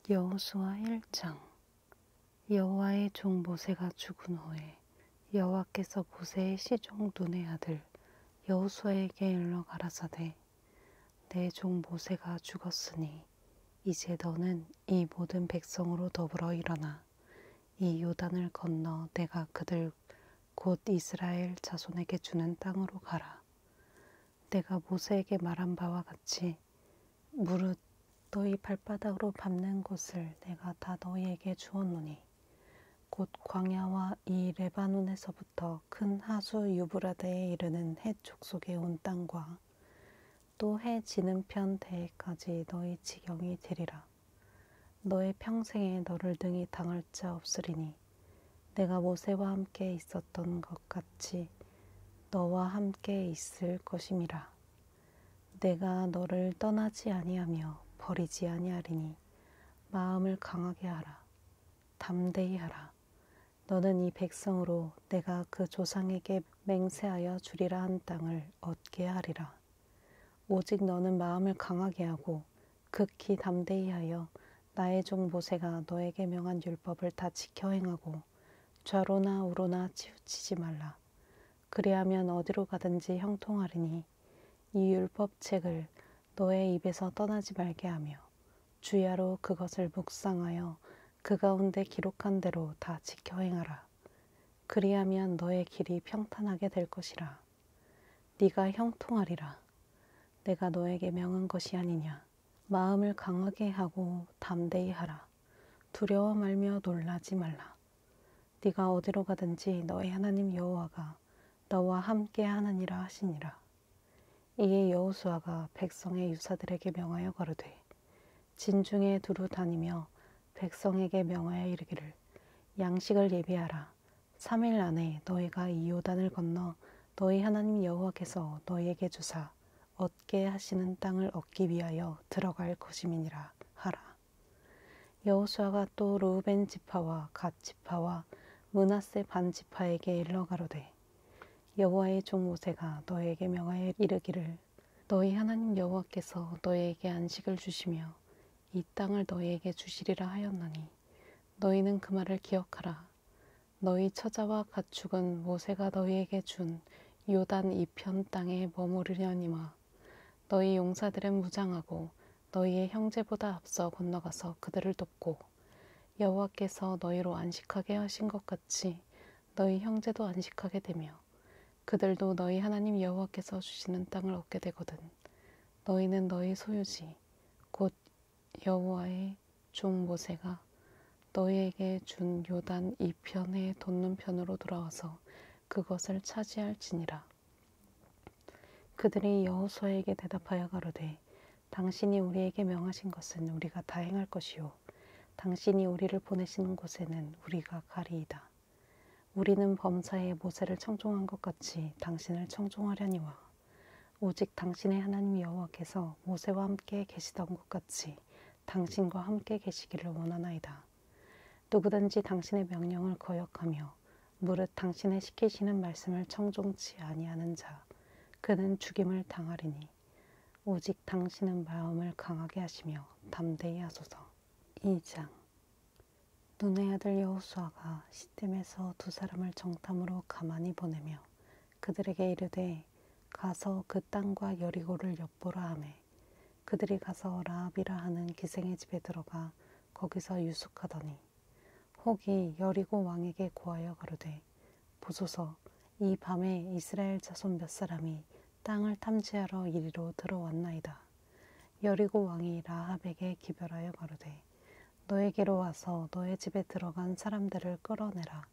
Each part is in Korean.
여호수아 1장. 여호와의 종 모세가 죽은 후에 여호와께서 모세의 시종 눈의 아들 여호수아에게 일러 가라사대, 내 종 모세가 죽었으니 이제 너는 이 모든 백성으로 더불어 일어나 이 요단을 건너 내가 그들 곧 이스라엘 자손에게 주는 땅으로 가라. 내가 모세에게 말한 바와 같이 무릇 너희 발바닥으로 밟는 곳을 내가 다 너희에게 주었노니 곧 광야와 이 레바논에서부터 큰 하수 유브라데에 이르는 해 족속에 온 땅과 또 해 지는 편 대해까지 너희 지경이 되리라. 너의 평생에 너를 능히 당할 자 없으리니 내가 모세와 함께 있었던 것 같이 너와 함께 있을 것임이라. 내가 너를 떠나지 아니하며 버리지 아니하리니 마음을 강하게 하라. 담대히 하라. 너는 이 백성으로 내가 그 조상에게 맹세하여 주리라 한 땅을 얻게 하리라. 오직 너는 마음을 강하게 하고 극히 담대히 하여 나의 종 모세가 너에게 명한 율법을 다 지켜 행하고 좌로나 우로나 치우치지 말라. 그리하면 어디로 가든지 형통하리니 이 율법책을 너의 입에서 떠나지 말게 하며 주야로 그것을 묵상하여 그 가운데 기록한 대로 다 지켜 행하라. 그리하면 너의 길이 평탄하게 될 것이라. 네가 형통하리라. 내가 너에게 명한 것이 아니냐. 마음을 강하게 하고 담대히 하라. 두려워 말며 놀라지 말라. 네가 어디로 가든지 너의 하나님 여호와가 너와 함께 하느니라 하시니라. 이에 여호수아가 백성의 유사들에게 명하여 가로되, 진중에 두루 다니며 백성에게 명하여 이르기를, 양식을 예비하라. 3일 안에 너희가 이 요단을 건너 너희 하나님 여호와께서 너희에게 주사 얻게 하시는 땅을 얻기 위하여 들어갈 것임이니라 하라. 여호수아가 또 르우벤 지파와 갓 지파와 므낫세 반 지파에게 일러 가로되, 여호와의 종 모세가 너희에게 명하여 이르기를, 너희 하나님 여호와께서 너희에게 안식을 주시며 이 땅을 너희에게 주시리라 하였나니 너희는 그 말을 기억하라. 너희 처자와 가축은 모세가 너희에게 준 요단 이편 땅에 머무르려니와 너희 용사들은 무장하고 너희의 형제보다 앞서 건너가서 그들을 돕고 여호와께서 너희로 안식하게 하신 것 같이 너희 형제도 안식하게 되며 그들도 너희 하나님 여호와께서 주시는 땅을 얻게 되거든. 너희는 너희 소유지 곧 여호와의 종 모세가 너희에게 준 요단 이편의 돋는 편으로 돌아와서 그것을 차지할지니라. 그들이 여호수아에게 대답하여 가로되, 당신이 우리에게 명하신 것은 우리가 다 행할 것이요 당신이 우리를 보내시는 곳에는 우리가 가리이다. 우리는 범사에 모세를 청종한 것 같이 당신을 청종하려니와 오직 당신의 하나님 여호와께서 모세와 함께 계시던 것 같이 당신과 함께 계시기를 원하나이다. 누구든지 당신의 명령을 거역하며 무릇 당신의 시키시는 말씀을 청종치 아니하는 자 그는 죽임을 당하리니 오직 당신은 마음을 강하게 하시며 담대히 하소서. 2장. 눈의 아들 여호수아가 시딤에서 두 사람을 정탐으로 가만히 보내며 그들에게 이르되, 가서 그 땅과 여리고를 엿보라 하매 그들이 가서 라합이라 하는 기생의 집에 들어가 거기서 유숙하더니 혹이 여리고 왕에게 고하여 가로되, 보소서, 이 밤에 이스라엘 자손 몇 사람이 땅을 탐지하러 이리로 들어왔나이다. 여리고 왕이 라합에게 기별하여 가로되, 너에게로 와서 너의 집에 들어간 사람들을 끌어내라.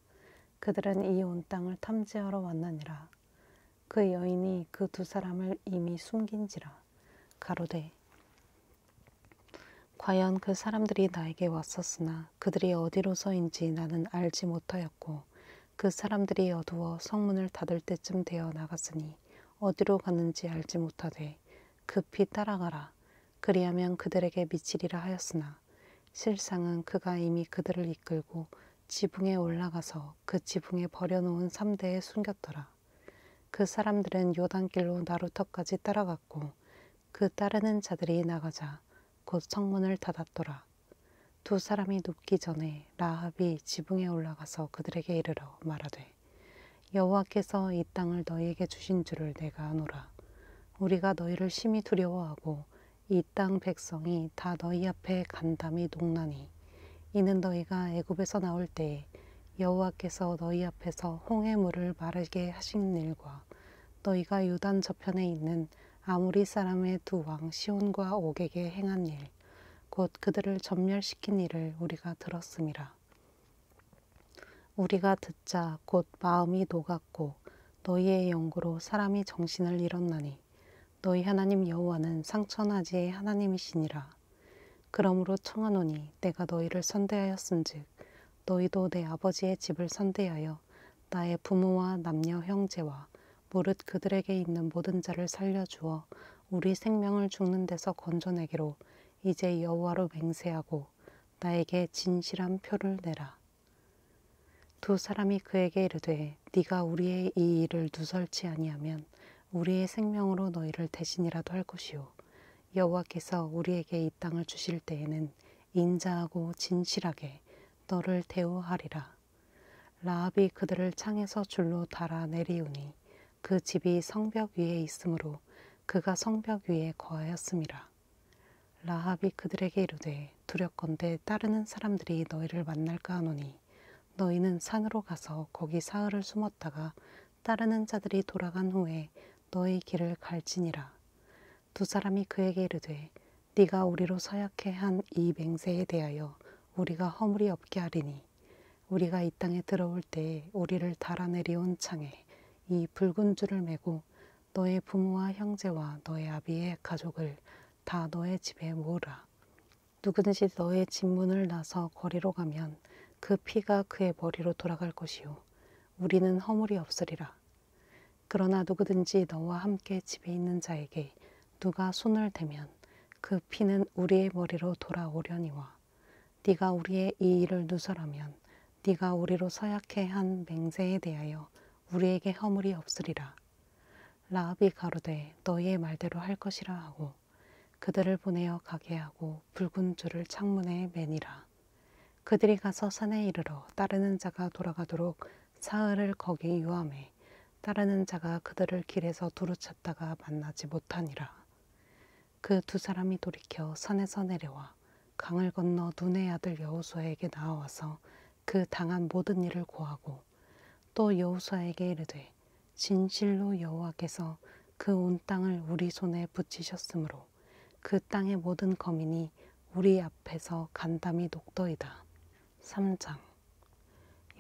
그들은 이 온 땅을 탐지하러 왔느니라. 그 여인이 그 두 사람을 이미 숨긴지라. 가로되, 과연 그 사람들이 나에게 왔었으나 그들이 어디로서인지 나는 알지 못하였고 그 사람들이 어두워 성문을 닫을 때쯤 되어 나갔으니 어디로 갔는지 알지 못하되 급히 따라가라. 그리하면 그들에게 미치리라 하였으나 실상은 그가 이미 그들을 이끌고 지붕에 올라가서 그 지붕에 버려놓은 삼대에 숨겼더라. 그 사람들은 요단길로 나루터까지 따라갔고 그 따르는 자들이 나가자 곧 성문을 닫았더라. 두 사람이 눕기 전에 라합이 지붕에 올라가서 그들에게 이르러 말하되 여호와께서 이 땅을 너희에게 주신 줄을 내가 아노라. 우리가 너희를 심히 두려워하고 이 땅 백성이 다 너희 앞에 간담이 녹나니 이는 너희가 애굽에서 나올 때에 여호와께서 너희 앞에서 홍해 물을 마르게 하신 일과 너희가 요단 저편에 있는 아모리 사람의 두 왕 시온과 옥에게 행한 일 곧 그들을 전멸시킨 일을 우리가 들었음이라. 우리가 듣자 곧 마음이 녹았고 너희의 영구로 사람이 정신을 잃었나니 너희 하나님 여호와는 상천하지의 하나님이시니라. 그러므로 청하노니 내가 너희를 선대하였은즉 너희도 내 아버지의 집을 선대하여 나의 부모와 남녀 형제와 무릇 그들에게 있는 모든 자를 살려주어 우리 생명을 죽는 데서 건져내기로 이제 여호와로 맹세하고 나에게 진실한 표를 내라. 두 사람이 그에게 이르되 네가 우리의 이 일을 누설치 아니하면 우리의 생명으로 너희를 대신이라도 할 것이요 여호와께서 우리에게 이 땅을 주실 때에는 인자하고 진실하게 너를 대우하리라. 라합이 그들을 창에서 줄로 달아 내리우니 그 집이 성벽 위에 있으므로 그가 성벽 위에 거하였음이라. 라합이 그들에게 이르되 두렵건대 따르는 사람들이 너희를 만날까 하노니 너희는 산으로 가서 거기 사흘을 숨었다가 따르는 자들이 돌아간 후에 너희 길을 갈지니라. 두 사람이 그에게 이르되 네가 우리로 서약해 한 이 맹세에 대하여 우리가 허물이 없게 하리니 우리가 이 땅에 들어올 때에 우리를 달아내리온 창에 이 붉은 줄을 메고 너의 부모와 형제와 너의 아비의 가족을 다 너의 집에 모으라. 누구든지 너의 집 문을 나서 거리로 가면 그 피가 그의 머리로 돌아갈 것이요 우리는 허물이 없으리라. 그러나 누구든지 너와 함께 집에 있는 자에게 누가 손을 대면 그 피는 우리의 머리로 돌아오려니와 네가 우리의 이 일을 누설하면 네가 우리로 서약해 한 맹세에 대하여 우리에게 허물이 없으리라. 라합이 가로되 너희의 말대로 할 것이라 하고 그들을 보내어 가게 하고 붉은 줄을 창문에 매니라. 그들이 가서 산에 이르러 따르는 자가 돌아가도록 사흘을 거기 유함해 따르는 자가 그들을 길에서 두루 찾다가 만나지 못하니라. 그 두 사람이 돌이켜 산에서 내려와 강을 건너 눈의 아들 여호수아에게 나와서 그 당한 모든 일을 고하고 또 여호수아에게 이르되 진실로 여호와께서 그 온 땅을 우리 손에 붙이셨으므로 그 땅의 모든 거민이 우리 앞에서 간담이 녹더이다. 3장.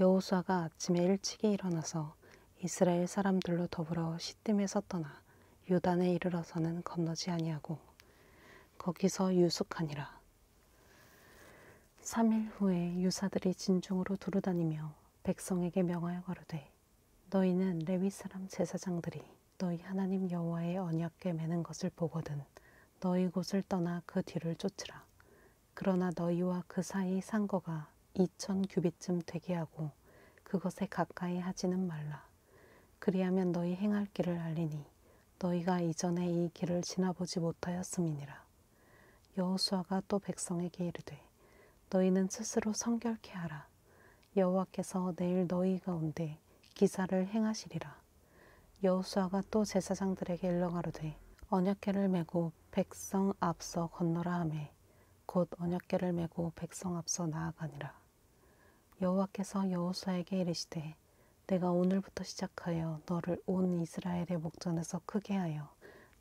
여호수아가 아침에 일찍이 일어나서 이스라엘 사람들로 더불어 시딤에서 떠나 요단에 이르러서는 건너지 아니하고 거기서 유숙하니라. 3일 후에 유사들이 진중으로 두루다니며 백성에게 명하여 가로되 너희는 레위 사람 제사장들이 너희 하나님 여호와의 언약궤 매는 것을 보거든 너희 곳을 떠나 그 뒤를 쫓으라. 그러나 너희와 그 사이 상거가 2000 규빗쯤 되게 하고 그것에 가까이 하지는 말라. 그리하면 너희 행할 길을 알리니 너희가 이전에 이 길을 지나보지 못하였음이니라. 여호수아가 또 백성에게 이르되 너희는 스스로 성결케 하라. 여호와께서 내일 너희 가운데 기사를 행하시리라. 여호수아가 또 제사장들에게 일러 가로되 언약궤를 메고 백성 앞서 건너라 하매 곧 언약궤를 메고 백성 앞서 나아가니라. 여호와께서 여호수아에게 이르시되 내가 오늘부터 시작하여 너를 온 이스라엘의 목전에서 크게 하여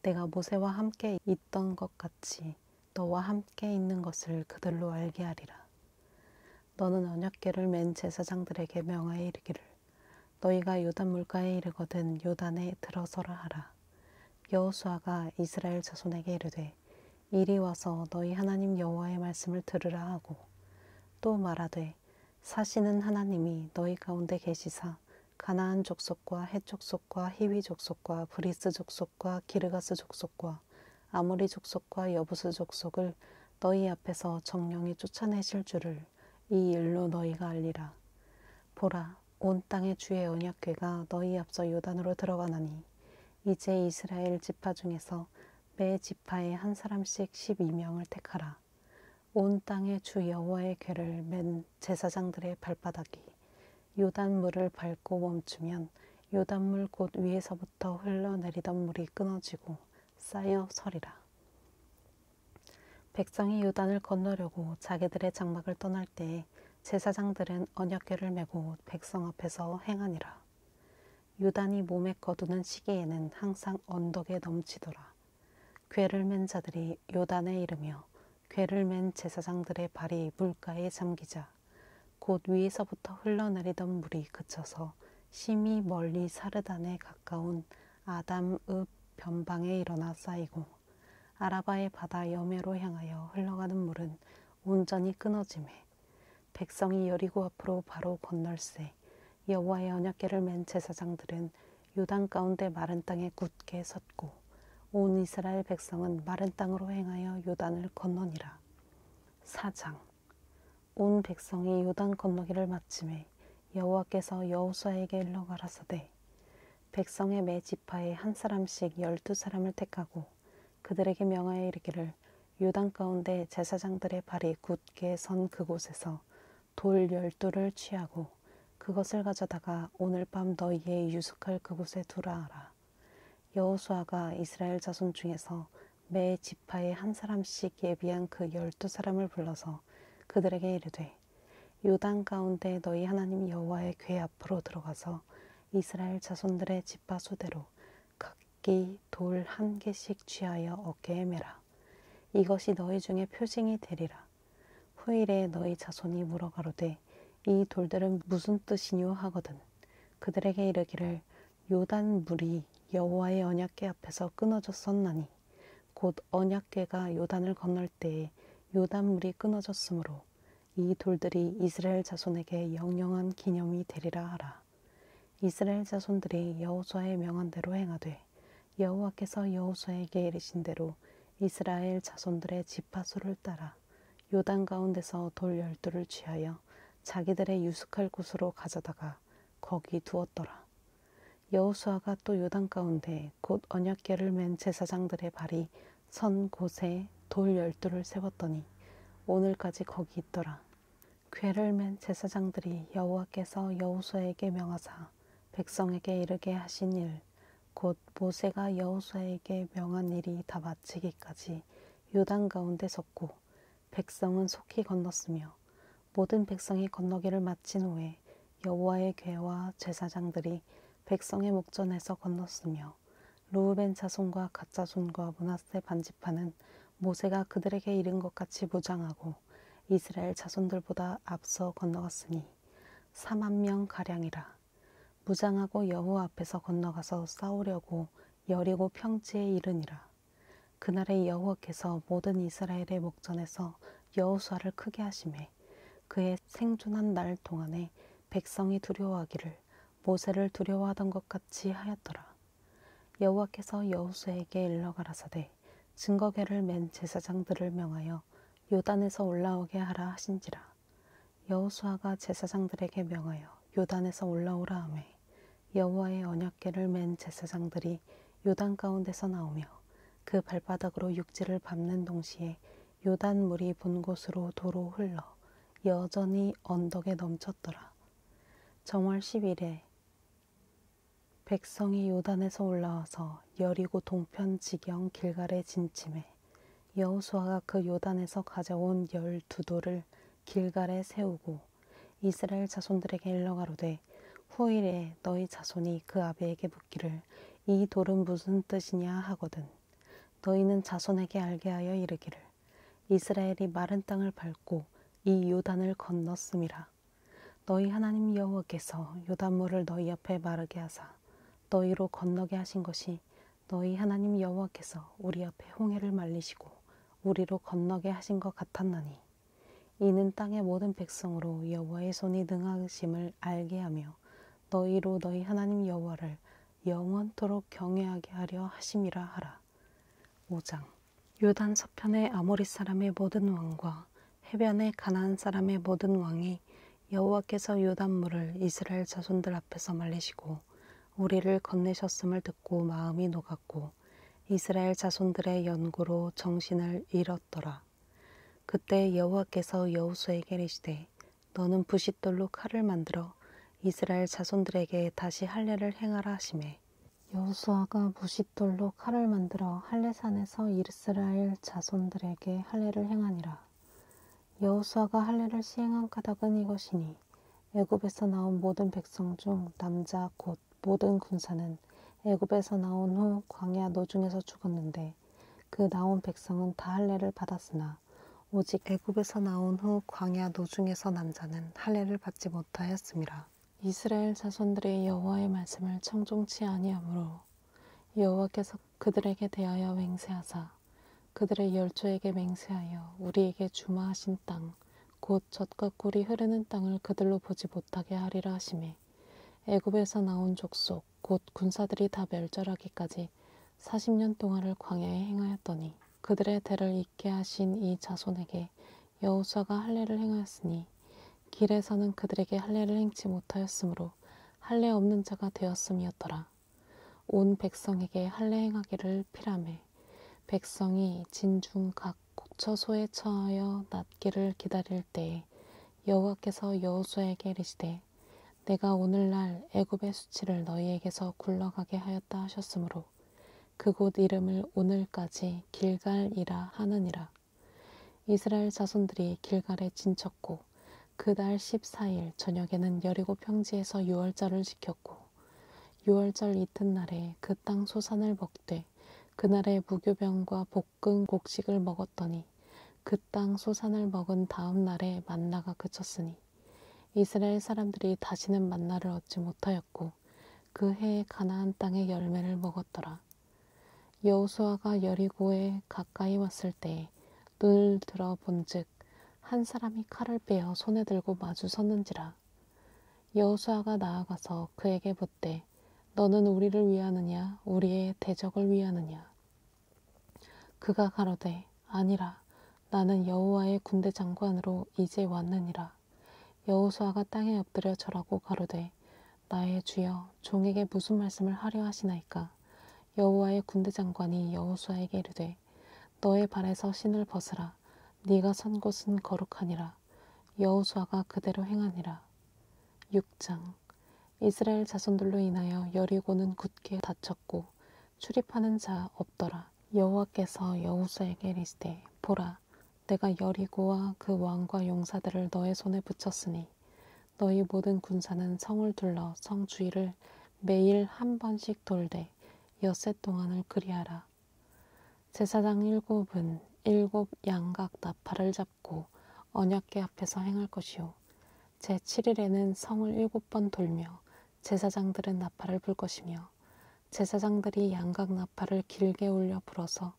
내가 모세와 함께 있던 것 같이 너와 함께 있는 것을 그들로 알게 하리라. 너는 언약궤를 맨 제사장들에게 명하여 이르기를 너희가 요단 물가에 이르거든 요단에 들어서라 하라. 여호수아가 이스라엘 자손에게 이르되 이리 와서 너희 하나님 여호와의 말씀을 들으라 하고 또 말하되 사시는 하나님이 너희 가운데 계시사 가나안 족속과 헷 족속과 히위 족속과 브리스 족속과 기르가스 족속과 아모리 족속과 여부스 족속을 너희 앞에서 정령이 쫓아내실 줄을 이 일로 너희가 알리라. 보라, 온 땅의 주의 언약궤가 너희 앞서 요단으로 들어가나니 이제 이스라엘 지파 중에서 매 지파에 한 사람씩 12명을 택하라. 온 땅에 주 여호와의 궤를 맨 제사장들의 발바닥이 요단물을 밟고 멈추면 요단물 곧 위에서부터 흘러내리던 물이 끊어지고 쌓여 서리라. 백성이 요단을 건너려고 자기들의 장막을 떠날 때에 제사장들은 언약궤를 메고 백성 앞에서 행하니라. 요단이 몸에 거두는 시기에는 항상 언덕에 넘치더라. 궤를 맨 자들이 요단에 이르며 궤를 맨 제사장들의 발이 물가에 잠기자 곧 위에서부터 흘러내리던 물이 그쳐서 심히 멀리 사르단에 가까운 아담읍 변방에 일어나 쌓이고 아라바의 바다 여매로 향하여 흘러가는 물은 온전히 끊어지매 백성이 여리고 앞으로 바로 건널세 여호와의 언약궤를 맨 제사장들은 요단 가운데 마른 땅에 굳게 섰고 온 이스라엘 백성은 마른 땅으로 행하여 요단을 건너니라. 4장. 온 백성이 요단 건너기를 마침에 여호와께서 여호수아에게 일러 가라사대 백성의 매 지파에 한 사람씩 12사람을 택하고 그들에게 명하여 이르기를 요단 가운데 제사장들의 발이 굳게 선 그곳에서 돌 12를 취하고 그것을 가져다가 오늘 밤 너희의 유숙할 그곳에 두라 하라. 여호수아가 이스라엘 자손 중에서 매 지파에 한 사람씩 예비한 그 12사람을 불러서 그들에게 이르되 요단 가운데 너희 하나님 여호와의 궤 앞으로 들어가서 이스라엘 자손들의 지파 수대로 각기 돌 1개씩 취하여 어깨에 매라. 이것이 너희 중에 표징이 되리라. 후일에 너희 자손이 물어가로되 이 돌들은 무슨 뜻이뇨 하거든 그들에게 이르기를 요단 물이 여호와의 언약궤 앞에서 끊어졌었나니 곧 언약궤가 요단을 건널 때에 요단 물이 끊어졌으므로 이 돌들이 이스라엘 자손에게 영영한 기념이 되리라 하라. 이스라엘 자손들이 여호수아의 명한 대로 행하되 여호와께서 여호수아에게 이르신 대로 이스라엘 자손들의 지파수를 따라 요단 가운데서 돌 12를 취하여 자기들의 유숙할 곳으로 가져다가 거기 두었더라. 여호수아가 또 요단 가운데 곧 언약궤를 맨 제사장들의 발이 선 곳에 돌 12를 세웠더니 오늘까지 거기 있더라. 궤를 맨 제사장들이 여호와께서 여호수아에게 명하사 백성에게 이르게 하신 일 곧 모세가 여호수아에게 명한 일이 다 마치기까지 요단 가운데 섰고 백성은 속히 건넜으며 모든 백성이 건너기를 마친 후에 여호와의 궤와 제사장들이 백성의 목전에서 건넜으며 르우벤 자손과 갓 자손과 므낫세 반지파는 모세가 그들에게 이른 것 같이 무장하고 이스라엘 자손들보다 앞서 건너갔으니 4만 가량이라. 무장하고 여호와 앞에서 건너가서 싸우려고 여리고 평지에 이르니라. 그날에 여호와께서 모든 이스라엘의 목전에서 여호수아를 크게 하시매 그의 생존한 날 동안에 백성이 두려워하기를 모세를 두려워하던 것 같이 하였더라. 여호와께서 여호수아에게 일러 가라사대 증거궤를 맨 제사장들을 명하여 요단에서 올라오게 하라 하신지라. 여호수아가 제사장들에게 명하여 요단에서 올라오라 하매 여호와의 언약궤를 맨 제사장들이 요단 가운데서 나오며 그 발바닥으로 육지를 밟는 동시에 요단 물이 본 곳으로 도로 흘러 여전히 언덕에 넘쳤더라. 정월 10일에 백성이 요단에서 올라와서 여리고 동편 지경 길갈에 진침해 여호수아가 그 요단에서 가져온 12돌을 길갈에 세우고 이스라엘 자손들에게 일러 가로되 후일에 너희 자손이 그 아비에게 묻기를 이 돌은 무슨 뜻이냐 하거든 너희는 자손에게 알게 하여 이르기를 이스라엘이 마른 땅을 밟고 이 요단을 건넜음이라. 너희 하나님 여호와께서 요단물을 너희 앞에 마르게 하사 너희로 건너게 하신 것이 너희 하나님 여호와께서 우리 앞에 홍해를 말리시고 우리로 건너게 하신 것 같았나니 이는 땅의 모든 백성으로 여호와의 손이 능하심을 알게 하며 너희로 너희 하나님 여호와를 영원토록 경외하게 하려 하심이라 하라. 5장. 요단 서편의 아모리 사람의 모든 왕과 해변의 가나안 사람의 모든 왕이 여호와께서 요단물을 이스라엘 자손들 앞에서 말리시고 우리를 건네셨음을 듣고 마음이 녹았고 이스라엘 자손들의 연고로 정신을 잃었더라. 그때 여호와께서 여호수아에게 이르시되 너는 부싯돌로 칼을 만들어 이스라엘 자손들에게 다시 할례를 행하라 하시매 여호수아가 부싯돌로 칼을 만들어 할례산에서 이스라엘 자손들에게 할례를 행하니라. 여호수아가 할례를 시행한 까닭은 이것이니 애굽에서 나온 모든 백성 중 남자 곧 모든 군사는 애굽에서 나온 후 광야 노중에서 죽었는데 그 나온 백성은 다 할례를 받았으나 오직 애굽에서 나온 후 광야 노중에서 남자는 할례를 받지 못하였음이라. 이스라엘 자손들이 여호와의 말씀을 청종치 아니하므로 여호와께서 그들에게 대하여 맹세하사 그들의 열조에게 맹세하여 우리에게 주마하신 땅 곧 젖과 꿀이 흐르는 땅을 그들로 보지 못하게 하리라 하시매 애굽에서 나온 족속 곧 군사들이 다 멸절하기까지 40년 동안을 광야에 행하였더니 그들의 대를 잇게 하신 이 자손에게 여호수아가 할례를 행하였으니 길에서는 그들에게 할례를 행치 못하였으므로 할례 없는 자가 되었음이었더라. 온 백성에게 할례 행하기를 피라매 백성이 진중 각 처소에 처하여 낫기를 기다릴 때에 여호와께서 여호수아에게 이르시되 내가 오늘날 애굽의 수치를 너희에게서 굴러가게 하였다 하셨으므로 그곳 이름을 오늘까지 길갈이라 하느니라. 이스라엘 자손들이 길갈에 진쳤고 그달 14일 저녁에는 여리고 평지에서 유월절을 지켰고 유월절 이튿날에 그 땅 소산을 먹되 그날에 무교병과 볶은 곡식을 먹었더니 그 땅 소산을 먹은 다음 날에 만나가 그쳤으니 이스라엘 사람들이 다시는 만나를 얻지 못하였고 그 해에 가나안 땅의 열매를 먹었더라. 여호수아가 여리고에 가까이 왔을 때에 눈을 들어 본즉 한 사람이 칼을 빼어 손에 들고 마주 섰는지라. 여호수아가 나아가서 그에게 묻되 너는 우리를 위하느냐 우리의 대적을 위하느냐. 그가 가로되 아니라 나는 여호와의 군대 장관으로 이제 왔느니라. 여호수아가 땅에 엎드려 절하고 가로되 나의 주여 종에게 무슨 말씀을 하려 하시나이까. 여호와의 군대 장관이 여호수아에게 이르되 너의 발에서 신을 벗으라. 네가 선 곳은 거룩하니라. 여호수아가 그대로 행하니라. 6장 이스라엘 자손들로 인하여 여리고는 굳게 닫혔고 출입하는 자 없더라. 여호와께서 여호수아에게 이르시되 보라 내가 여리고와 그 왕과 용사들을 너의 손에 붙였으니 너희 모든 군사는 성을 둘러 성 주위를 매일 한 번씩 돌되 엿새 동안을 그리하라. 제사장 7은 7 양각 나팔을 잡고 언약궤 앞에서 행할 것이요 제7일에는 성을 7번 돌며 제사장들은 나팔을 불 것이며 제사장들이 양각 나팔을 길게 울려 불어서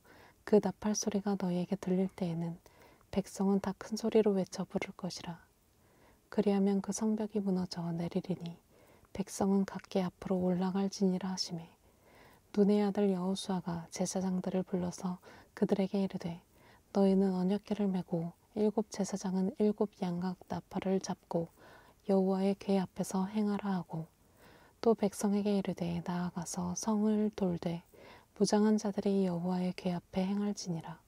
그 나팔 소리가 너희에게 들릴 때에는 백성은 다 큰 소리로 외쳐 부를 것이라. 그리하면 그 성벽이 무너져 내리리니 백성은 각기 앞으로 올라갈지니라 하시매 눈의 아들 여호수아가 제사장들을 불러서 그들에게 이르되 너희는 언약궤를 메고 7 제사장은 7 양각 나팔을 잡고 여호와의 궤 앞에서 행하라 하고 또 백성에게 이르되 나아가서 성을 돌되 무장한 자들이 여호와의 궤 앞에 행할지니라.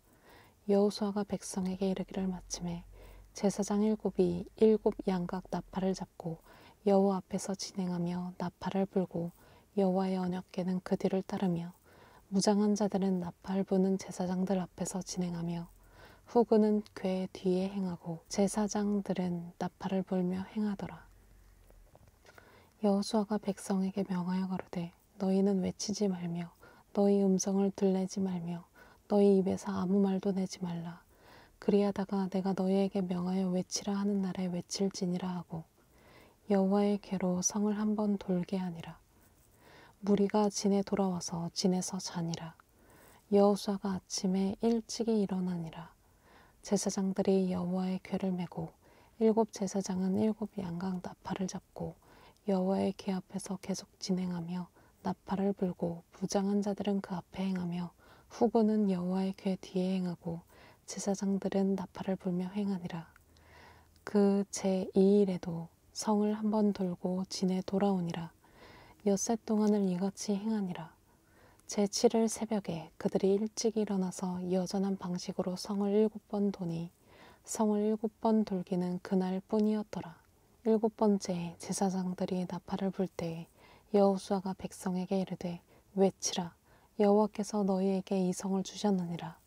여호수아가 백성에게 이르기를 마침에 제사장 7이 7 양각 나팔을 잡고 여호와 앞에서 진행하며 나팔을 불고 여호와의 언약궤는 그 뒤를 따르며 무장한 자들은 나팔 부는 제사장들 앞에서 진행하며 후군은 궤 뒤에 행하고 제사장들은 나팔을 불며 행하더라. 여호수아가 백성에게 명하여 가로되 너희는 외치지 말며 너희 음성을 들내지 말며 너희 입에서 아무 말도 내지 말라. 그리하다가 내가 너희에게 명하여 외치라 하는 날에 외칠지니라 하고 여호와의 궤로 성을 한 번 돌게 하니라. 무리가 진에 돌아와서 진에서 자니라. 여호수아가 아침에 일찍이 일어나니라. 제사장들이 여호와의 궤를 메고 7 제사장은 7 양각 나팔을 잡고 여호와의 궤 앞에서 계속 진행하며 나팔을 불고 무장한 자들은 그 앞에 행하며 후군은 여호와의 궤 뒤에 행하고 제사장들은 나팔을 불며 행하니라. 그 제2일에도 성을 한 번 돌고 진에 돌아오니라. 엿새 동안을 이같이 행하니라. 제7일 새벽에 그들이 일찍 일어나서 여전한 방식으로 성을 7번 도니 성을 7번 돌기는 그날 뿐이었더라. 7번째에 제사장들이 나팔을 불 때에 여호수아가 백성에게 이르되 외치라. 여호와께서 너희에게 이 성을 주셨느니라.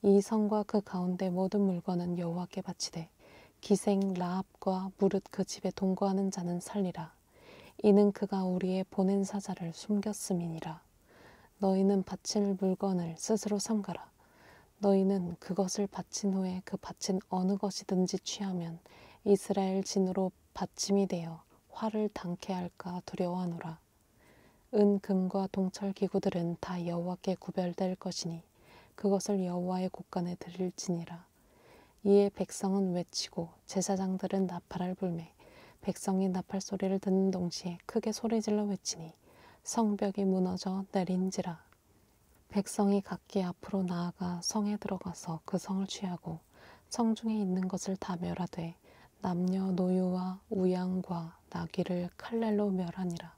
이 성과 그 가운데 모든 물건은 여호와께 바치되 기생 라합과 무릇 그 집에 동거하는 자는 살리라. 이는 그가 우리의 보낸 사자를 숨겼음이니라. 너희는 바칠 물건을 스스로 삼가라. 너희는 그것을 바친 후에 그 바친 어느 것이든지 취하면 이스라엘 진으로 받침이 되어 화를 당케 할까 두려워하노라. 은, 금과 동철 기구들은 다 여호와께 구별될 것이니 그것을 여호와의 곳간에 드릴지니라. 이에 백성은 외치고 제사장들은 나팔을 불매 백성이 나팔 소리를 듣는 동시에 크게 소리질러 외치니 성벽이 무너져 내린지라. 백성이 각기 앞으로 나아가 성에 들어가서 그 성을 취하고 성 중에 있는 것을 다 멸하되 남녀 노유와 우양과 나귀를 칼날로 멸하니라.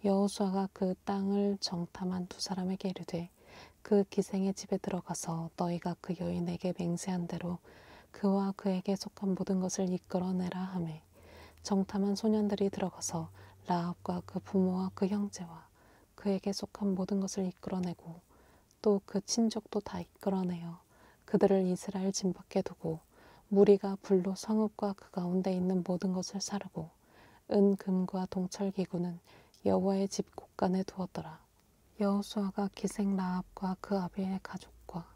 여호수아가 그 땅을 정탐한 두 사람에게 이르되 그 기생의 집에 들어가서 너희가 그 여인에게 맹세한 대로 그와 그에게 속한 모든 것을 이끌어내라 하매 정탐한 소년들이 들어가서 라합과 그 부모와 그 형제와 그에게 속한 모든 것을 이끌어내고 또 그 친족도 다 이끌어내어 그들을 이스라엘 진 밖에 두고 무리가 불로 성읍과 그 가운데 있는 모든 것을 사르고 은, 금과 동철 기구는 여호와의 집 곳간에 두었더라. 여호수아가 기생 라합과 그 아비의 가족과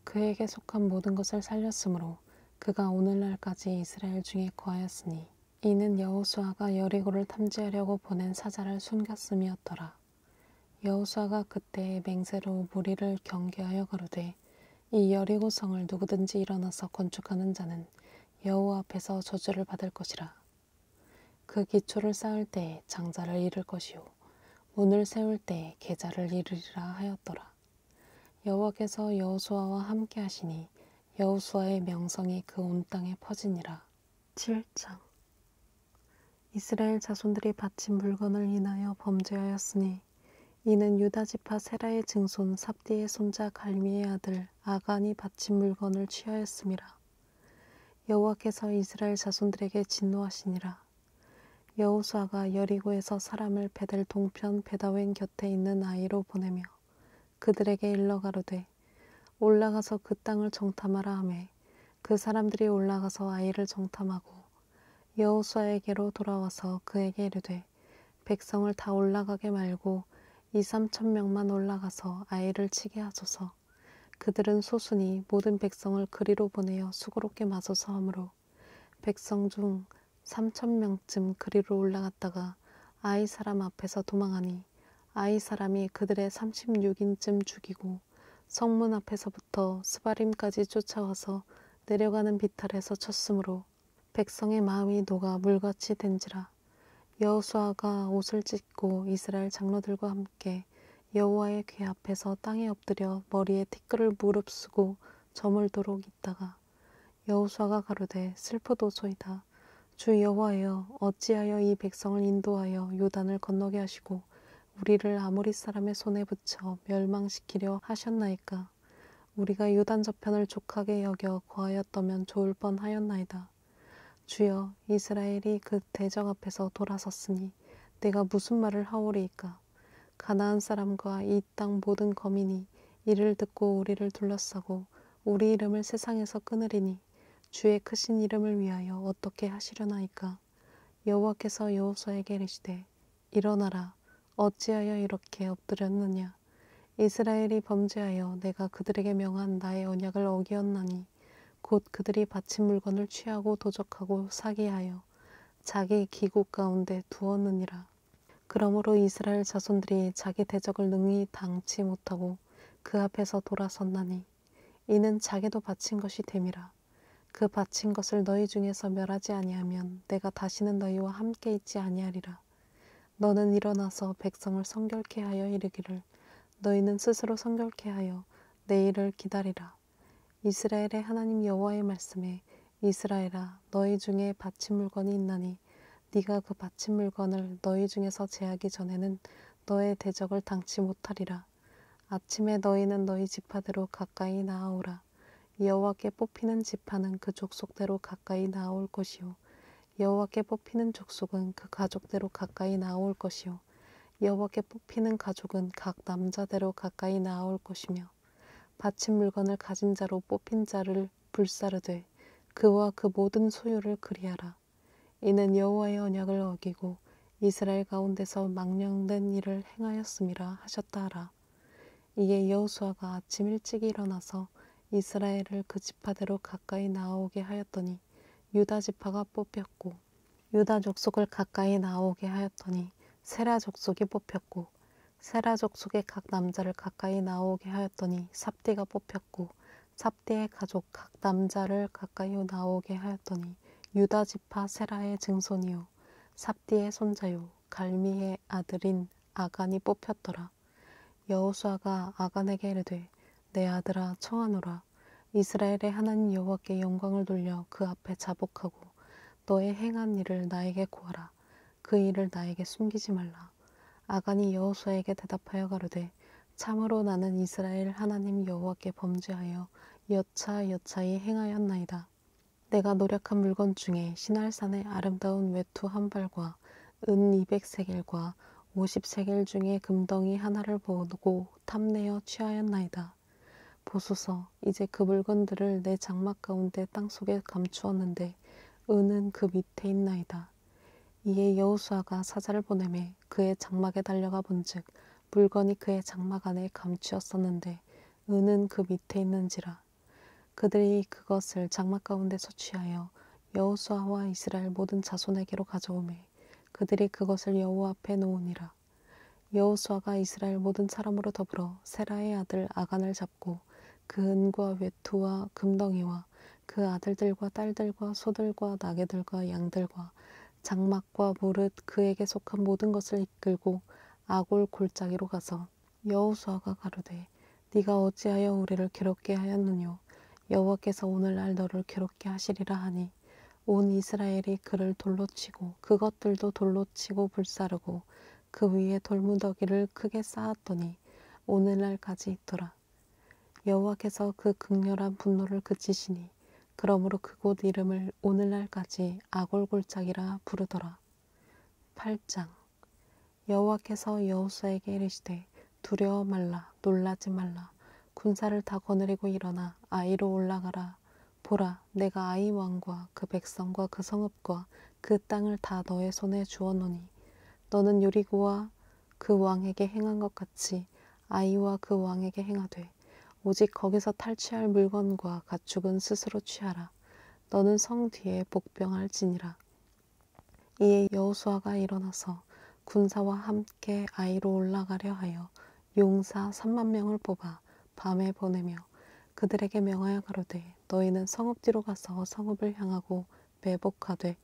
그에게 속한 모든 것을 살렸으므로 그가 오늘날까지 이스라엘 중에 거하였으니 이는 여호수아가 여리고를 탐지하려고 보낸 사자를 숨겼음이었더라. 여호수아가 그때의 맹세로 무리를 경계하여 가로되 이 여리고 성을 누구든지 일어나서 건축하는 자는 여호와 앞에서 저주를 받을 것이라. 그 기초를 쌓을 때에 장자를 잃을 것이요 문을 세울 때에 계좌를 잃으리라 하였더라. 여호와께서 여호수아와 함께 하시니 여호수아의 명성이 그 온 땅에 퍼지니라. 7장. 이스라엘 자손들이 바친 물건을 인하여 범죄하였으니 이는 유다 지파 세라의 증손 삽디의 손자 갈미의 아들 아간이 바친 물건을 취하였음이라. 여호와께서 이스라엘 자손들에게 진노하시니라. 여호수아가 여리고에서 사람을 베델 동편 베다웬 곁에 있는 아이로 보내며 그들에게 일러 가로되 올라가서 그 땅을 정탐하라 하매 그 사람들이 올라가서 아이를 정탐하고 여호수아에게로 돌아와서 그에게 이르되 백성을 다 올라가게 말고 2~3천 명만 올라가서 아이를 치게 하소서. 그들은 소순이 모든 백성을 그리로 보내어 수고롭게 마소서 하므로 백성 중 3,000명쯤 그리로 올라갔다가 아이 사람 앞에서 도망하니 아이 사람이 그들의 36인쯤 죽이고 성문 앞에서부터 스바림까지 쫓아와서 내려가는 비탈에서 쳤으므로 백성의 마음이 녹아 물같이 된지라. 여호수아가 옷을 찢고 이스라엘 장로들과 함께 여호와의 궤 앞에서 땅에 엎드려 머리에 티끌을 무릅쓰고 저물도록 있다가 여호수아가 가로되 슬프도소이다. 주 여호와여 어찌하여 이 백성을 인도하여 요단을 건너게 하시고 우리를 아모리 사람의 손에 붙여 멸망시키려 하셨나이까. 우리가 요단 저편을 족하게 여겨 거하였더면 좋을 뻔하였나이다. 주여 이스라엘이 그 대적 앞에서 돌아섰으니 내가 무슨 말을 하오리이까. 가나안 사람과 이 땅 모든 거민이 이를 듣고 우리를 둘러싸고 우리 이름을 세상에서 끊으리니 주의 크신 이름을 위하여 어떻게 하시려나이까. 여호와께서 여호수아에게 이르시되 일어나라. 어찌하여 이렇게 엎드렸느냐. 이스라엘이 범죄하여 내가 그들에게 명한 나의 언약을 어기었나니 곧 그들이 바친 물건을 취하고 도적하고 사기하여 자기 기국 가운데 두었느니라. 그러므로 이스라엘 자손들이 자기 대적을 능히 당치 못하고 그 앞에서 돌아섰나니 이는 자기도 바친 것이 됨이라. 그 바친 것을 너희 중에서 멸하지 아니하면 내가 다시는 너희와 함께 있지 아니하리라. 너는 일어나서 백성을 성결케 하여 이르기를 너희는 스스로 성결케 하여 내일을 기다리라. 이스라엘의 하나님 여호와의 말씀에 이스라엘아 너희 중에 바친 물건이 있나니 네가 그 바친 물건을 너희 중에서 제하기 전에는 너의 대적을 당치 못하리라. 아침에 너희는 너희 지파대로 가까이 나아오라. 여호와께 뽑히는 지파는 그 족속대로 가까이 나아올 것이요 여호와께 뽑히는 족속은 그 가족대로 가까이 나아올 것이요 여호와께 뽑히는 가족은 각 남자대로 가까이 나아올 것이며 바친 물건을 가진 자로 뽑힌 자를 불사르되 그와 그 모든 소유를 그리하라. 이는 여호와의 언약을 어기고 이스라엘 가운데서 망령된 일을 행하였음이라 하셨다 하라. 이에 여호수아가 아침 일찍 일어나서 이스라엘을 그 지파대로 가까이 나아오게 하였더니 유다 지파가 뽑혔고 유다 족속을 가까이 나아오게 하였더니 세라 족속이 뽑혔고 세라 족속의 각 남자를 가까이 나아오게 하였더니 삽디가 뽑혔고 삽디의 가족 각 남자를 가까이 나아오게 하였더니 유다 지파 세라의 증손이요 삽디의 손자요 갈미의 아들인 아간이 뽑혔더라. 여호수아가 아간에게 이르되 내 아들아 청하노라. 이스라엘의 하나님 여호와께 영광을 돌려 그 앞에 자복하고 너의 행한 일을 나에게 고하라. 그 일을 나에게 숨기지 말라. 아간이 여호수아에게 대답하여 가로되 참으로 나는 이스라엘 하나님 여호와께 범죄하여 여차여차히 행하였나이다. 내가 노력한 물건 중에 시날산의 아름다운 외투 한 벌과 은 200세겔과 50세겔 중에 금덩이 하나를 보고 탐내어 취하였나이다. 보소서, 이제 그 물건들을 내 장막 가운데 땅속에 감추었는데 은은 그 밑에 있나이다. 이에 여호수아가 사자를 보내매 그의 장막에 달려가 본즉 물건이 그의 장막 안에 감추었었는데 은은 그 밑에 있는지라. 그들이 그것을 장막 가운데서 취하여 여호수아와 이스라엘 모든 자손에게로 가져오매 그들이 그것을 여호와 앞에 놓으니라. 여호수아가 이스라엘 모든 사람으로 더불어 세라의 아들 아간을 잡고 그 은과 외투와 금덩이와 그 아들들과 딸들과 소들과 나귀들과 양들과 장막과 무릇 그에게 속한 모든 것을 이끌고 아골 골짜기로 가서 여호수아가 가로되 네가 어찌하여 우리를 괴롭게 하였느뇨. 여호와께서 오늘날 너를 괴롭게 하시리라 하니 온 이스라엘이 그를 돌로 치고 그것들도 돌로 치고 불사르고 그 위에 돌무더기를 크게 쌓았더니 오늘날까지 있더라. 여호와께서 그 극렬한 분노를 그치시니 그러므로 그곳 이름을 오늘날까지 아골골짜기라 부르더라. 8장. 여호와께서 여호수아에게 이르시되 두려워 말라 놀라지 말라 군사를 다 거느리고 일어나 아이로 올라가라. 보라, 내가 아이 왕과 그 백성과 그 성읍과 그 땅을 다 너의 손에 주었노니 너는 요리고와 그 왕에게 행한 것 같이 아이와 그 왕에게 행하되 오직 거기서 탈취할 물건과 가축은 스스로 취하라. 너는 성 뒤에 복병할지니라. 이에 여호수아가 일어나서 군사와 함께 아이로 올라가려 하여 용사 3만 명을 뽑아 밤에 보내며 그들에게 명하여 가로되 너희는 성읍 뒤로 가서 성읍을 향하고 매복하되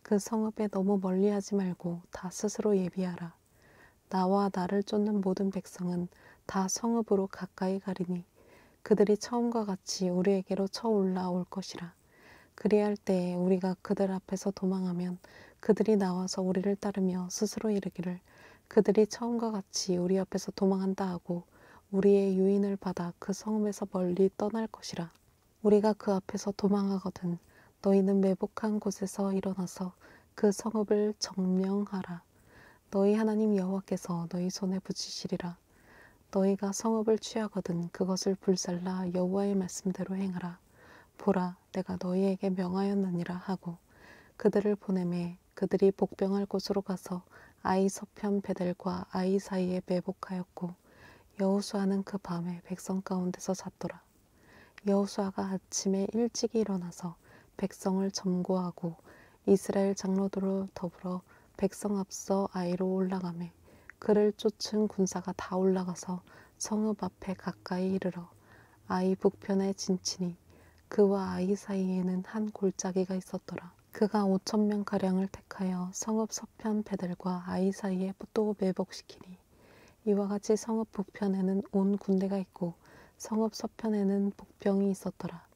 그 성읍에 너무 멀리하지 말고 다 스스로 예비하라. 나와 나를 쫓는 모든 백성은 다 성읍으로 가까이 가리니 그들이 처음과 같이 우리에게로 쳐 올라올 것이라. 그리할 때에 우리가 그들 앞에서 도망하면 그들이 나와서 우리를 따르며 스스로 이르기를 그들이 처음과 같이 우리 앞에서 도망한다 하고 우리의 유인을 받아 그 성읍에서 멀리 떠날 것이라. 우리가 그 앞에서 도망하거든 너희는 매복한 곳에서 일어나서 그 성읍을 점령하라. 너희 하나님 여호와께서 너희 손에 붙이시리라. 너희가 성읍을 취하거든 그것을 불살라 여호와의 말씀대로 행하라. 보라, 내가 너희에게 명하였느니라 하고 그들을 보내매 그들이 복병할 곳으로 가서 아이 서편 베델과 아이 사이에 매복하였고 여호수아는 그 밤에 백성 가운데서 잤더라. 여호수아가 아침에 일찍 일어나서 백성을 점거하고 이스라엘 장로들로 더불어 백성 앞서 아이로 올라가매 그를 쫓은 군사가 다 올라가서 성읍 앞에 가까이 이르러 아이 북편에 진치니 그와 아이 사이에는 한 골짜기가 있었더라. 그가 5,000명 가량을 택하여 성읍 서편 베델과 아이 사이에 또 매복시키니 이와 같이 성읍 북편에는 온 군대가 있고 성읍 서편에는 복병이 있었더라.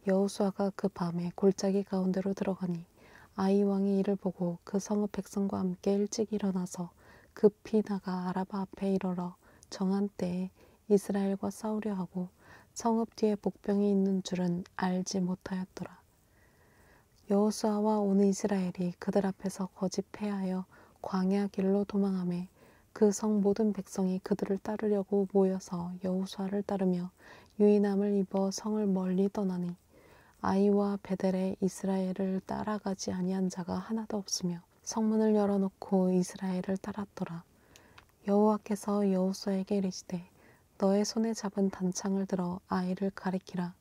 여호수아가 그 밤에 골짜기 가운데로 들어가니 아이 왕이 이를 보고 그 성읍 백성과 함께 일찍 일어나서 급히 나가 아라바 앞에 이르러 정한 때에 이스라엘과 싸우려 하고 성읍 뒤에 복병이 있는 줄은 알지 못하였더라. 여호수아와 온 이스라엘이 그들 앞에서 거짓 패하여 광야 길로 도망하매 그 성 모든 백성이 그들을 따르려고 모여서 여호수아를 따르며 유인함을 입어 성을 멀리 떠나니 아이와 베델에 이스라엘을 따라가지 아니한 자가 하나도 없으며 성문을 열어놓고 이스라엘을 따랐더라. 여호와께서 여호수아에게 이르시되 너의 손에 잡은 단창을 들어 아이를 가리키라.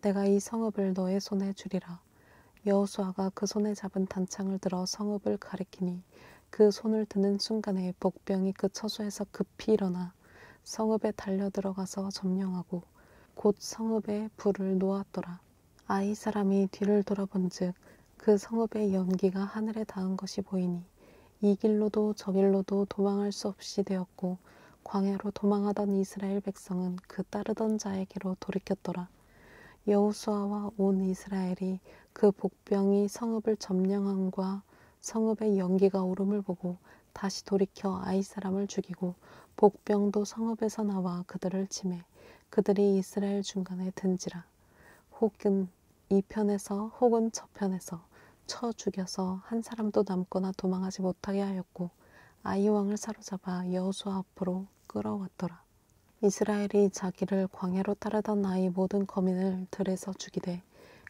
내가 이 성읍을 너의 손에 주리라. 여호수아가 그 손에 잡은 단창을 들어 성읍을 가리키니 그 손을 드는 순간에 복병이 그 처소에서 급히 일어나 성읍에 달려 들어가서 점령하고 곧 성읍에 불을 놓았더라. 아이 사람이 뒤를 돌아본즉 그 성읍의 연기가 하늘에 닿은 것이 보이니 이 길로도 저 길로도 도망할 수 없이 되었고 광야로 도망하던 이스라엘 백성은 그 따르던 자에게로 돌이켰더라. 여호수아와 온 이스라엘이 그 복병이 성읍을 점령함과 성읍의 연기가 오름을 보고 다시 돌이켜 아이 사람을 죽이고 복병도 성읍에서 나와 그들을 치매 그들이 이스라엘 중간에 든지라. 혹은 이 편에서 혹은 저 편에서 쳐 죽여서 한 사람도 남거나 도망하지 못하게 하였고 아이 왕을 사로잡아 여호수아 앞으로 끌어왔더라. 이스라엘이 자기를 광야로 따르던 아이 모든 거민을 들에서 죽이되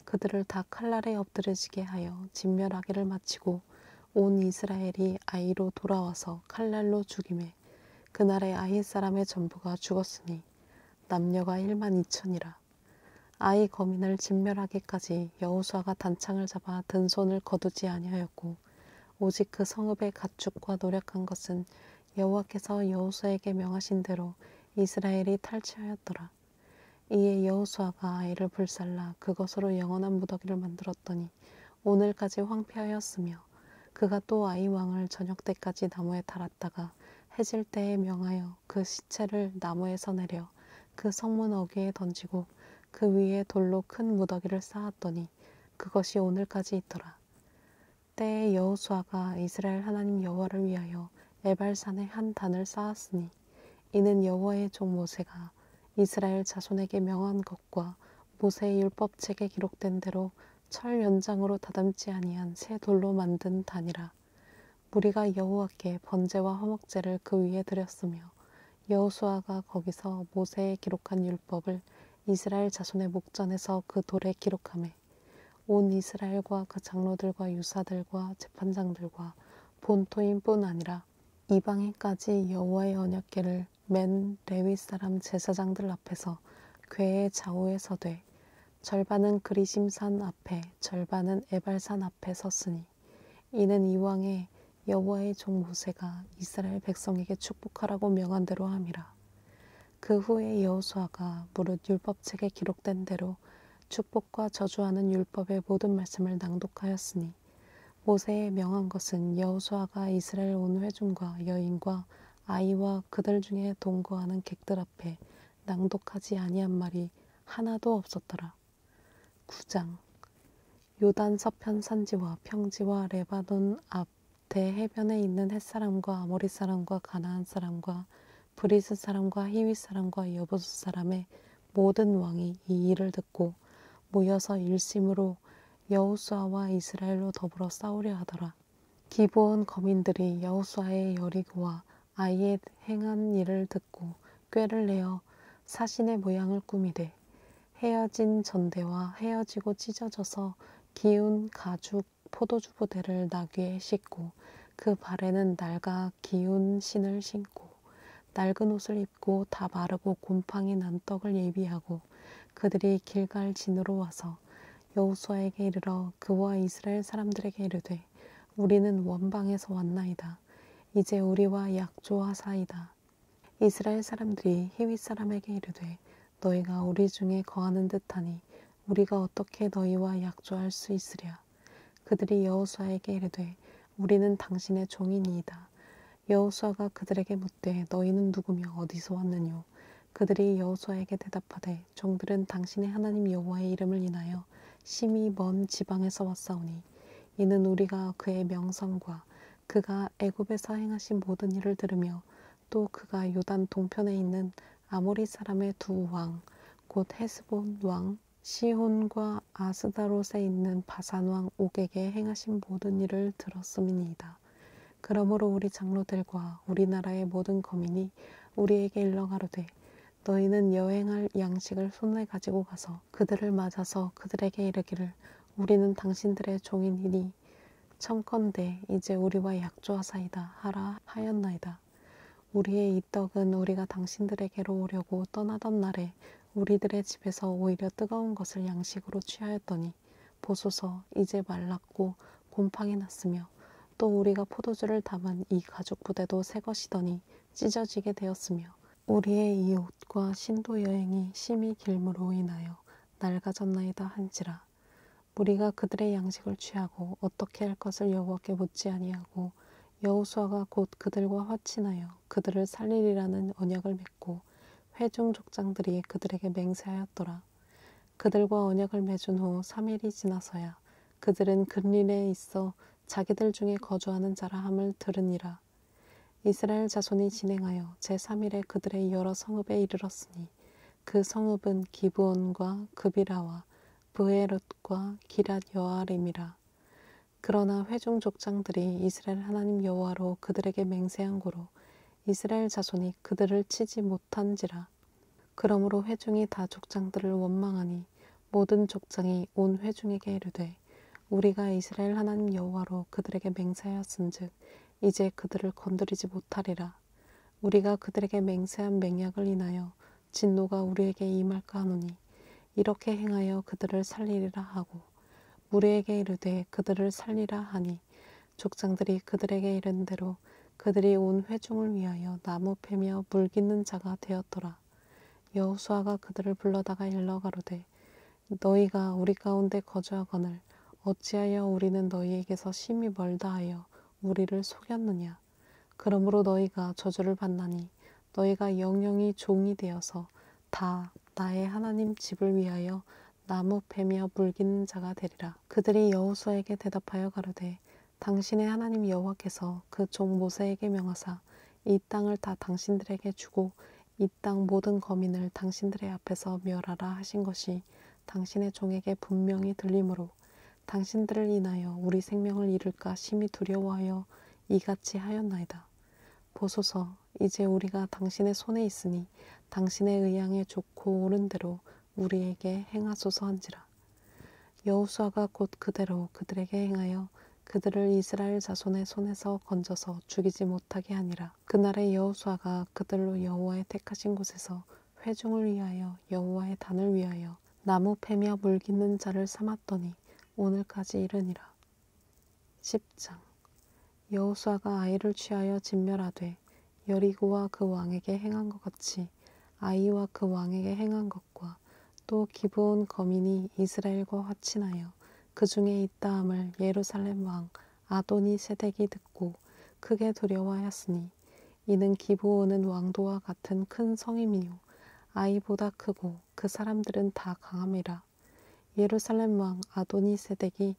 그들을 다 칼날에 엎드려지게 하여 진멸하기를 마치고 온 이스라엘이 아이로 돌아와서 칼날로 죽임에 그날에 아이 사람의 전부가 죽었으니 남녀가 12,000이라. 아이 거민을 진멸하기까지 여호수아가 단창을 잡아 든 손을 거두지 아니하였고 오직 그 성읍의 가축과 노력한 것은 여호와께서 여호수아에게 명하신 대로 이스라엘이 탈취하였더라. 이에 여호수아가 아이를 불살라 그것으로 영원한 무더기를 만들었더니 오늘까지 황폐하였으며 그가 또 아이 왕을 저녁 때까지 나무에 달았다가 해질 때에 명하여 그 시체를 나무에서 내려 그 성문 어귀에 던지고 그 위에 돌로 큰 무더기를 쌓았더니 그것이 오늘까지 있더라. 때에 여호수아가 이스라엘 하나님 여호와를 위하여 에발산에 한 단을 쌓았으니 이는 여호와의 종 모세가 이스라엘 자손에게 명한 것과 모세의 율법책에 기록된 대로 철 연장으로 다듬지 아니한 새 돌로 만든 단이라. 무리가 여호와께 번제와 화목제를 그 위에 드렸으며 여호수아가 거기서 모세의 기록한 율법을 이스라엘 자손의 목전에서 그 돌에 기록하매 온 이스라엘과 그 장로들과 유사들과 재판장들과 본토인뿐 아니라 이방인까지 여호와의 언약궤를 맨 레위 사람 제사장들 앞에서 궤의 좌우에 서되 절반은 그리심산 앞에 절반은 에발산 앞에 섰으니 이는 이왕에 여호와의 종 모세가 이스라엘 백성에게 축복하라고 명한 대로 함이라. 그 후에 여호수아가 무릇 율법책에 기록된 대로 축복과 저주하는 율법의 모든 말씀을 낭독하였으니 모세의 명한 것은 여호수아가 이스라엘 온 회중과 여인과 아이와 그들 중에 동거하는 객들 앞에 낭독하지 아니한 말이 하나도 없었더라. 9장 요단 서편 산지와 평지와 레바논 앞 대해변에 있는 햇사람과 아모리 사람과 가나안 사람과 브리스 사람과 히윗 사람과 여부스 사람의 모든 왕이 이 일을 듣고 모여서 일심으로 여호수아와 이스라엘로 더불어 싸우려 하더라. 기브온 거민들이 여호수아의 여리고와 아이에 행한 일을 듣고 꾀를 내어 사신의 모양을 꾸미되 헤어진 전대와 헤어지고 찢어져서 기운 가죽 포도주 부대를 나귀에 싣고 그 발에는 낡아 기운 신을 신고 낡은 옷을 입고 다 마르고 곰팡이 난 떡을 예비하고 그들이 길갈 진으로 와서 여호수아에게 이르러 그와 이스라엘 사람들에게 이르되 우리는 원방에서 왔나이다. 이제 우리와 약조하사이다. 이스라엘 사람들이 히윗 사람에게 이르되 너희가 우리 중에 거하는 듯하니 우리가 어떻게 너희와 약조할 수 있으랴. 그들이 여호수아에게 이르되 우리는 당신의 종이니이다. 여호수아가 그들에게 묻되 너희는 누구며 어디서 왔느뇨. 그들이 여호수아에게 대답하되 종들은 당신의 하나님 여호와의 이름을 인하여 심히 먼 지방에서 왔사오니 이는 우리가 그의 명성과 그가 애굽에서 행하신 모든 일을 들으며 또 그가 요단 동편에 있는 아모리 사람의 두 왕 곧 헤스본 왕 시혼과 아스다롯에 있는 바산 왕 옥에게 행하신 모든 일을 들었음이니이다. 그러므로 우리 장로들과 우리나라의 모든 거민이 우리에게 일러 가로되 너희는 여행할 양식을 손에 가지고 가서 그들을 맞아서 그들에게 이르기를 우리는 당신들의 종이니니 청컨대 이제 우리와 약조하사이다 하라 하였나이다. 우리의 이 떡은 우리가 당신들에게로 오려고 떠나던 날에 우리들의 집에서 오히려 뜨거운 것을 양식으로 취하였더니 보소서 이제 말랐고 곰팡이 났으며 또 우리가 포도주를 담은 이 가죽 부대도 새 것이더니 찢어지게 되었으며 우리의 이 옷과 신도 여행이 심히 길므로 인하여 낡아졌나이다 한지라. 우리가 그들의 양식을 취하고 어떻게 할 것을 여호와께 묻지 아니하고 여호수아가 곧 그들과 화친하여 그들을 살리리라는 언약을 맺고 회중 족장들이 그들에게 맹세하였더라. 그들과 언약을 맺은 후 3일이 지나서야 그들은 근린에 있어 자기들 중에 거주하는 자라 함을 들으니라. 이스라엘 자손이 진행하여 제3일에 그들의 여러 성읍에 이르렀으니 그 성읍은 기브온과 그비라와 브에롯과 기랏 여아림이라. 그러나 회중 족장들이 이스라엘 하나님 여호와로 그들에게 맹세한 고로 이스라엘 자손이 그들을 치지 못한지라. 그러므로 회중이 다 족장들을 원망하니 모든 족장이 온 회중에게 이르되 우리가 이스라엘 하나님 여호와로 그들에게 맹세하였은즉 이제 그들을 건드리지 못하리라. 우리가 그들에게 맹세한 맹약을 인하여 진노가 우리에게 임할까 하노니 이렇게 행하여 그들을 살리리라 하고 우리에게 이르되 그들을 살리라 하니 족장들이 그들에게 이른 대로 그들이 온 회중을 위하여 나무 패며 물 깃는 자가 되었더라. 여호수아가 그들을 불러다가 일러 가로되 너희가 우리 가운데 거주하거늘 어찌하여 우리는 너희에게서 심히 멀다 하여 우리를 속였느냐. 그러므로 너희가 저주를 받나니 너희가 영영이 종이 되어서 다 나의 하나님 집을 위하여 나무 패며 물 깃는 자가 되리라. 그들이 여호수아에게 대답하여 가로되 당신의 하나님 여호와께서 그 종 모세에게 명하사 이 땅을 다 당신들에게 주고 이 땅 모든 거민을 당신들의 앞에서 멸하라 하신 것이 당신의 종에게 분명히 들리므로 당신들을 인하여 우리 생명을 잃을까 심히 두려워하여 이같이 하였나이다. 보소서 이제 우리가 당신의 손에 있으니 당신의 의향에 좋고 옳은 대로 우리에게 행하소서 한지라. 여호수아가 곧 그대로 그들에게 행하여 그들을 이스라엘 자손의 손에서 건져서 죽이지 못하게 하니라. 그날에 여호수아가 그들로 여호와의 택하신 곳에서 회중을 위하여 여호와의 단을 위하여 나무 패며 물 깃는 자를 삼았더니 오늘까지 이르니라. 10장. 여호수아가 아이를 취하여 진멸하되 여리고와 그 왕에게 행한 것 같이 아이와 그 왕에게 행한 것과 또 기브온 거민이 이스라엘과 화친하여 그 중에 있다함을 예루살렘 왕 아도니 세덱이 듣고 크게 두려워하였으니 이는 기브온은 왕도와 같은 큰 성임이요 아이보다 크고 그 사람들은 다 강함이라. 예루살렘 왕 아도니 세덱이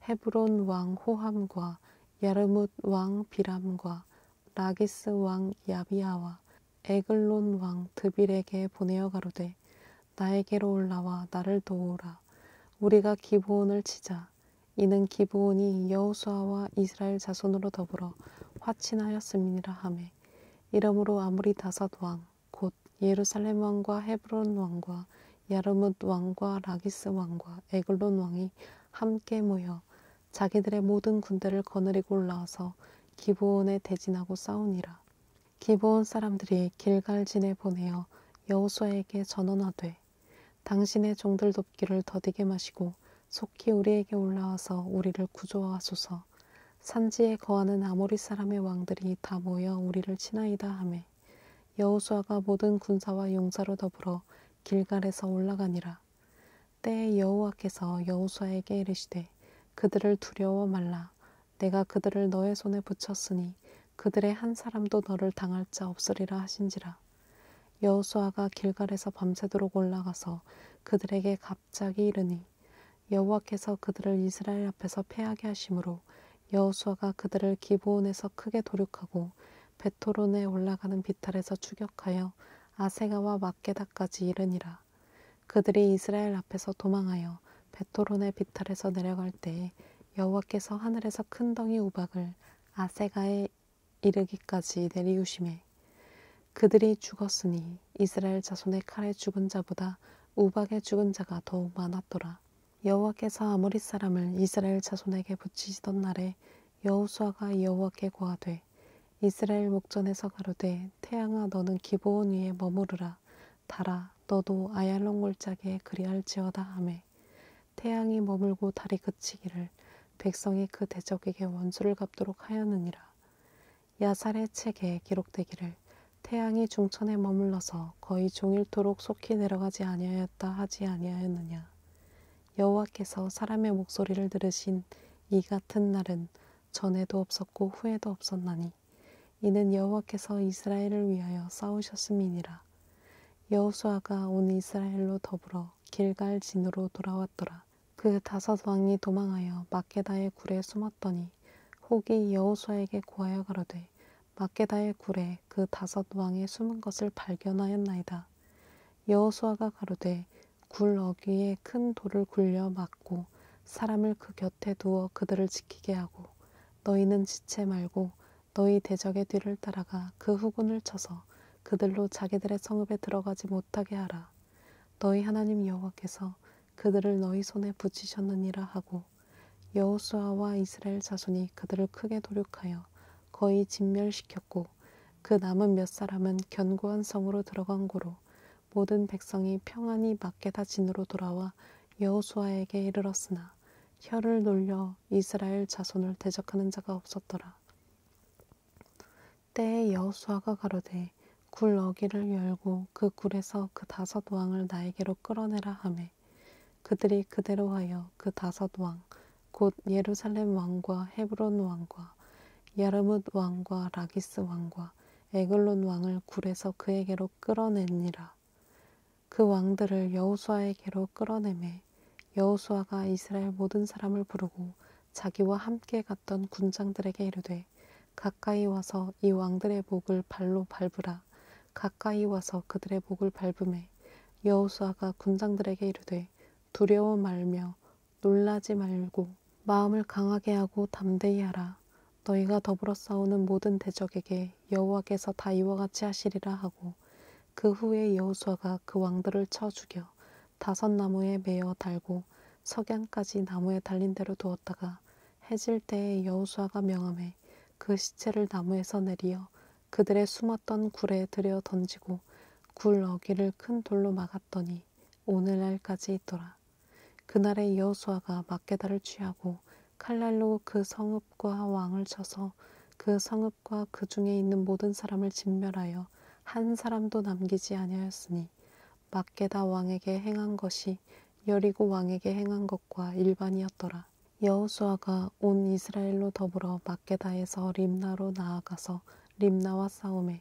헤브론 왕 호함과 야르뭇 왕 비람과 라기스 왕 야비아와 에글론 왕 드빌에게 보내어 가로되 나에게로 올라와 나를 도우라. 우리가 기브온을 치자. 이는 기브온이 여호수아와 이스라엘 자손으로 더불어 화친하였음이니라 하매 이러므로 아무리 다섯 왕 곧 예루살렘 왕과 헤브론 왕과 야르뭇 왕과 라기스 왕과 에글론 왕이 함께 모여 자기들의 모든 군대를 거느리고 올라와서 기브온에 대진하고 싸우니라. 기브온 사람들이 길갈진에 보내어 여호수아에게 전언하되 당신의 종들 돕기를 더디게 마시고 속히 우리에게 올라와서 우리를 구조하소서. 산지에 거하는 아모리 사람의 왕들이 다 모여 우리를 치나이다 하매 여호수아가 모든 군사와 용사로 더불어 길갈에서 올라가니라. 때에 여호와께서 여호수아에게 이르시되 그들을 두려워 말라. 내가 그들을 너의 손에 붙였으니 그들의 한 사람도 너를 당할 자 없으리라 하신지라. 여호수아가 길갈에서 밤새도록 올라가서 그들에게 갑자기 이르니 여호와께서 그들을 이스라엘 앞에서 패하게 하심으로 여호수아가 그들을 기브온에서 크게 도륙하고 베토론에 올라가는 비탈에서 추격하여 아세가와 막게다까지 이르니라. 그들이 이스라엘 앞에서 도망하여 베토론의 비탈에서 내려갈 때에 여호와께서 하늘에서 큰 덩이 우박을 아세가에 이르기까지 내리우시매 그들이 죽었으니 이스라엘 자손의 칼에 죽은 자보다 우박에 죽은 자가 더욱 많았더라. 여호와께서 아모리 사람을 이스라엘 자손에게 붙이시던 날에 여호수아가 여호와께 고하되 이스라엘 목전에서 가로되 태양아 너는 기브온 위에 머무르라 달아 너도 아얄론 골짜기에 그리할지어다 하매 태양이 머물고 달이 그치기를 백성이 그 대적에게 원수를 갚도록 하였느니라. 야살의 책에 기록되기를 태양이 중천에 머물러서 거의 종일토록 속히 내려가지 아니하였다 하지 아니하였느냐. 여호와께서 사람의 목소리를 들으신 이 같은 날은 전에도 없었고 후에도 없었나니 이는 여호와께서 이스라엘을 위하여 싸우셨음이니라. 여호수아가 온 이스라엘로 더불어 길갈 진으로 돌아왔더라. 그 5 왕이 도망하여 막게다의 굴에 숨었더니 혹이 여호수아에게 고하여 가로되 막게다의 굴에 그 5 왕의 숨은 것을 발견하였나이다. 여호수아가 가로되 굴 어귀에 큰 돌을 굴려 막고 사람을 그 곁에 두어 그들을 지키게 하고 너희는 지체 말고 너희 대적의 뒤를 따라가 그 후군을 쳐서 그들로 자기들의 성읍에 들어가지 못하게 하라. 너희 하나님 여호와께서 그들을 너희 손에 붙이셨느니라 하고 여호수아와 이스라엘 자손이 그들을 크게 도륙하여 거의 진멸시켰고 그 남은 몇 사람은 견고한 성으로 들어간 고로 모든 백성이 평안히 막게다 진으로 돌아와 여호수아에게 이르렀으나 혀를 놀려 이스라엘 자손을 대적하는 자가 없었더라. 때에 여호수아가 가로되 굴 어귀를 열고 그 굴에서 그 5 왕을 나에게로 끌어내라 하매 그들이 그대로 하여 그 5 왕 곧 예루살렘 왕과 헤브론 왕과 야르뭇 왕과 라기스 왕과 에글론 왕을 굴에서 그에게로 끌어내니라. 그 왕들을 여호수아에게로 끌어내매 여호수아가 이스라엘 모든 사람을 부르고 자기와 함께 갔던 군장들에게 이르되 가까이 와서 이 왕들의 목을 발로 밟으라. 가까이 와서 그들의 목을 밟음에 여호수아가 군장들에게 이르되 두려워 말며 놀라지 말고 마음을 강하게 하고 담대히 하라. 너희가 더불어 싸우는 모든 대적에게 여호와께서 다 이와 같이 하시리라 하고 그 후에 여호수아가 그 왕들을 쳐 죽여 5 나무에 매어 달고 석양까지 나무에 달린 대로 두었다가 해질 때에 여호수아가 명하매 그 시체를 나무에서 내리어 그들의 숨었던 굴에 들여 던지고 굴 어귀를 큰 돌로 막았더니 오늘날까지 있더라. 그날에 여호수아가 막게다를 취하고 칼날로 그 성읍과 왕을 쳐서 그 성읍과 그 중에 있는 모든 사람을 진멸하여 한 사람도 남기지 아니하였으니 막게다 왕에게 행한 것이 여리고 왕에게 행한 것과 일반이었더라. 여호수아가 온 이스라엘로 더불어 막게다에서 림나로 나아가서 림나와 싸우매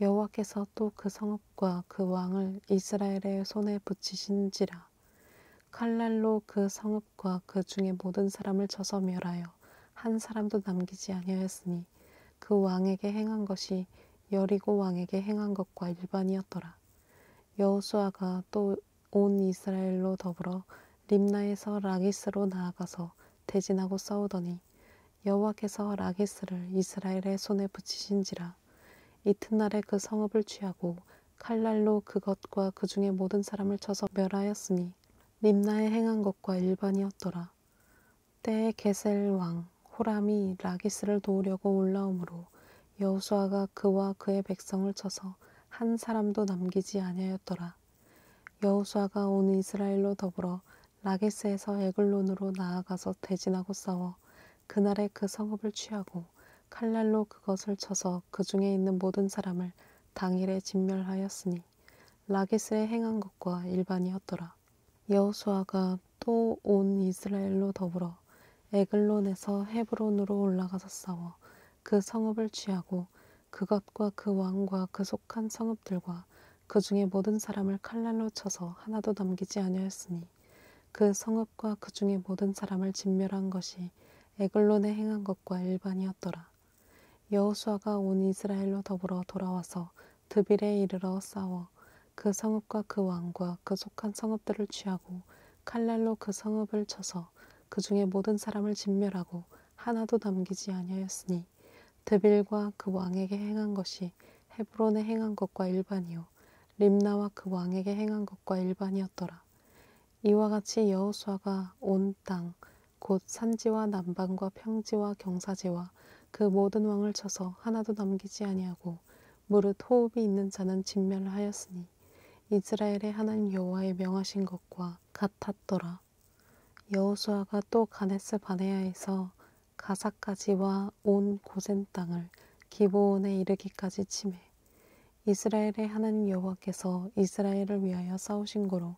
여호와께서 또 그 성읍과 그 왕을 이스라엘의 손에 붙이신지라. 칼날로 그 성읍과 그 중에 모든 사람을 쳐서 멸하여 한 사람도 남기지 아니하였으니 그 왕에게 행한 것이 여리고 왕에게 행한 것과 일반이었더라. 여호수아가 또 온 이스라엘로 더불어 림나에서 라기스로 나아가서 대진하고 싸우더니 여호와께서 라기스를 이스라엘의 손에 붙이신지라. 이튿날에 그 성읍을 취하고 칼날로 그것과 그 중에 모든 사람을 쳐서 멸하였으니 림나에 행한 것과 일반이었더라. 때에 게셀 왕 호람이 라기스를 도우려고 올라오므로 여호수아가 그와 그의 백성을 쳐서 한 사람도 남기지 아니하였더라. 여호수아가 온 이스라엘로 더불어 라기스에서 에글론으로 나아가서 대진하고 싸워 그날에 그 성읍을 취하고 칼날로 그것을 쳐서 그 중에 있는 모든 사람을 당일에 진멸하였으니 라기스에 행한 것과 일반이었더라. 여호수아가 또 온 이스라엘로 더불어 에글론에서 헤브론으로 올라가서 싸워 그 성읍을 취하고 그것과 그 왕과 그 속한 성읍들과 그 중에 모든 사람을 칼날로 쳐서 하나도 남기지 아니하였으니 그 성읍과 그 중에 모든 사람을 진멸한 것이 에글론에 행한 것과 일반이었더라. 여호수아가 온 이스라엘로 더불어 돌아와서 드빌에 이르러 싸워 그 성읍과 그 왕과 그 속한 성읍들을 취하고 칼날로 그 성읍을 쳐서 그 중에 모든 사람을 진멸하고 하나도 남기지 아니하였으니 드빌과 그 왕에게 행한 것이 헤브론에 행한 것과 일반이요 림나와 그 왕에게 행한 것과 일반이었더라. 이와 같이 여호수아가 온 땅 곧 산지와 남방과 평지와 경사지와 그 모든 왕을 쳐서 하나도 남기지 아니하고 무릇 호흡이 있는 자는 진멸하였으니 이스라엘의 하나님 여호와의 명하신 것과 같았더라. 여호수아가 또 가데스 바네아에서 가사까지와 온 고센 땅을 기브온에 이르기까지 치매 이스라엘의 하나님 여호와께서 이스라엘을 위하여 싸우신 고로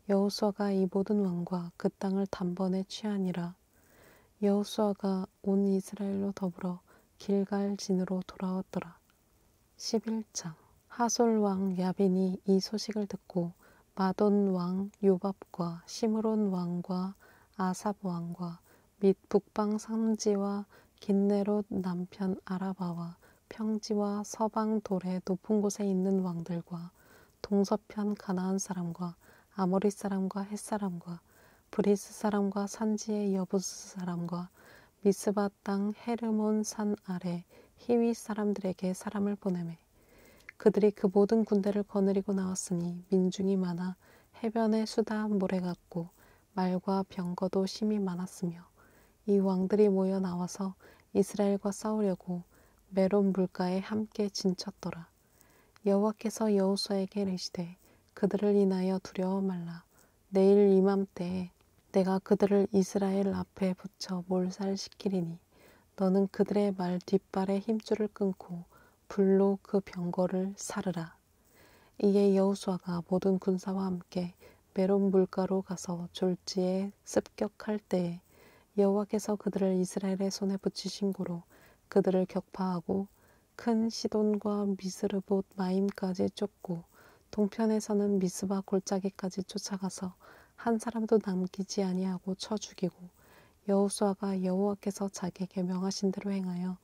여호수아가 이 모든 왕과 그 땅을 단번에 취하니라. 여호수아가 온 이스라엘로 더불어 길갈 진으로 돌아왔더라. 11장 하솔 왕 야빈이 이 소식을 듣고 마돈 왕 요밥과 시므론 왕과 아삽 왕과 및 북방 산지와 긴네롯 남편 아라바와 평지와 서방 돌의 높은 곳에 있는 왕들과 동서편 가나안 사람과 아모리 사람과 헷 사람과 브리스 사람과 산지의 여부스 사람과 미스바 땅 헤르몬 산 아래 히위 사람들에게 사람을 보내매 그들이 그 모든 군대를 거느리고 나왔으니 민중이 많아 해변의 수다 모래 같고 말과 병거도 심히 많았으며 이 왕들이 모여 나와서 이스라엘과 싸우려고 메론 물가에 함께 진쳤더라. 여호와께서 여호수아에게 이르시되 그들을 인하여 두려워 말라. 내일 이맘때에 내가 그들을 이스라엘 앞에 붙여 몰살시키리니 너는 그들의 말 뒷발에 힘줄을 끊고 불로 그 병거를 사르라. 이에 여호수아가 모든 군사와 함께 메론 물가로 가서 졸지에 습격할 때에 여호와께서 그들을 이스라엘의 손에 붙이신 고로 그들을 격파하고 큰 시돈과 미스르봇 마임까지 쫓고 동편에서는 미스바 골짜기까지 쫓아가서 한 사람도 남기지 아니하고 쳐 죽이고 여호수아가 여호와께서 자기에게 명하신 대로 행하여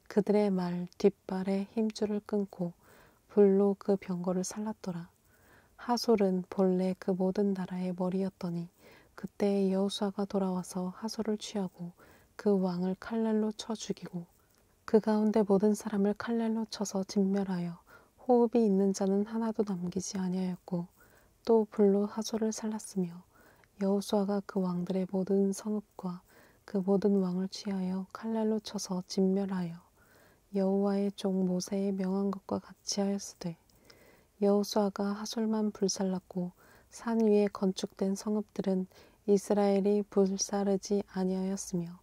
그들의 말 뒷발에 힘줄을 끊고 불로 그 병거를 살랐더라. 하솔은 본래 그 모든 나라의 머리였더니 그때 여호수아가 돌아와서 하솔을 취하고 그 왕을 칼날로 쳐 죽이고 그 가운데 모든 사람을 칼날로 쳐서 진멸하여 호흡이 있는 자는 하나도 남기지 아니하였고 또 불로 하솔을 살랐으며 여호수아가 그 왕들의 모든 성읍과 그 모든 왕을 취하여 칼날로 쳐서 진멸하여 여호와의 종 모세의 명한 것과 같이 하였으되 여호수아가 하솔만 불살랐고 산 위에 건축된 성읍들은 이스라엘이 불사르지 아니하였으며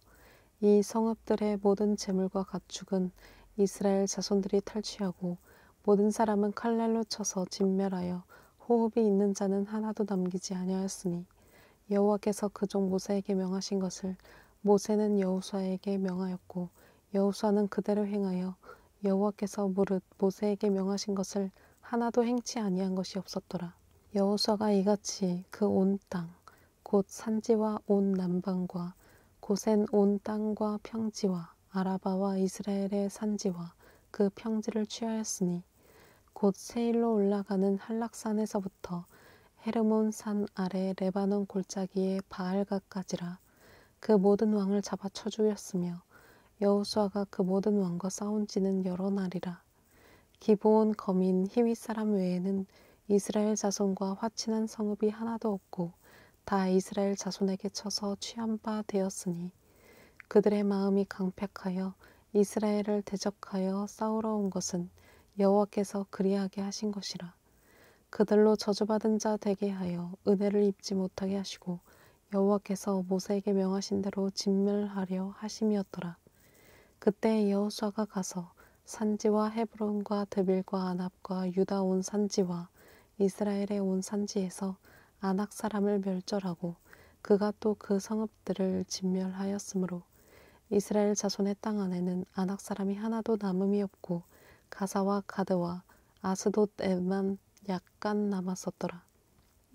이 성읍들의 모든 재물과 가축은 이스라엘 자손들이 탈취하고 모든 사람은 칼날로 쳐서 진멸하여 호흡이 있는 자는 하나도 남기지 아니하였으니 여호와께서 그 종 모세에게 명하신 것을 모세는 여호수아에게 명하였고 여호수아는 그대로 행하여 여호와께서 무릇 모세에게 명하신 것을 하나도 행치 아니한 것이 없었더라. 여호수아가 이같이 그 온 땅 곧 산지와 온 남방과 고센 온 땅과 평지와 아라바와 이스라엘의 산지와 그 평지를 취하였으니 곧 세일로 올라가는 한락산에서부터 헤르몬 산 아래 레바논 골짜기의 바알가까지라. 그 모든 왕을 잡아 쳐 죽였으며 여호수아가 그 모든 왕과 싸운 지는 여러 날이라. 기브온 거민 히윗 사람 외에는 이스라엘 자손과 화친한 성읍이 하나도 없고 다 이스라엘 자손에게 쳐서 취한 바 되었으니 그들의 마음이 강팍하여 이스라엘을 대적하여 싸우러 온 것은 여호와께서 그리하게 하신 것이라. 그들로 저주받은 자 되게 하여 은혜를 입지 못하게 하시고 여호와께서 모세에게 명하신 대로 진멸하려 하심이었더라. 그때 여호수아가 가서 산지와 헤브론과 드빌과 아납과 유다 온 산지와 이스라엘의 온 산지에서 아낙 사람을 멸절하고 그가 또 그 성읍들을 진멸하였으므로 이스라엘 자손의 땅 안에는 아낙 사람이 하나도 남음이 없고 가사와 가드와 아스돗에만 약간 남았었더라.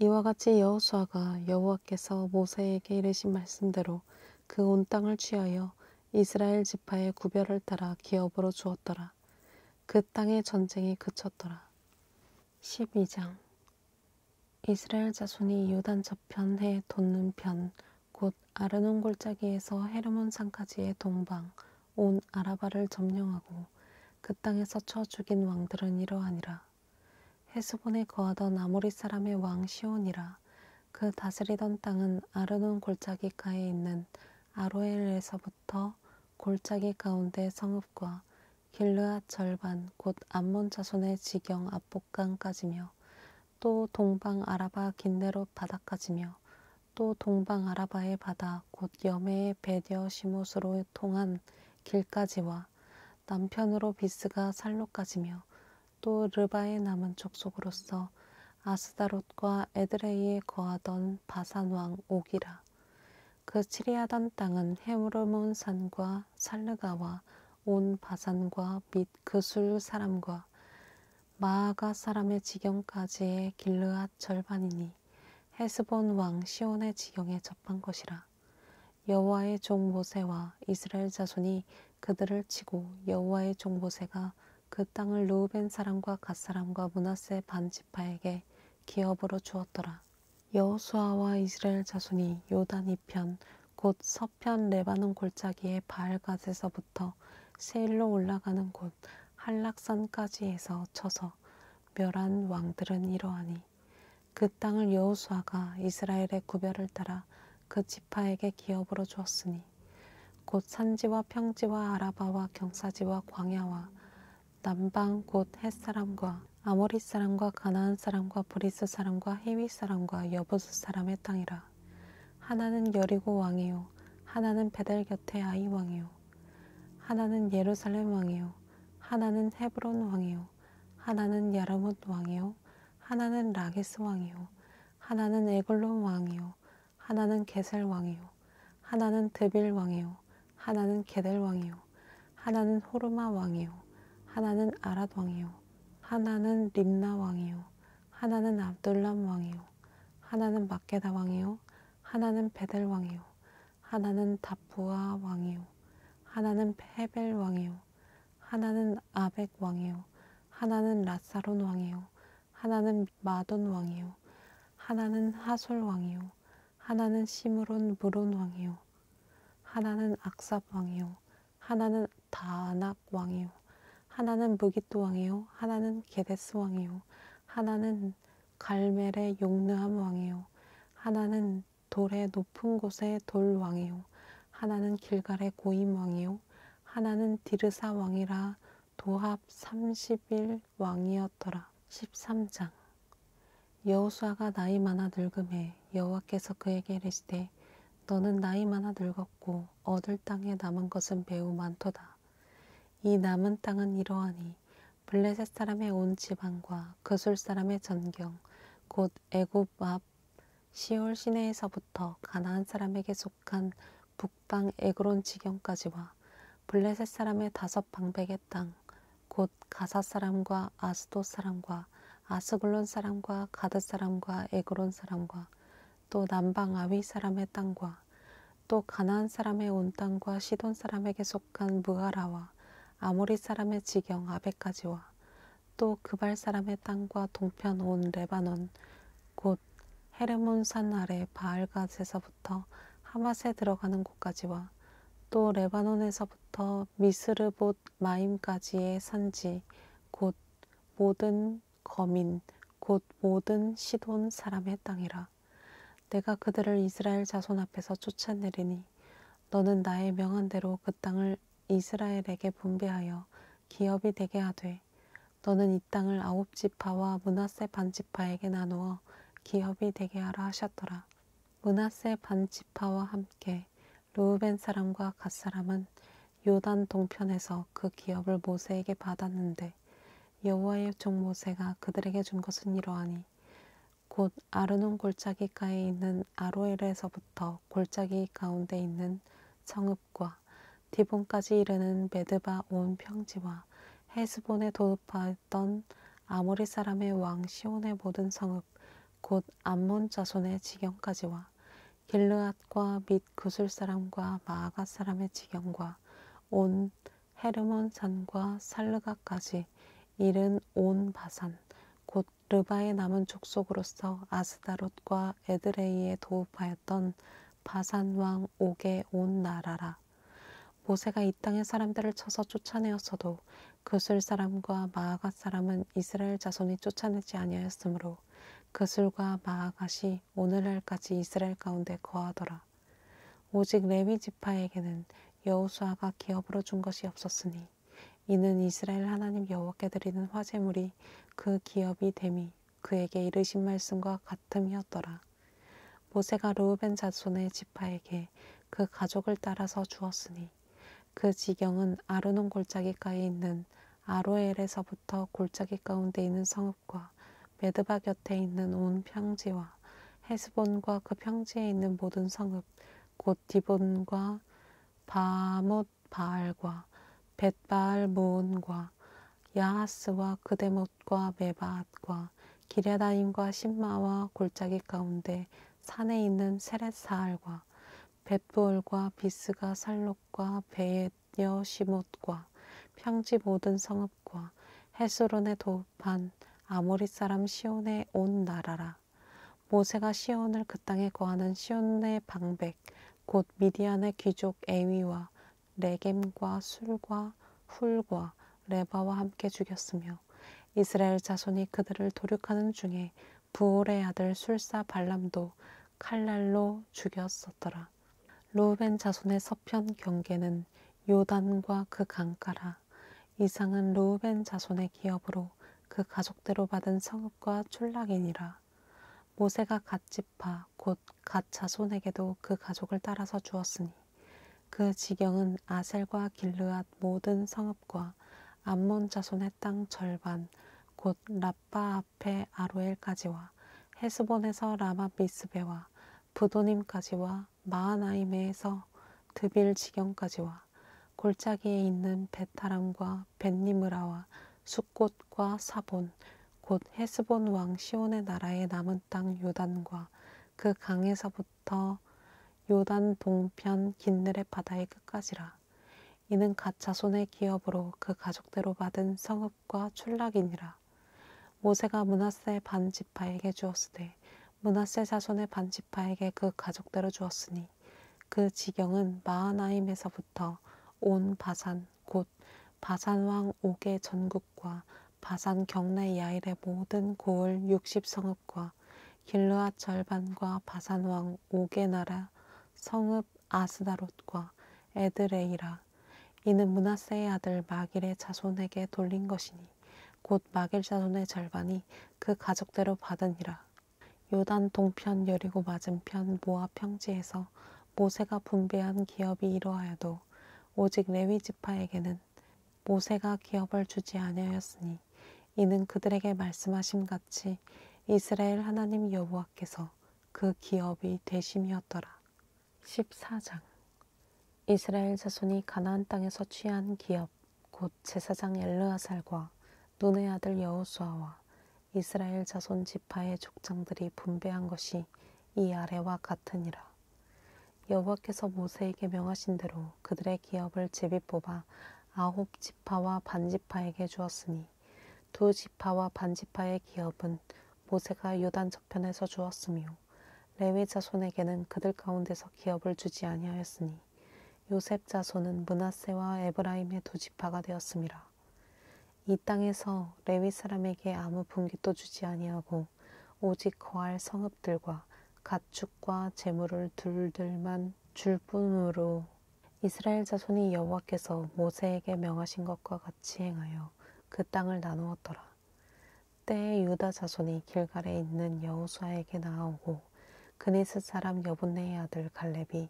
이와 같이 여호수아가 여호와께서 모세에게 이르신 말씀대로 그 온 땅을 취하여 이스라엘 지파의 구별을 따라 기업으로 주었더라. 그 땅의 전쟁이 그쳤더라. 12장 이스라엘 자손이 요단 저편해 돋는 편 곧 아르논 골짜기에서 헤르몬 산까지의 동방 온 아라바를 점령하고 그 땅에서 쳐 죽인 왕들은 이러하니라. 헤스본에 거하던 아모리 사람의 왕 시온이라. 그 다스리던 땅은 아르논 골짜기가에 있는 아로엘에서부터 골짜기 가운데 성읍과 길르앗 절반 곧 암몬 자손의 지경 압복강까지며 또 동방 아라바 긴네롯 바다까지며 또 동방 아라바의 바다 곧 여메의 베디어 시못으로 통한 길까지와 남편으로 비스가 살로까지며 또 르바의 남은 족속으로서 아스다롯과 에드레이에 거하던 바산 왕 옥이라. 그 치리하던 땅은 헤르몬 산과 살르가와 온 바산과 및 그술 사람과 마아가 사람의 지경까지의 길르앗 절반이니 헤스본 왕 시온의 지경에 접한 것이라. 여호와의 종 모세와 이스라엘 자손이 그들을 치고 여호와의 종 모세가 그 땅을 르우벤 사람과 갓 사람과 므낫세 반 지파에게 기업으로 주었더라. 여호수아와 이스라엘 자손이 요단 이편 곧 서편 레바논 골짜기의 바알갓에서부터 세일로 올라가는 곳 한락산까지에서 쳐서 멸한 왕들은 이러하니 그 땅을 여호수아가 이스라엘의 구별을 따라 그 지파에게 기업으로 주었으니 곧 산지와 평지와 아라바와 경사지와 광야와 남방 곧 햇사람과 아모리 사람과 가나안 사람과 브리스 사람과 히위 사람과 여부스 사람의 땅이라. 하나는 여리고 왕이요 하나는 베델 곁에 아이 왕이요 하나는 예루살렘 왕이요 하나는 헤브론 왕이요 하나는 야르뭇 왕이요 하나는 라기스 왕이요 하나는 에글론 왕이요 하나는 게셀 왕이요 하나는 드빌 왕이요 하나는 게델 왕이요 하나는 호르마 왕이요 하나는 아랏 왕이요 하나는 림나 왕이요 하나는 압둘람 왕이요 하나는 막게다 왕이요 하나는 베델 왕이요 하나는 다부아 왕이요 하나는 헤벨 왕이요 하나는 아벡 왕이요 하나는 라사론 왕이요 하나는 마돈 왕이요 하나는 하솔 왕이요 하나는 시므론 무론 왕이요 하나는 악삽 왕이요 하나는 다낙 왕이요 하나는 무기또 왕이요 하나는 게데스 왕이요 하나는 갈멜의 용르함 왕이요 하나는 돌의 높은 곳의 돌 왕이요 하나는 길갈의 고임 왕이요 하나는 디르사 왕이라. 도합 30일 왕이었더라. 13장. 여호수아가 나이 많아 늙음에 여호와께서 그에게 이르시되 너는 나이 많아 늙었고 얻을 땅에 남은 것은 매우 많도다. 이 남은 땅은 이러하니 블레셋 사람의 온 지방과 그술 사람의 전경 곧 애굽 앞 시올 시내에서부터 가나안 사람에게 속한 북방 에그론 지경까지와 블레셋 사람의 5방백의 땅 곧 가사 사람과 아스돗 사람과 아스글론 사람과 가드 사람과 에그론 사람과 또 남방 아위 사람의 땅과 또 가나안 사람의 온 땅과 시돈 사람에게 속한 무하라와 아모리 사람의 지경 아베까지와 또 그발 사람의 땅과 동편 온 레바논 곧 헤르몬 산 아래 바알갓에서부터 하맛에 들어가는 곳까지와 또 레바논에서부터 미스르봇 마임까지의 산지 곧 모든 거민 곧 모든 시돈 사람의 땅이라. 내가 그들을 이스라엘 자손 앞에서 쫓아내리니 너는 나의 명한 대로 그 땅을 이스라엘에게 분배하여 기업이 되게 하되 너는 이 땅을 9지파와 므낫세 반지파에게 나누어 기업이 되게 하라 하셨더라. 므낫세 반지파와 함께 르우벤 사람과 갓 사람은 요단 동편에서 그 기업을 모세에게 받았는데 여호와의 종 모세가 그들에게 준 것은 이러하니 곧 아르논 골짜기가에 있는 아로엘에서부터 골짜기 가운데 있는 성읍과 디본까지 이르는 메드바 온 평지와 헤스본에 도읍하였던 아모리 사람의 왕 시온의 모든 성읍 곧 암몬 자손의 지경까지와 길르앗과 및 구술 사람과 마아가 사람의 지경과 온 헤르몬 산과 살르가까지 이른 온 바산 곧 르바의 남은 족속으로서 아스다롯과 에드레이에 도읍하였던 바산 왕 옥의 온 나라라. 모세가 이 땅의 사람들을 쳐서 쫓아내었어도 그술 사람과 마아갓 사람은 이스라엘 자손이 쫓아내지 아니하였으므로 그술과 마아갓이 오늘날까지 이스라엘 가운데 거하더라. 오직 레위 지파에게는 여호수아가 기업으로 준 것이 없었으니 이는 이스라엘 하나님 여호와께 드리는 화제물이 그 기업이 됨이 그에게 이르신 말씀과 같음이었더라. 모세가 르우벤 자손의 지파에게 그 가족을 따라서 주었으니 그 지경은 아르논 골짜기가에 있는 아로엘에서부터 골짜기 가운데 있는 성읍과 메드바 곁에 있는 온 평지와 헤스본과 그 평지에 있는 모든 성읍 곧 디본과 바못 바알과 벳바알 무온과 야하스와 그데못과 메바앗과 기랴다임과 신마와 골짜기 가운데 산에 있는 세렛사알과 벳부올과 비스가 살록과 베여 시못과 평지 모든 성읍과 헤스론에 도읍한 아모리 사람 시온의 온 나라라. 모세가 시온을 그 땅에 거하는 시온의 방백 곧 미디안의 귀족 에위와 레겜과 술과 훌과 레바와 함께 죽였으며 이스라엘 자손이 그들을 도륙하는 중에 부올의 아들 술사 발람도 칼날로 죽였었더라. 르우벤 자손의 서편 경계는 요단과 그 강가라. 이상은 르우벤 자손의 기업으로 그 가족대로 받은 성읍과 촌락이니라. 모세가 갓 지파 곧 갓 자손에게도 그 가족을 따라서 주었으니 그 지경은 아셀과 길르앗 모든 성읍과 암몬 자손의 땅 절반 곧 라빠 앞에 아로엘까지와 헤스본에서 라마 미스베와 부도님까지와 마하나임에서 드빌 지경까지와 골짜기에 있는 베타람과 벳니므라와 숫곳과 사본 곧 헤스본 왕 시온의 나라에 남은 땅 요단과 그 강에서부터 요단 동편 긴느렛 바다의 끝까지라. 이는 갓 자손의 기업으로 그 가족대로 받은 성읍과 촌락이니라. 모세가 므낫세 반 지파에게 주었으되 므낫세 자손의 반 지파에게 그 가족대로 주었으니 그 지경은 마하나임에서부터 온 바산 곧 바산 왕 옥의 전국과 바산 경내 야일의 모든 고을 60성읍과 길르앗 절반과 바산 왕 옥의 나라 성읍 아스다롯과 에드레이라. 이는 므낫세의 아들 마길의 자손에게 돌린 것이니 곧 마길 자손의 절반이 그 가족대로 받으니라. 요단 동편 여리고 맞은편 모압 평지에서 모세가 분배한 기업이 이러하여도 오직 레위 지파에게는 모세가 기업을 주지 아니하였으니 이는 그들에게 말씀하심 같이 이스라엘 하나님 여호와께서 그 기업이 되심이었더라. 14장 이스라엘 자손이 가나안 땅에서 취한 기업 곧 제사장 엘르아살과 눈의 아들 여호수아와 이스라엘 자손 지파의 족장들이 분배한 것이 이 아래와 같으니라. 여호와께서 모세에게 명하신 대로 그들의 기업을 제비 뽑아 9 지파와 반 지파에게 주었으니 2 지파와 반 지파의 기업은 모세가 요단 저편에서 주었으며 레위 자손에게는 그들 가운데서 기업을 주지 아니하였으니 요셉 자손은 므낫세와 에브라임의 2 지파가 되었음이라. 이 땅에서 레위 사람에게 아무 분깃도 주지 아니하고 오직 거할 성읍들과 가축과 재물을 둘들만 줄 뿐으로 이스라엘 자손이 여호와께서 모세에게 명하신 것과 같이 행하여 그 땅을 나누었더라. 때에 유다 자손이 길갈에 있는 여호수아에게 나아오고 그니스 사람 여분네의 아들 갈렙이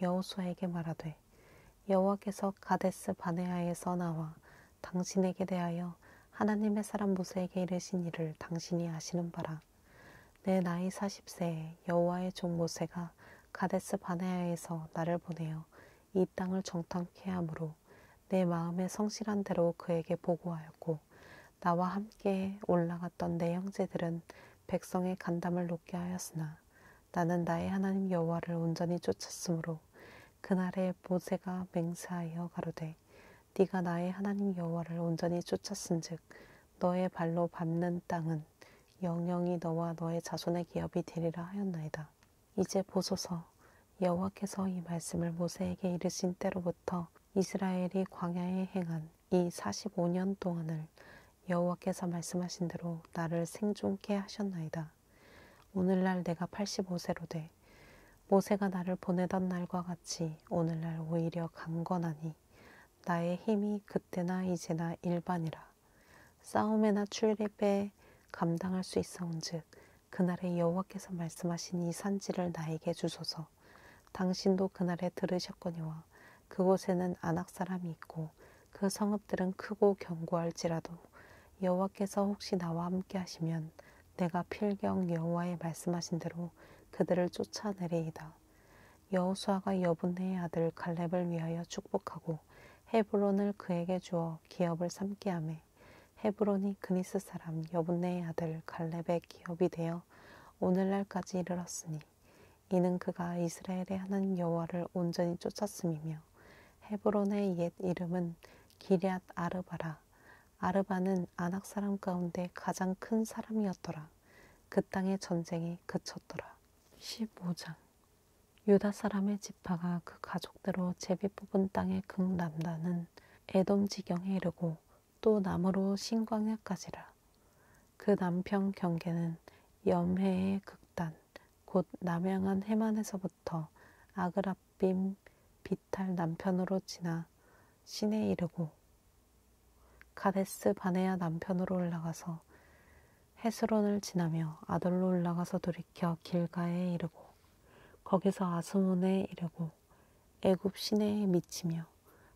여호수아에게 말하되 여호와께서 가데스 바네아에서 나와 당신에게 대하여 하나님의 사람 모세에게 이르신 일을 당신이 아시는 바라. 내 나이 40세에 여호와의 종 모세가 가데스 바네아에서 나를 보내어 이 땅을 정탐케 하므로 내 마음에 성실한 대로 그에게 보고하였고 나와 함께 올라갔던 내 형제들은 백성의 간담을 놓게 하였으나 나는 나의 하나님 여호와를 온전히 쫓았으므로 그날에 모세가 맹세하여 가로되 네가 나의 하나님 여호와를 온전히 쫓았은즉 너의 발로 밟는 땅은 영영이 너와 너의 자손의 기업이 되리라 하였나이다. 이제 보소서, 여호와께서 이 말씀을 모세에게 이르신 때로부터 이스라엘이 광야에 행한 이 45년 동안을 여호와께서 말씀하신 대로 나를 생존케 하셨나이다. 오늘날 내가 85세로 돼 모세가 나를 보내던 날과 같이 오늘날 오히려 강건하니 나의 힘이 그때나 이제나 일반이라. 싸움에나 출입에 감당할 수 있어온즉 그날에 여호와께서 말씀하신 이 산지를 나에게 주소서. 당신도 그날에 들으셨거니와 그곳에는 아낙 사람이 있고 그 성읍들은 크고 견고할지라도 여호와께서 혹시 나와 함께 하시면 내가 필경 여호와의 말씀하신 대로 그들을 쫓아내리이다. 여호수아가 여분네의 아들 갈렙을 위하여 축복하고 헤브론을 그에게 주어 기업을 삼게 하매 헤브론이 그니스 사람 여분네의 아들 갈렙의 기업이 되어 오늘날까지 이르렀으니 이는 그가 이스라엘의 하나님 여호와를 온전히 쫓았음이며 헤브론의 옛 이름은 기럇 아르바라. 아르바는 아낙 사람 가운데 가장 큰 사람이었더라. 그 땅의 전쟁이 그쳤더라. 15장. 유다 사람의 지파가 그 가족대로 제비 뽑은 땅의 극남단은 에돔 지경에 이르고 또 남으로 신광야까지라. 그 남편 경계는 염해의 극단 곧 남양한 해만에서부터 아그라빔 비탈 남편으로 지나 신에 이르고 가데스 바네아 남편으로 올라가서 헤스론을 지나며 아돌로 올라가서 돌이켜 길가에 이르고 거기서 아스몬에 이르고 애굽 시내에 미치며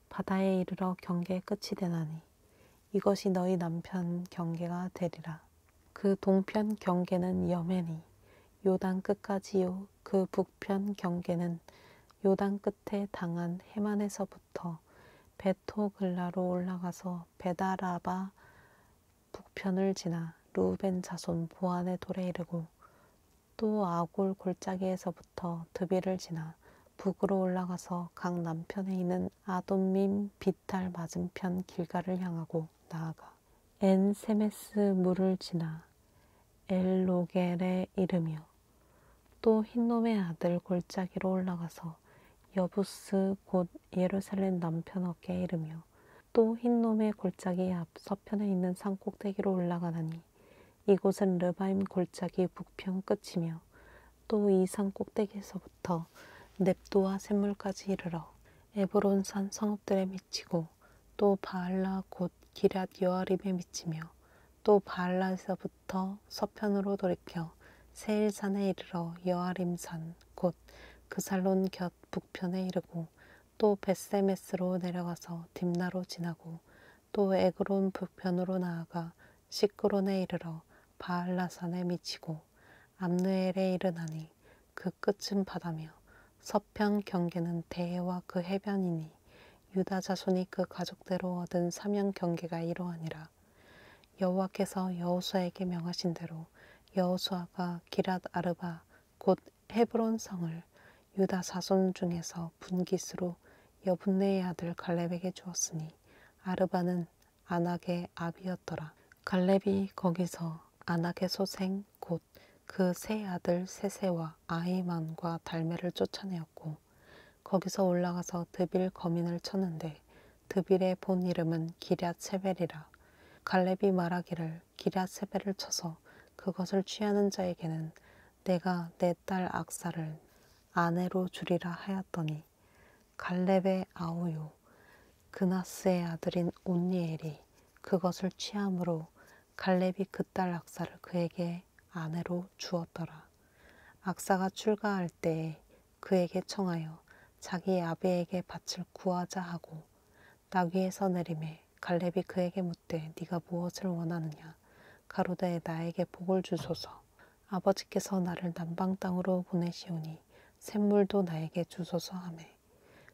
바다에 이르러 경계의 끝이 되나니 이것이 너희 남편 경계가 되리라. 그 동편 경계는 여메니 요단 끝까지요. 그 북편 경계는 요단 끝에 당한 해만에서부터 베토글라로 올라가서 베다라바 북편을 지나 루벤 자손 보안의 돌에 이르고 또 아골 골짜기에서부터 드비를 지나 북으로 올라가서 강 남편에 있는 아돔밈 비탈 맞은편 길가를 향하고 나아가 엔 세메스 물을 지나 엘로겔에 이르며 또 흰놈의 아들 골짜기로 올라가서 여부스 곧 예루살렘 남편 어깨에 이르며 또 흰놈의 골짜기 앞 서편에 있는 산 꼭대기로 올라가나니 이곳은 르바임 골짜기 북편 끝이며 또 이 산 꼭대기에서부터 넵도와 샘물까지 이르러 에브론 산 성읍들에 미치고 또 바알라 곧 기럇 여아림에 미치며 또 바알라에서부터 서편으로 돌이켜 세일산에 이르러 여아림산 곧 그살론 곁 북편에 이르고 또 벳세메스로 내려가서 딥나로 지나고 또 에그론 북편으로 나아가 시크론에 이르러 바알라산에 미치고 암느엘에 이르나니 그 끝은 바다며 서편 경계는 대해와 그 해변이니 유다 자손이 그 가족대로 얻은 사명 경계가 이러하니라. 여호와께서 여호수아에게 명하신 대로 여호수아가 기럇 아르바 곧 헤브론 성을 유다 자손 중에서 분깃으로 여분네의 아들 갈렙에게 주었으니 아르바는 아낙의 아비였더라. 갈렙이 거기서 아낙의 소생 곧 그 세 아들 세세와 아히만과 달메를 쫓아내었고 거기서 올라가서 드빌 거민을 쳤는데 드빌의 본 이름은 기럇 세벨이라. 갈렙이 말하기를 기럇 세벨을 쳐서 그것을 취하는 자에게는 내가 내 딸 악사를 아내로 주리라 하였더니 갈렙의 아우요 그나스의 아들인 온니엘이 그것을 취함으로 갈렙이 그 딸 악사를 그에게 아내로 주었더라. 악사가 출가할 때에 그에게 청하여 자기 아비에게 밭을 구하자 하고 나귀에서 내림에 갈렙이 그에게 묻되 네가 무엇을 원하느냐. 가로되 나에게 복을 주소서. 아버지께서 나를 남방 땅으로 보내시오니 샘물도 나에게 주소서 하매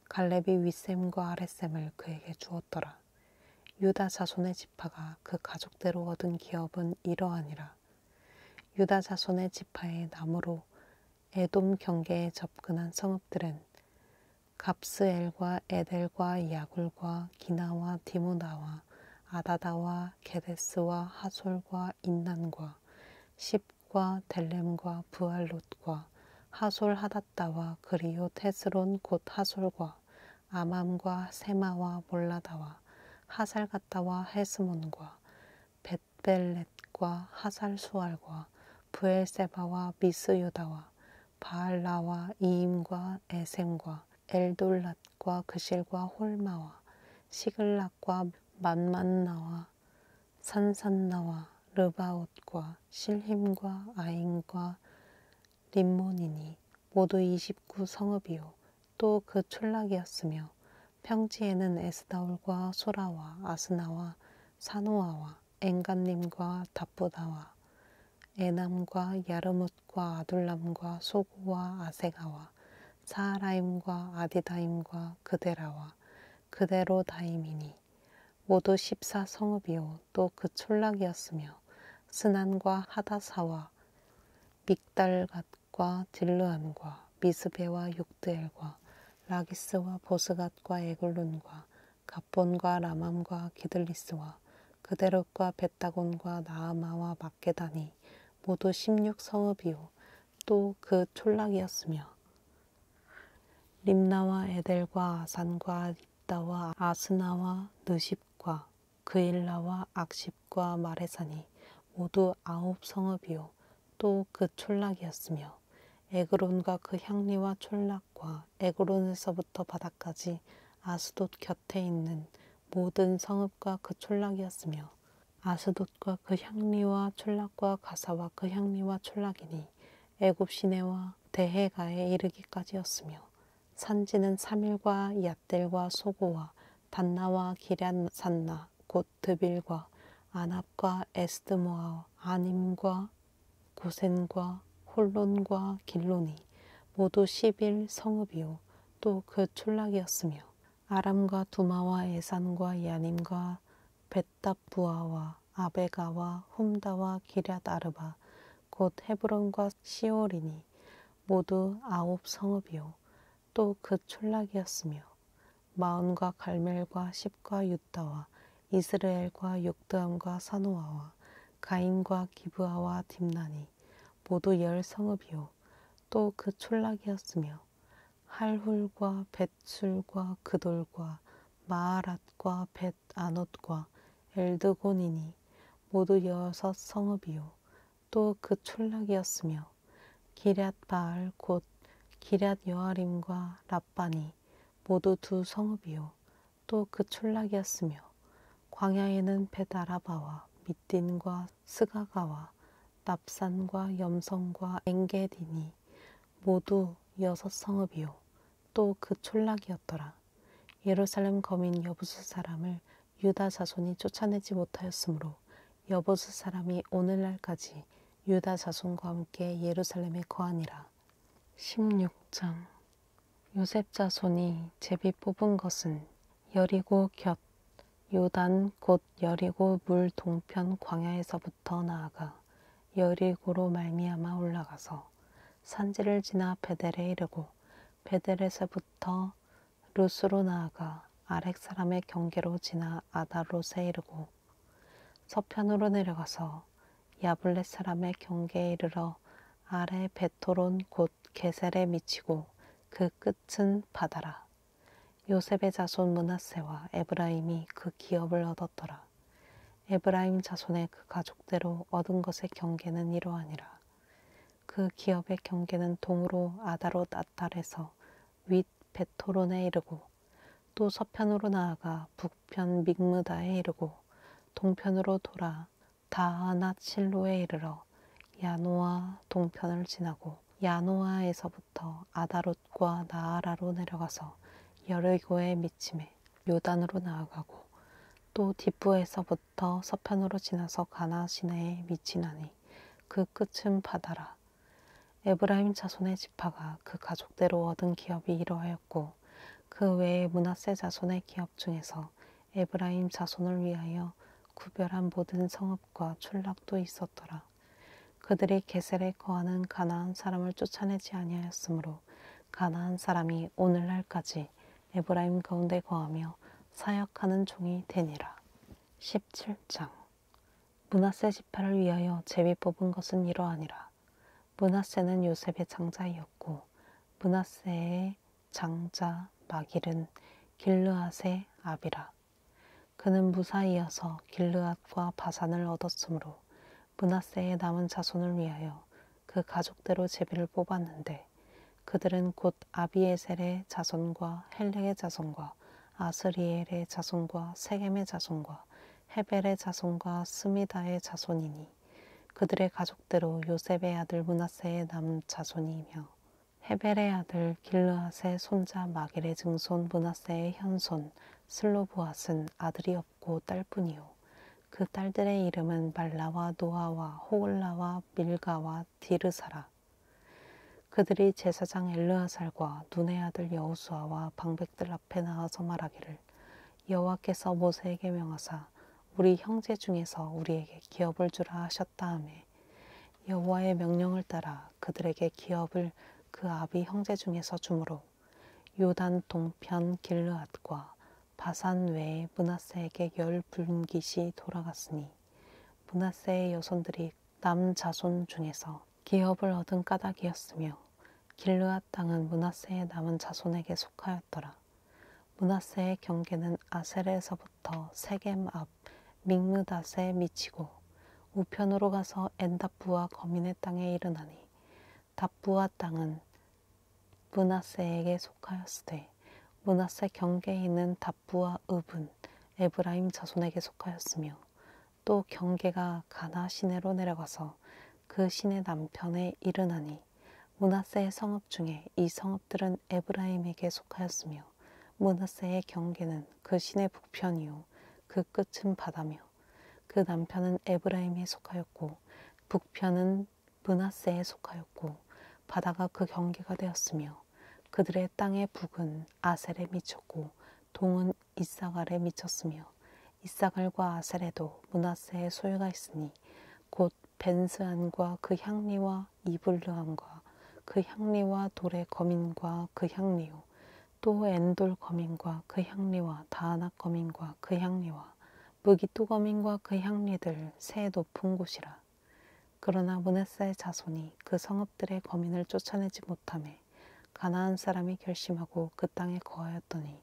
갈렙이 윗샘과 아랫샘을 그에게 주었더라. 유다 자손의 지파가 그 가족대로 얻은 기업은 이러하니라. 유다 자손의 지파의 남으로 에돔 경계에 접근한 성읍들은 갑스엘과 에델과 야굴과 기나와 디모나와 아다다와 게데스와 하솔과 인난과 십과 델렘과 부알롯과 하솔 하닷다와 그리오 테스론 곧 하솔과 아맘과 세마와 몰라다와 하살갓다와 헤스몬과 벳벨렛과 하살수알과 부엘세바와 미스유다와 바알라와 이임과 에셈과 엘돌랏과 그실과 홀마와 시글락과 만만나와 산산나와 르바옷과 실힘과 아인과 림몬이니 모두 29성읍이요 또 그 촌락이었으며 평지에는 에스다올과 소라와 아스나와 사노아와 엔간님과 답보다와 에남과 야르뭇과 아둘람과 소고와 아세가와 사하라임과 아디다임과 그데라와 그데로다임이니 모두 14성읍이요 또 그 촌락이었으며 스난과 하다사와 믹달갓과 딜르암과 미스베와 육드엘과 라기스와 보스갓과 에글론과 갑본과 라맘과 기들리스와 그데롯과 벳다곤과 나아마와 막게다니 모두 16성읍이요 또 그 촌락이었으며 림나와 에델과 아산과 립다와 아스나와 느십과 그일라와 악십과 마레사니 모두 9성읍이요 또 그 촌락이었으며 에그론과 그 향리와 촌락과 에그론에서부터 바다까지 아스돗 곁에 있는 모든 성읍과 그 촌락이었으며 아스돗과 그 향리와 촌락과 가사와 그 향리와 촌락이니 애굽 시내와 데헤가에 이르기까지였으며 산지는 사밀과 얏델과 소고와 단나와 기럇산나 곧 드빌과 아납과 에스드모아 아님과 고센과 홀론과 길론이 모두 11성읍이요 또 그 촌락이었으며 아람과 두마와 에산과 야님과 벳답부아와 아베가와 훔다와 기럇아르바 곧 헤브론과 시올이니 모두 9성읍이요 또 그 촌락이었으며 마온과 갈멜과 십과 유다와 이스라엘과 욕드암과 사노아와 가인과 기브아와 딥나니 모두 10성읍이요 또 그 촌락이었으며 할훌과 벳술과 그돌과 마아랏과 벳아논과 엘드곤이니 모두 6성읍이요 또 그 촌락이었으며 기럇바알 곧 기럇여아림과 랍바니 모두 2성읍이요 또 그 촌락이었으며 광야에는 벳아라바와 밑딘과 스가가와 납산과 염성과 엔게디니 모두 6성읍이요 또 그 촌락이었더라. 예루살렘 거민 여부수 사람을 유다 자손이 쫓아내지 못하였으므로 여부수 사람이 오늘날까지 유다 자손과 함께 예루살렘에 거하니라. 16장 요셉 자손이 제비 뽑은 것은 여리고 곁 요단 곧 여리고 물 동편 광야에서부터 나아가 여리고로 말미암아 올라가서 산지를 지나 베델에 이르고 베델에서부터 루스로 나아가 아렉 사람의 경계로 지나 아다롯에 이르고 서편으로 내려가서 야블렛 사람의 경계에 이르러 아래 베토론 곧 게셀에 미치고 그 끝은 바다라. 요셉의 자손 므낫세와 에브라임이 그 기업을 얻었더라. 에브라임 자손의 그 가족대로 얻은 것의 경계는 이러하니라. 그 기업의 경계는 동으로 아다롯 아탈에서 윗 베토론에 이르고 또 서편으로 나아가 북편 믹므다에 이르고 동편으로 돌아 다하낫 실로에 이르러 야노아 동편을 지나고 야노아에서부터 아다롯과 나아라로 내려가서 여리고에 미침에 요단으로 나아가고 또 뒷부에서부터 서편으로 지나서 가나 시내에 미치나니 그 끝은 바다라. 에브라임 자손의 지파가 그 가족대로 얻은 기업이 이러하였고 그 외에 므낫세 자손의 기업 중에서 에브라임 자손을 위하여 구별한 모든 성읍과 촌락도 있었더라. 그들이 게셀에 거하는 가나안 사람을 쫓아내지 아니하였으므로 가나안 사람이 오늘날까지 에브라임 가운데 거하며 사역하는 종이 되니라. 17장 므낫세 지파를 위하여 제비 뽑은 것은 이러하니라. 므낫세는 요셉의 장자이었고 므낫세의 장자 마길은 길르앗의 아비라. 그는 무사이어서 길르앗과 바산을 얻었으므로 므낫세의 남은 자손을 위하여 그 가족대로 제비를 뽑았는데 그들은 곧 아비에셀의 자손과 헬렉의 자손과 아스리엘의 자손과 세겜의 자손과 헤벨의 자손과 스미다의 자손이니 그들의 가족대로 요셉의 아들 므낫세의 남은 자손이며 헤벨의 아들 길르앗의 손자 마길의 증손 므낫세의 현손 슬로브앗은 아들이 없고 딸뿐이요 그 딸들의 이름은 말라와 노아와 호글라와 밀가와 디르사라. 그들이 제사장 엘르아살과 눈의 아들 여호수아와 방백들 앞에 나와서 말하기를 여호와께서 모세에게 명하사 우리 형제 중에서 우리에게 기업을 주라 하셨다 하매 여호와의 명령을 따라 그들에게 기업을 그 아비 형제 중에서 주므로 요단 동편 길르앗과 바산 외에 므낫세에게 10분깃이 돌아갔으니 므낫세의 여손들이 남 자손 중에서 기업을 얻은 까닭이었으며 길르앗 땅은 므낫세의 남은 자손에게 속하였더라. 므낫세의 경계는 아셀에서부터 세겜 앞 믹므닷에 미치고 우편으로 가서 엔답부와 거민의 땅에 이르나니 답부와 땅은 므낫세에게 속하였으되 므낫세 경계에 있는 답부와 읍은 에브라임 자손에게 속하였으며 또 경계가 가나 시내로 내려가서 그 시내 남편에 이르나니 므낫세의 성읍 중에 이 성읍들은 에브라임에게 속하였으며 므낫세의 경계는 그 시내 북편이요 그 끝은 바다며 그 남편은 에브라임에 속하였고 북편은 므낫세에 속하였고 바다가 그 경계가 되었으며 그들의 땅의 북은 아셀에 미쳤고 동은 이사갈에 미쳤으며 이사갈과 아셀에도 므낫세의 소유가 있으니 곧 벤스안과 그 향리와 이블르함과 그 향리와 돌의 거민과 그 향리요 또 엔돌 거민과 그 향리와 다하낙 거민과 그 향리와 무기토 거민과 그 향리들 새 높은 곳이라. 그러나 므낫세의 자손이 그 성읍들의 거민을 쫓아내지 못하매 가나안 사람이 결심하고 그 땅에 거하였더니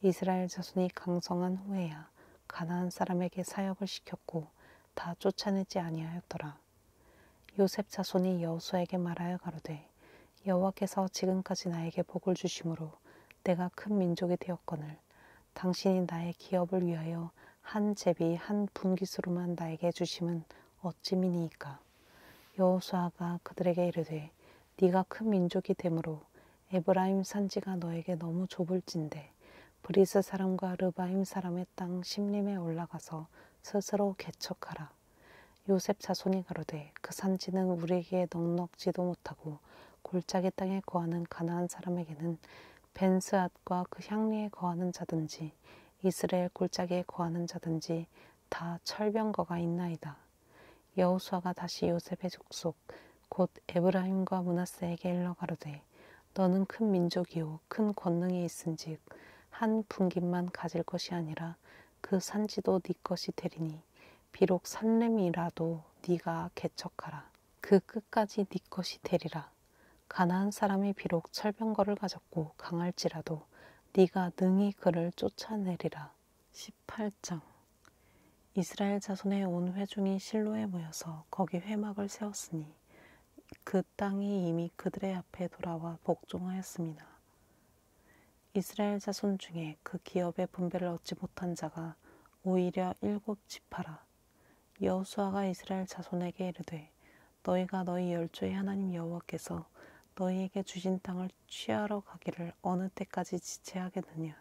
이스라엘 자손이 강성한 후에야 가나안 사람에게 사역을 시켰고 다 쫓아내지 아니하였더라. 요셉 자손이 여호수아에게 말하여 가로되 여호와께서 지금까지 나에게 복을 주심으로 내가 큰 민족이 되었거늘 당신이 나의 기업을 위하여 한 제비 한 분깃으로만 나에게 주심은 어찌미니이까. 여호수아가 그들에게 이르되 네가 큰 민족이 되므로 에브라임 산지가 너에게 너무 좁을진대 브리스 사람과 르바임 사람의 땅 심림에 올라가서 스스로 개척하라. 요셉 자손이 가로되 그 산지는 우리에게 넉넉지도 못하고 골짜기 땅에 거하는 가나안 사람에게는 벤스앗과 그 향리에 거하는 자든지 이스라엘 골짜기에 거하는 자든지 다 철병거가 있나이다. 여호수아가 다시 요셉의 족속 곧 에브라임과 므낫세에게 일러 가로되 너는 큰 민족이요 큰 권능이 있은즉 한 분깃만 가질 것이 아니라 그 산지도 네 것이 되리니 비록 산림이라도 네가 개척하라. 그 끝까지 네 것이 되리라. 가나안 사람이 비록 철병거를 가졌고 강할지라도 네가 능히 그를 쫓아내리라. 18장 이스라엘 자손의 온 회중이 실로에 모여서 거기 회막을 세웠으니 그 땅이 이미 그들의 앞에 돌아와 복종하였습니다. 이스라엘 자손 중에 그 기업의 분배를 얻지 못한 자가 오히려 7지파라. 여호수아가 이스라엘 자손에게 이르되 너희가 너희 열조의 하나님 여호와께서 너희에게 주신 땅을 취하러 가기를 어느 때까지 지체하겠느냐.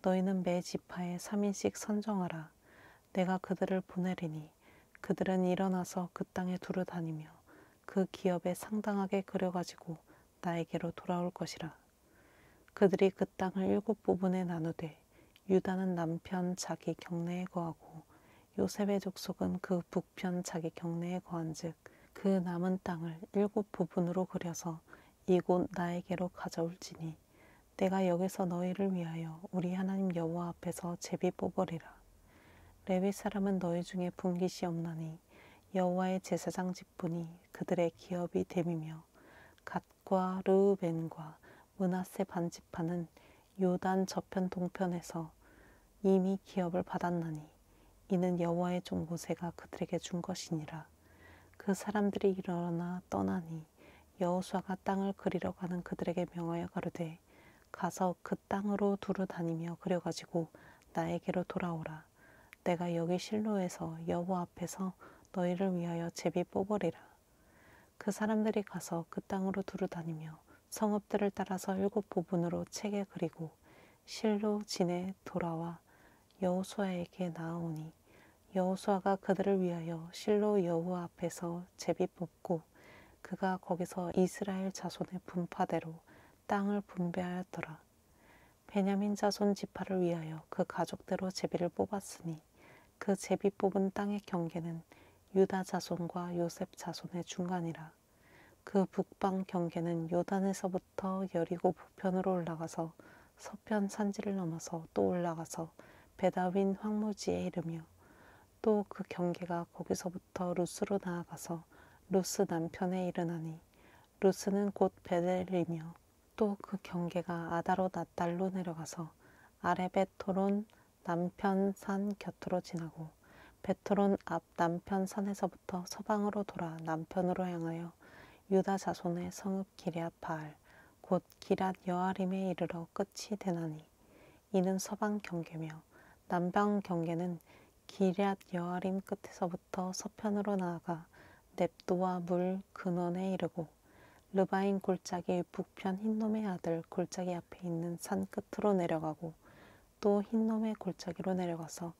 너희는 매 지파에 3인씩 선정하라. 내가 그들을 보내리니 그들은 일어나서 그 땅에 두루 다니며 그 기업에 상당하게 그려가지고 나에게로 돌아올 것이라. 그들이 그 땅을 7부분에 나누되 유다는 남편 자기 경내에 거하고 요셉의 족속은 그 북편 자기 경내에 거한즉 그 남은 땅을 7부분으로 그려서 이곳 나에게로 가져올지니 내가 여기서 너희를 위하여 우리 하나님 여호와 앞에서 제비 뽑으리라. 레위 사람은 너희 중에 분깃이 없나니 여호와의 제사장 직분이 그들의 기업이 됨이며 갓과 르우벤과 므낫세 반지파는 요단 저편 동편에서 이미 기업을 받았나니 이는 여호와의 종 모세가 그들에게 준 것이니라. 그 사람들이 일어나 떠나니 여호수아가 땅을 그리러 가는 그들에게 명하여 가로되 가서 그 땅으로 두루 다니며 그려가지고 나에게로 돌아오라. 내가 여기 실로에서 여호와 앞에서 너희를 위하여 제비 뽑으리라. 그 사람들이 가서 그 땅으로 두루 다니며 성읍들을 따라서 7 부분으로 채게 그리고 실로 진에 돌아와 여호수아에게 나아오니 여호수아가 그들을 위하여 실로 여호와 앞에서 제비 뽑고 그가 거기서 이스라엘 자손의 분파대로 땅을 분배하였더라. 베냐민 자손 지파를 위하여 그 가족대로 제비를 뽑았으니 그 제비 뽑은 땅의 경계는 유다 자손과 요셉 자손의 중간이라. 그 북방 경계는 요단에서부터 여리고 북편으로 올라가서 서편 산지를 넘어서 또 올라가서 베다윈 황무지에 이르며 또 그 경계가 거기서부터 루스로 나아가서 루스 남편에 이르나니 루스는 곧 베델이며 또 그 경계가 아다롯 낫달로 내려가서 아래 베토론 남편 산 곁으로 지나고 베토론 앞 남편 산에서부터 서방으로 돌아 남편으로 향하여 유다 자손의 성읍 기럇 바알 곧 기럇 여아림에 이르러 끝이 되나니 이는 서방 경계며 남방 경계는 기럇 여아림 끝에서부터 서편으로 나아가 넵도와 물 근원에 이르고 르바인 골짜기 북편 흰놈의 아들 골짜기 앞에 있는 산 끝으로 내려가고 또 흰놈의 골짜기로 내려가서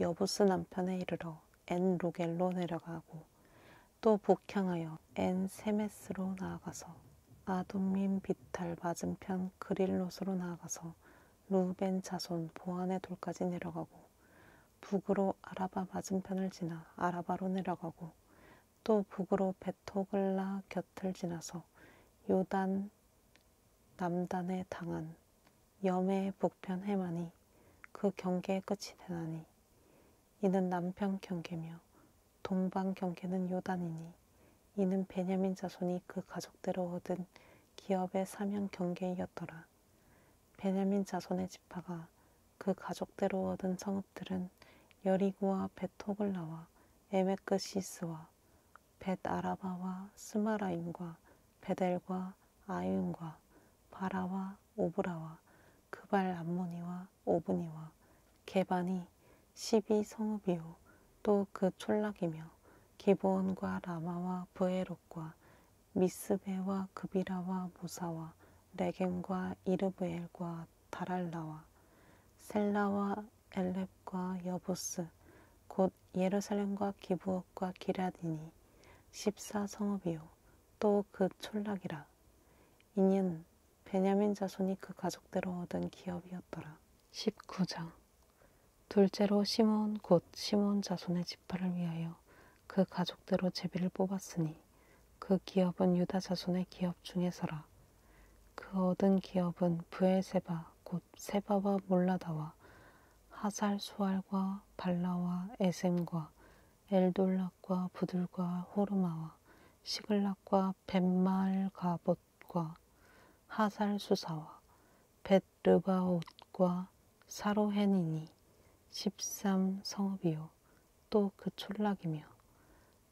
여부스 남편에 이르러 엔 로겔로 내려가고 또 북향하여 엔 세메스로 나아가서 아둠민 비탈 맞은편 그릴롯으로 나아가서 루벤 자손 보안의 돌까지 내려가고 북으로 아라바 맞은편을 지나 아라바로 내려가고 또 북으로 베토글라 곁을 지나서 요단 남단에 당한 염의 북편 해만이 그 경계의 끝이 되나니 이는 남편 경계며 동방 경계는 요단이니 이는 베냐민 자손이 그 가족대로 얻은 기업의 사명 경계이었더라. 베냐민 자손의 지파가 그 가족대로 얻은 성읍들은 여리고와 베토글라와 에메크시스와 벳아라바와 스마라임과 베델과 아윤과 바라와 오브라와 그발 암모니와 오브니와 게반이 12성읍이요 또 그 촌락이며 기브온과 라마와 브에롯과 미스베와 그비라와 무사와 레겜과 이르브엘과 다랄라와 셀라와 엘렙과 여부스 곧 예루살렘과 기브옷과 기럇이니 14성읍이요 또 그 촌락이라. 이는 베냐민 자손이 그 가족대로 얻은 기업이었더라. 19장 둘째로 시몬 곧 시몬 자손의 지파를 위하여 그 가족대로 제비를 뽑았으니 그 기업은 유다 자손의 기업 중에서라. 그 얻은 기업은 브엘세바 곧 세바와 몰라다와 하살 수알과 발라와 에셈과 엘돌락과 부들과 호르마와 시글락과 벳말가봇과 하살 수사와 벳르바옷과 사로헨이니 13성읍이요 또 그 촌락이며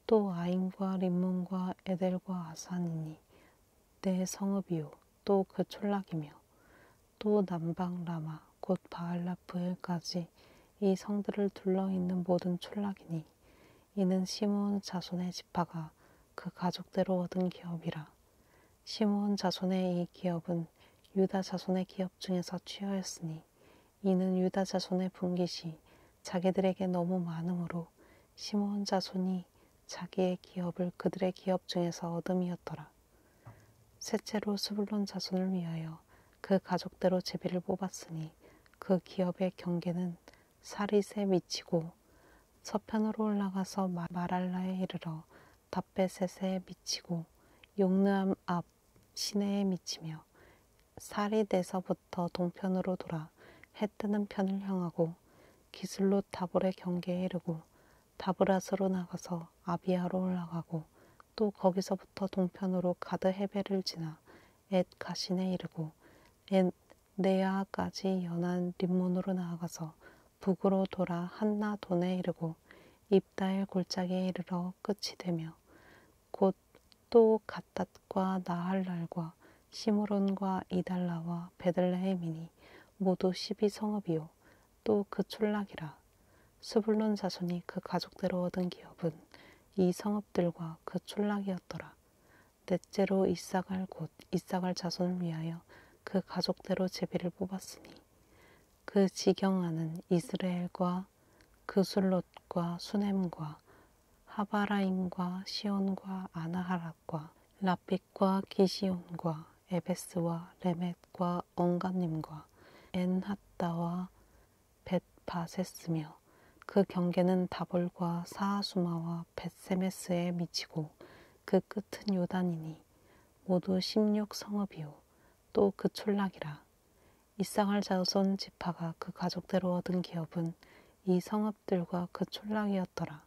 또 아인과 림몬과 에델과 아산이니 4성읍이요 또 그 촌락이며 또 남방 라마 곧 바알라프엘까지 이 성들을 둘러있는 모든 촌락이니 이는 시므온 자손의 지파가 그 가족대로 얻은 기업이라. 시므온 자손의 이 기업은 유다 자손의 기업 중에서 취하였으니 이는 유다 자손의 분깃이 자기들에게 너무 많으므로 시므온 자손이 자기의 기업을 그들의 기업 중에서 얻음이었더라. 셋째로 스불론 자손을 위하여 그 가족대로 제비를 뽑았으니 그 기업의 경계는 사릿에 미치고 서편으로 올라가서 마랄라에 이르러 답베셋에 미치고 용르암 앞 시내에 미치며 사릿에서부터 동편으로 돌아 해 뜨는 편을 향하고 기슬롯 다볼의 경계에 이르고 다브랏으로 나가서 아비아로 올라가고 또 거기서부터 동편으로 가드 헤벨을 지나 엣 가신에 이르고 엣 네아까지 연한 림몬으로 나아가서 북으로 돌아 한나 돈에 이르고 입다엘 골짜기에 이르러 끝이 되며 곧 또 갓닷과 나할랄과 시므론과 이달라와 베들레헴이니 모두 12성읍이요 또 그 촌락이라. 스불론 자손이 그 가족대로 얻은 기업은 이 성읍들과 그 촌락이었더라. 넷째로 이사갈 곧 이사갈 자손을 위하여 그 가족대로 제비를 뽑았으니 그 지경하는 이스라엘과 그술롯과 수넴과 하바라임과 시온과 아나하락과 라빛과 기시온과 에베스와 레멧과 언간님과 엔핫다와 벳바세스며 그 경계는 다볼과 사하수마와 벳세메스에 미치고 그 끝은 요단이니 모두 16성읍이요 또 그 촌락이라. 이사갈 자손 지파가 그 가족대로 얻은 기업은 이 성읍들과 그 촌락이었더라.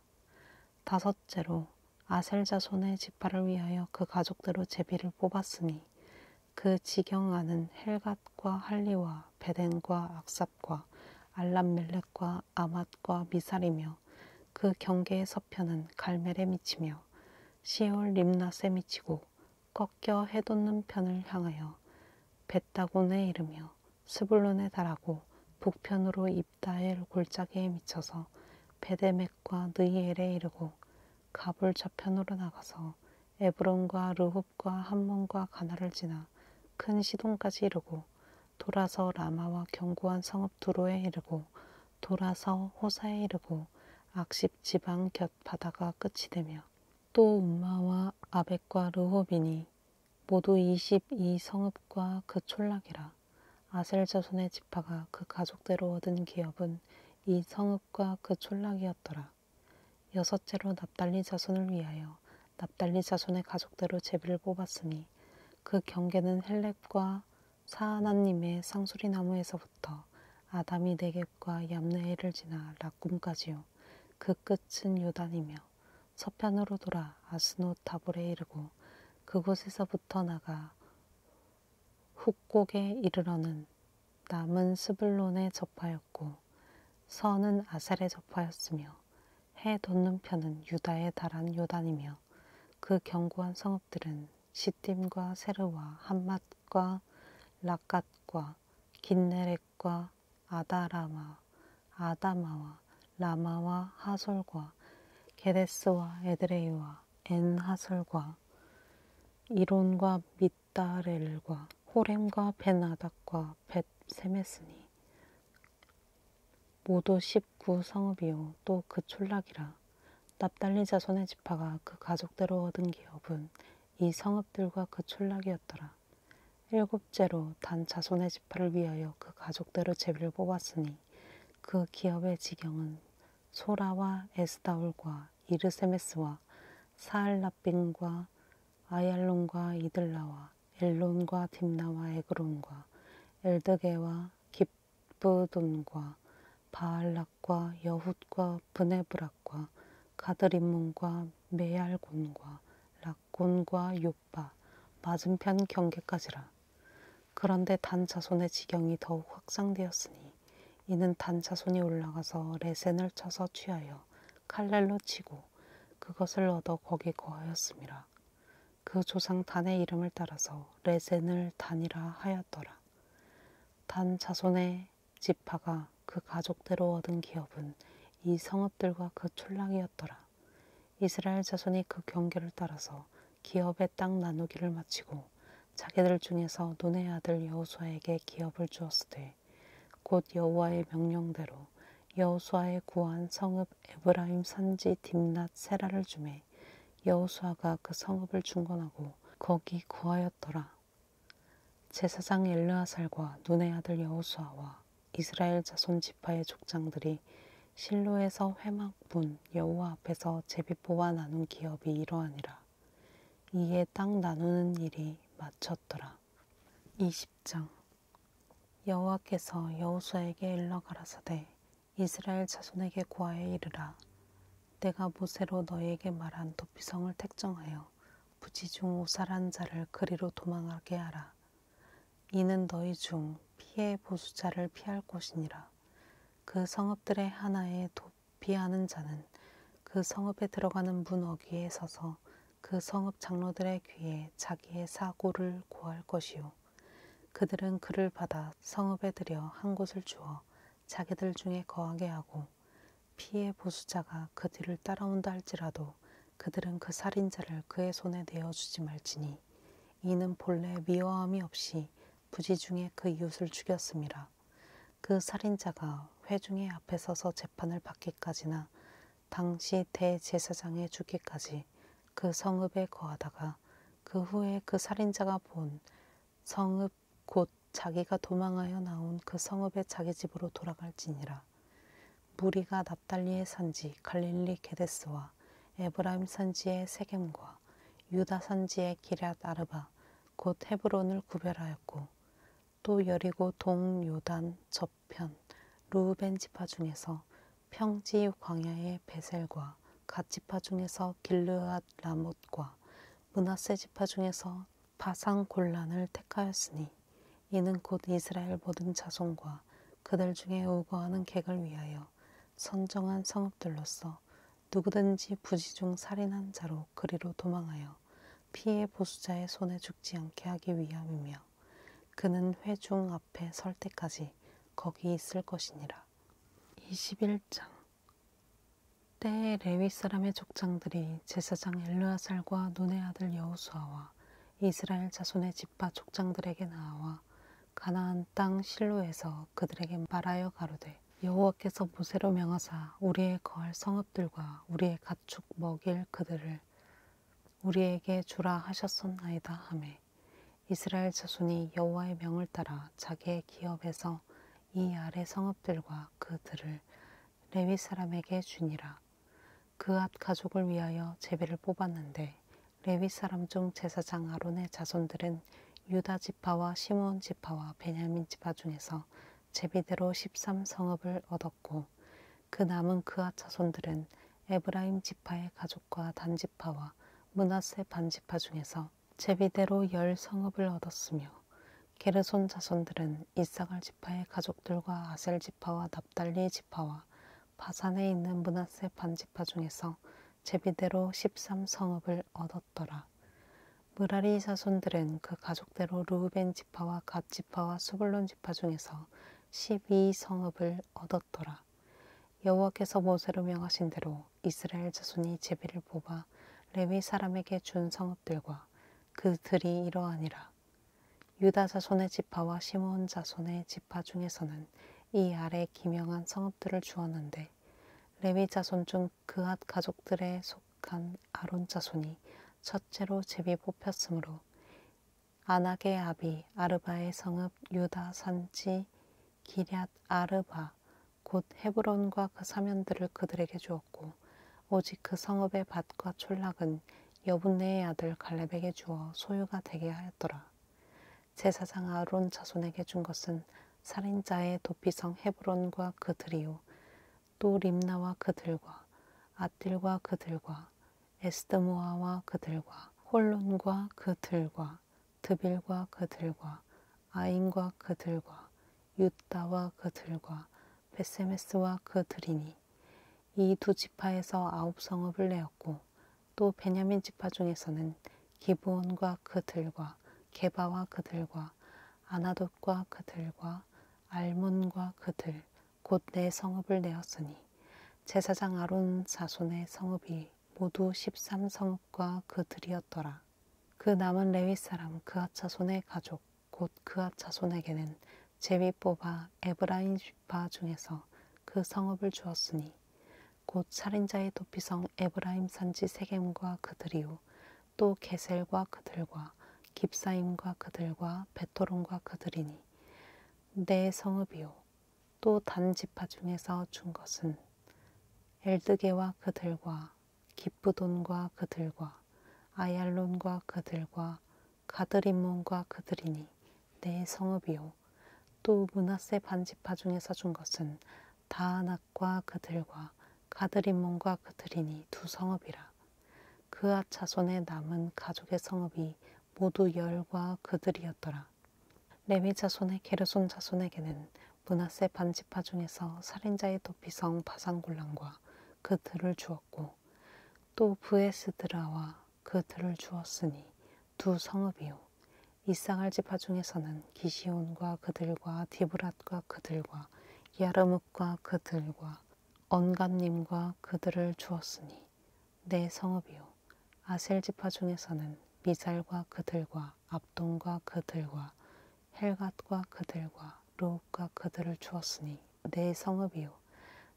다섯째로 아셀 자손의 지파를 위하여 그 가족대로 제비를 뽑았으니 그 지경하는 헬갓과 할리와 베덴과 악삽과 알람멜렉과 아맛과 미살이며 그 경계의 서편은 갈멜에 미치며 시올 림낫에 미치고 꺾여 해돋는 편을 향하여 벳다곤에 이르며 스불론에 달하고 북편으로 입다엘 골짜기에 미쳐서 베데멕과 느이엘에 이르고 가불 저편으로 나가서 에브론과 르홉과 함몬과 가나를 지나 큰 시돈까지 이르고 돌아서 라마와 견고한 성읍 두로에 이르고 돌아서 호사에 이르고 악십 지방 곁 바다가 끝이 되며 또 움마와 아벡과 르홉이니 모두 22성읍과 그 촌락이라. 아셀 자손의 지파가 그 가족대로 얻은 기업은 이 성읍과 그 촌락이었더라. 여섯째로 납달리 자손을 위하여 납달리 자손의 가족대로 제비를 뽑았으니 그 경계는 헬렙과 사하나님의 상수리 나무에서부터 아다미 네겝과 얌느엘을 지나 락꿈까지요 그 끝은 요단이며 서편으로 돌아 아스노 다볼에 이르고 그곳에서부터 나가 훅곡에 이르러는 남은 스불론에 접하였고 서는 아셀에 접하였으며 해 돋는 편은 유다에 달한 요단이며 그 견고한 성읍들은 시딤과 세르와 함맛과 라갓과 긴네렛과 아다라마 아다마와 라마와 하솔과 게데스와 에드레이와 엔하솔과 이론과 밑다렐과 호렘과 벤아닥과 벳세메스니 모두 19성읍이요 또 그 촌락이라. 납달리 자손의 지파가 그 가족대로 얻은 기업은 이 성읍들과 그 촌락이었더라. 일곱째로 단 자손의 지파를 위하여 그 가족대로 제비를 뽑았으니 그 기업의 지경은 소라와 에스다올과 이르세메스와 사알라빈과 아얄론과 이들라와 엘론과 딥나와 에그론과 엘드게와 기브돈과 바알락과 여훗과 브네브락과 가드림몬과 메알곤과 락곤과 요빠 맞은편 경계까지라. 그런데 단 자손의 지경이 더욱 확장되었으니 이는 단 자손이 올라가서 레센을 쳐서 취하여 칼날로 치고 그것을 얻어 거기 거하였음이라. 그 조상 단의 이름을 따라서 레센을 단이라 하였더라. 단 자손의 지파가 그 가족대로 얻은 기업은 이 성읍들과 그 촌락이었더라. 이스라엘 자손이 그 경계를 따라서 기업의 땅 나누기를 마치고 자기들 중에서 눈의 아들 여호수아에게 기업을 주었으되 곧 여호와의 명령대로 여호수아의 구한 성읍 에브라임 산지 딥낫 세라를 주매 여호수아가 그 성읍을 중건하고 거기 거하였더라. 제사장 엘르아살과 눈의 아들 여호수아와 이스라엘 자손 지파의 족장들이 실로에서 회막 문 여호와 앞에서 제비 뽑아 나눈 기업이 이러하니라. 이에 땅 나누는 일이 마쳤더라. 20장. 여호와께서 여호수아에게 일러 가라사대 이스라엘 자손에게 고하여 이르라. 내가 모세로 너희에게 말한 도피성을 택정하여 부지중 오살한 자를 그리로 도망하게 하라. 이는 너희 중 피해 보수자를 피할 곳이니라. 그 성읍들의 하나에 도피하는 자는 그 성읍에 들어가는 문 어귀에 서서 그 성읍 장로들의 귀에 자기의 사고를 고할 것이요. 그들은 그를 받아 성읍에 들여 한 곳을 주어 자기들 중에 거하게 하고 피해 보수자가 그 뒤를 따라온다 할지라도 그들은 그 살인자를 그의 손에 내어주지 말지니 이는 본래 미워함이 없이 부지중에 그 이웃을 죽였음이라. 그 살인자가 회중의 앞에 서서 재판을 받기까지나 당시 대제사장의 죽기까지 그 성읍에 거하다가 그 후에 그 살인자가 본 성읍 곧 자기가 도망하여 나온 그 성읍의 자기 집으로 돌아갈지니라. 무리가 납달리의 산지 갈릴리 게데스와 에브라임 산지의 세겜과 유다 산지의 기럇 아르바 곧 헤브론을 구별하였고 또 여리고 동 요단 저편 루벤 지파 중에서 평지 광야의 베셀과 갓 지파 중에서 길르앗 라못과 므낫세 지파 중에서 바산 골란을 택하였으니 이는 곧 이스라엘 모든 자손과 그들 중에 우거하는 객을 위하여 선정한 성읍들로서 누구든지 부지중 살인한 자로 그리로 도망하여 피해 보수자의 손에 죽지 않게 하기 위함이며 그는 회중 앞에 설 때까지 거기 있을 것이니라. 21장 때에 레위 사람의 족장들이 제사장 엘르아살과 눈의 아들 여호수아와 이스라엘 자손의 지파 족장들에게 나와 가나안 땅 실로에서 그들에게 말하여 가로되 여호와께서 모세로 명하사 우리의 거할 성읍들과 우리의 가축 먹일 그들을 우리에게 주라 하셨었나이다 하매 이스라엘 자손이 여호와의 명을 따라 자기의 기업에서 이 아래 성읍들과 그들을 레위 사람에게 주니라. 그앗 가족을 위하여 제비를 뽑았는데 레위 사람 중 제사장 아론의 자손들은 유다 지파와 시므온 지파와 베냐민 지파 중에서 제비대로 13성읍을 얻었고 그 남은 그앗 자손들은 에브라임 지파의 가족과 단 지파와 므낫세 반 지파 중에서 제비대로 10성읍을 얻었으며 게르손 자손들은 이사갈 지파의 가족들과 아셀 지파와 납달리 지파와 바산에 있는 므낫세 반 지파 중에서 제비대로 13성읍을 얻었더라. 므라리 자손들은 그 가족대로 르우벤 지파와 갓 지파와 스불론 지파 중에서 12성읍을 얻었더라. 여호와께서 모세로 명하신 대로 이스라엘 자손이 제비를 뽑아 레위 사람에게 준 성읍들과 그들이 이러하니라. 유다 자손의 지파와 시므온 자손의 지파 중에서는 이 아래 기명한 성읍들을 주었는데 레위 자손 중 그앗 가족들에 속한 아론 자손이 첫째로 제비 뽑혔으므로 아낙의 아비 아르바의 성읍 유다 산지 기럇 아르바 곧 헤브론과 그 사면들을 그들에게 주었고 오직 그 성읍의 밭과 촌락은 여분네의 아들 갈렙에게 주어 소유가 되게 하였더라. 제사장 아론 자손에게 준 것은 살인자의 도피성 헤브론과 그들이요 또 림나와 그들과 앗딜과 그들과 에스드모아와 그들과 홀론과 그들과 드빌과 그들과 아인과 그들과 유다와 그들과 베세메스와 그들이니 이 두 지파에서 9성읍을 내었고 또 베냐민 지파 중에서는 기브온과 그들과 게바와 그들과 아나돗과 그들과 알몬과 그들 곧 4성읍을 내었으니 제사장 아론 자손의 성읍이 모두 13성읍과 그들이었더라. 그 남은 레위 사람 그앗 자손의 가족 곧 그앗 자손에게는 제비 뽑아 에브라임 지파 중에서 그 성읍을 주었으니 곧 살인자의 도피성 에브라임 산지 세겜과 그들이요 또 게셀과 그들과 깁사임과 그들과 베토론과 그들이니 4성읍이요 또 단 지파 중에서 준 것은 엘드게와 그들과 기브돈과 그들과 아얄론과 그들과 가드림몬과 그들이니 4성읍이요 또 므낫세 반 지파 중에서 준 것은 다아낙과 그들과 가드리몬과 그들이니 두 성읍이라. 그앗 자손의 남은 가족의 성읍이 모두 열과 그들이었더라. 레위 자손의 게르손 자손에게는 므낫세 반지파 중에서 살인자의 도피성 바산골란과 그들을 주었고 또 브에스드라와 그들을 주었으니 두 성읍이요. 이사갈 지파 중에서는 기시온과 그들과 디브랏과 그들과 야르뭇과 그들과 언간님과 그들을 주었으니 네 성읍이요. 아셀 지파 중에서는 미살과 그들과 압돈과 그들과 헬갓과 그들과 루욱과 그들을 주었으니 네 성읍이요.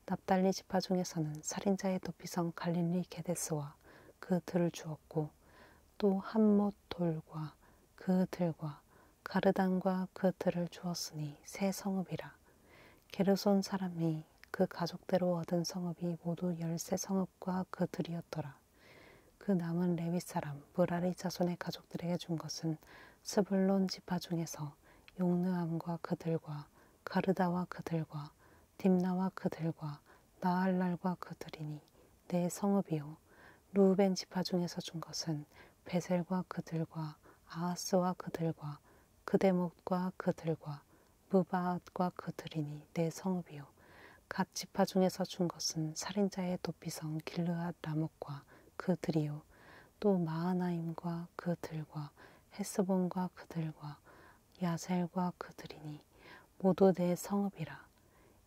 납달리 지파 중에서는 살인자의 도피성 갈릴리 게데스와 그들을 주었고 또 함못 돌과 그들과 가르단과 그들을 주었으니 세 성읍이라. 게르손 사람이 그 가족대로 얻은 성읍이 모두 13성읍과 그들이었더라. 그 남은 레위 사람 므라리 자손의 가족들에게 준 것은 스불론 지파 중에서 용느암과 그들과 가르다와 그들과 딥나와 그들과 나할랄과 그들이니 네 성읍이요. 루벤 지파 중에서 준 것은 베셀과 그들과 아하스와 그들과 그데못과 그들과 무바앗과 그들이니 네 성읍이요. 갓 지파 중에서 준 것은 살인자의 도피성 길르앗 라못과 그들이요. 또 마하나임과 그들과 헤스본과 그들과 야셀과 그들이니 모두 네 성읍이라.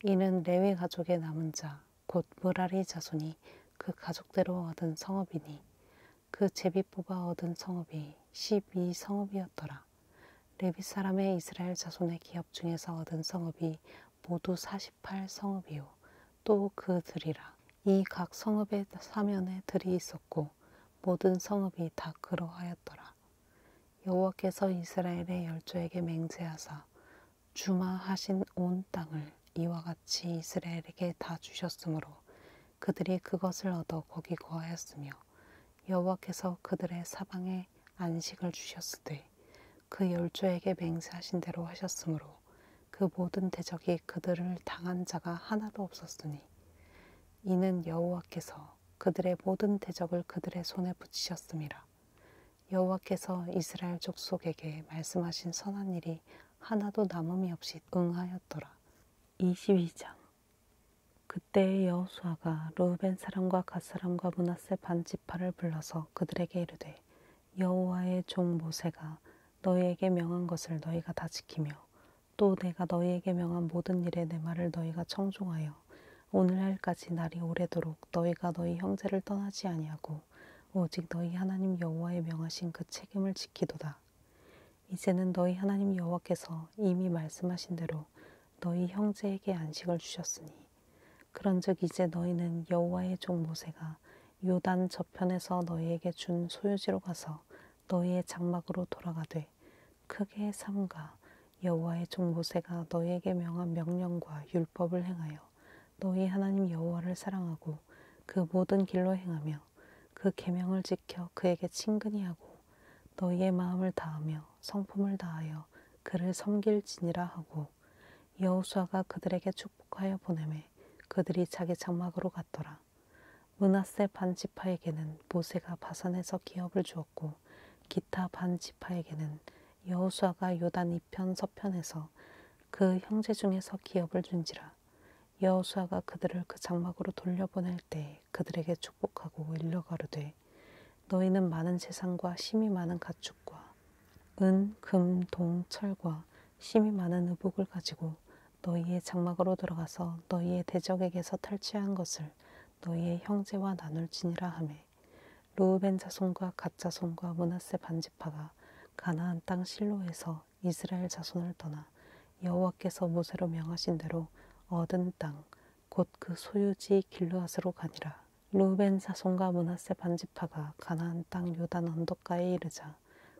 이는 레위 가족의 남은 자 곧 므라리 자손이 그 가족대로 얻은 성읍이니 그 제비 뽑아 얻은 성읍이 12성읍이었더라. 레위 사람의 이스라엘 자손의 기업 중에서 얻은 성읍이 모두 48성읍이요. 또 그들이라. 이 각 성읍의 사면에 들이 있었고 모든 성읍이 다 그러하였더라. 여호와께서 이스라엘의 열조에게 맹세하사 주마하신 온 땅을 이와 같이 이스라엘에게 다 주셨으므로 그들이 그것을 얻어 거기 거하였으며 여호와께서 그들의 사방에 안식을 주셨으되 그 열조에게 맹세하신 대로 하셨으므로 그 모든 대적이 그들을 당한 자가 하나도 없었으니 이는 여호와께서 그들의 모든 대적을 그들의 손에 붙이셨음이라. 여호와께서 이스라엘 족속에게 말씀하신 선한 일이 하나도 남음이 없이 응하였더라. 22장. 그때의 여호수아가 르우벤 사람과 갓 사람과 므낫세 반 지파를 불러서 그들에게 이르되 여호와의 종 모세가 너희에게 명한 것을 너희가 다 지키며 또 내가 너희에게 명한 모든 일에 내 말을 너희가 청종하여 오늘날까지 날이 오래도록 너희가 너희 형제를 떠나지 아니하고 오직 너희 하나님 여호와의 명하신 그 책임을 지키도다. 이제는 너희 하나님 여호와께서 이미 말씀하신 대로 너희 형제에게 안식을 주셨으니 그런즉 이제 너희는 여호와의 종 모세가 요단 저편에서 너희에게 준 소유지로 가서 너희의 장막으로 돌아가되 크게 삼가 여호와의 종 모세가 너희에게 명한 명령과 율법을 행하여 너희 하나님 여호와를 사랑하고 그 모든 길로 행하며 그 계명을 지켜 그에게 친근히 하고 너희의 마음을 다하며 성품을 다하여 그를 섬길지니라 하고 여호수아가 그들에게 축복하여 보내매 그들이 자기 장막으로 갔더라. 므낫세 반 지파에게는 모세가 바산에서 기업을 주었고 기타 반 지파에게는 여호수아가 요단 이편 서편에서 그 형제 중에서 기업을 준지라. 여호수아가 그들을 그 장막으로 돌려보낼 때 그들에게 축복하고 일러 가로되 너희는 많은 재산과 심이 많은 가축과 은, 금, 동, 철과 심이 많은 의복을 가지고 너희의 장막으로 들어가서 너희의 대적에게서 탈취한 것을 너희의 형제와 나눌지니라 하매 르우벤 자손과 갓 자손과 므낫세 반지파가 가나안 땅 실로에서 이스라엘 자손을 떠나 여호와께서 모세로 명하신 대로 얻은 땅 곧 그 소유지 길르앗으로 가니라. 르우벤 자손과 므낫세 반지파가 가나안 땅 요단 언덕가에 이르자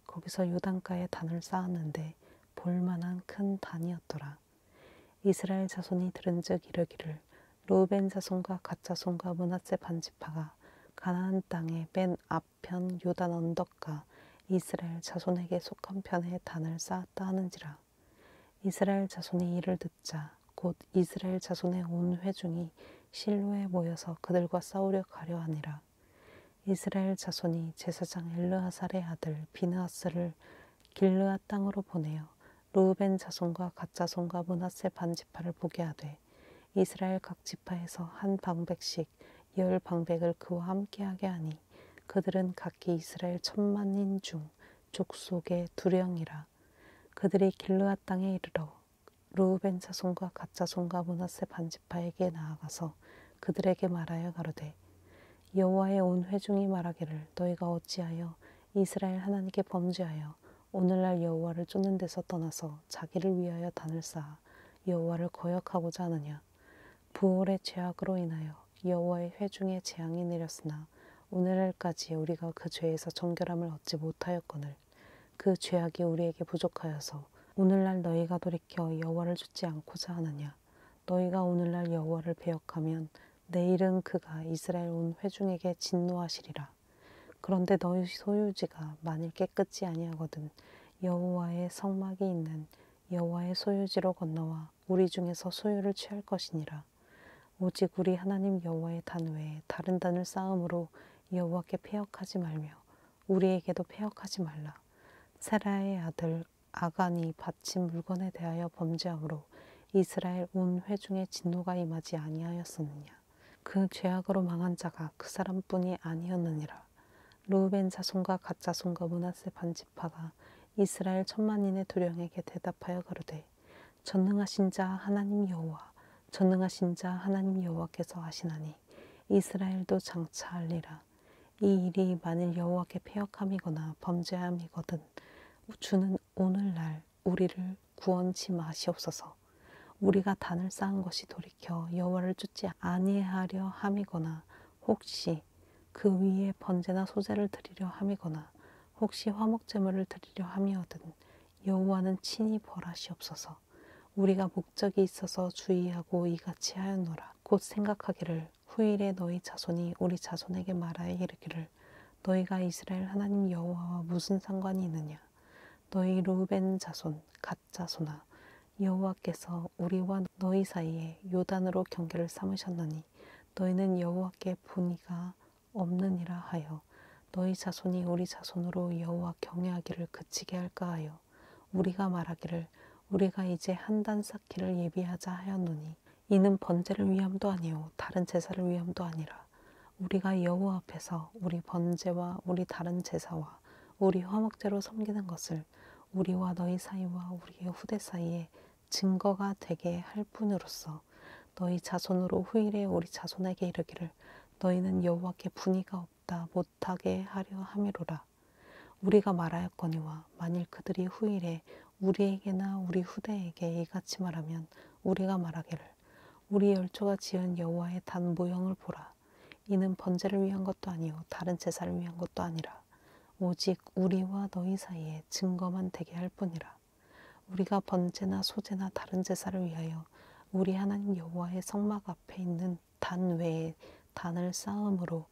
거기서 요단가에 단을 쌓았는데 볼만한 큰 단이었더라. 이스라엘 자손이 들은즉 이르기를 르우벤 자손과 갓 자손과 므낫세 반지파가 가나안 땅의 맨 앞편 요단 언덕가 이스라엘 자손에게 속한 편에 단을 쌓았다 하는지라. 이스라엘 자손이 이를 듣자 곧 이스라엘 자손의 온 회중이 실로에 모여서 그들과 싸우려 가려 하니라. 이스라엘 자손이 제사장 엘르아살의 아들 비느하스를 길르앗 땅으로 보내어 르우벤 자손과 갓 자손과 므낫세 반 지파를 보게 하되 이스라엘 각 지파에서 한 방백씩 10방백을 그와 함께하게 하니 그들은 각기 이스라엘 10,000인 중 족속의 두령이라. 그들이 길르앗 땅에 이르러 르우벤 자손과 갓 자손과 므낫세 반 지파에게 나아가서 그들에게 말하여 가로되 여호와의 온 회중이 말하기를 너희가 어찌하여 이스라엘 하나님께 범죄하여 오늘날 여호와를 쫓는 데서 떠나서 자기를 위하여 단을 쌓아 여호와를 거역하고자 하느냐. 부올의 죄악으로 인하여 여호와의 회중에 재앙이 내렸으나 오늘날까지 우리가 그 죄에서 정결함을 얻지 못하였거늘 그 죄악이 우리에게 부족하여서 오늘날 너희가 돌이켜 여호와를 쫓지 않고자 하느냐. 너희가 오늘날 여호와를 배역하면 내일은 그가 이스라엘 온 회중에게 진노하시리라. 그런데 너희 소유지가 만일 깨끗지 아니하거든 여호와의 성막이 있는 여호와의 소유지로 건너와 우리 중에서 소유를 취할 것이니라. 오직 우리 하나님 여호와의 단 외에 다른 단을 쌓음으로 여호와께 패역하지 말며 우리에게도 패역하지 말라. 세라의 아들 아간이 바친 물건에 대하여 범죄함으로 이스라엘 온 회중의 진노가 임하지 아니하였느냐. 그 죄악으로 망한 자가 그 사람뿐이 아니었느니라. 르우벤 자손과 갓 자손과 므낫세 반 지파가 이스라엘 10,000인의 두령에게 대답하여 가로되 전능하신 자 하나님 여호와 전능하신 자 하나님 여호와께서 하시나니 이스라엘도 장차하리라. 이 일이 만일 여호와께 패역함이거나 범죄함이거든 주는 오늘날 우리를 구원치 마시옵소서. 우리가 단을 쌓은 것이 돌이켜 여호와를 쫓지 아니하려 함이거나 혹시 그 위에 번제나 소제를 드리려 함이거나 혹시 화목제물을 드리려 함이거든 여호와는 친히 벌하시옵소서. 우리가 목적이 있어서 주의하고 이같이 하였노라. 곧 생각하기를 후일에 너희 자손이 우리 자손에게 말하여 이르기를 너희가 이스라엘 하나님 여호와와 무슨 상관이 있느냐. 너희 르우벤 자손 갓 자손아 여호와께서 우리와 너희 사이에 요단으로 경계를 삼으셨나니 너희는 여호와께 분의가 없느니라 하여 너희 자손이 우리 자손으로 여호와 경외하기를 그치게 할까 하여 우리가 말하기를 우리가 이제 한 단 쌓기를 예비하자 하였노니 이는 번제를 위함도 아니요 다른 제사를 위함도 아니라 우리가 여호와 앞에서 우리 번제와 우리 다른 제사와 우리 화목제로 섬기는 것을 우리와 너희 사이와 우리의 후대 사이에 증거가 되게 할 뿐으로써 너희 자손으로 후일에 우리 자손에게 이르기를 너희는 여호와께 분의가 없다 못하게 하려 함이로라. 우리가 말하였거니와 만일 그들이 후일에 우리에게나 우리 후대에게 이같이 말하면 우리가 말하기를 우리 열조가 지은 여호와의 단 모형을 보라. 이는 번제를 위한 것도 아니요 다른 제사를 위한 것도 아니라 오직 우리와 너희 사이에 증거만 되게 할 뿐이라. 우리가 번제나 소제나 다른 제사를 위하여 우리 하나님 여호와의 성막 앞에 있는 단 외에 단을 쌓음으로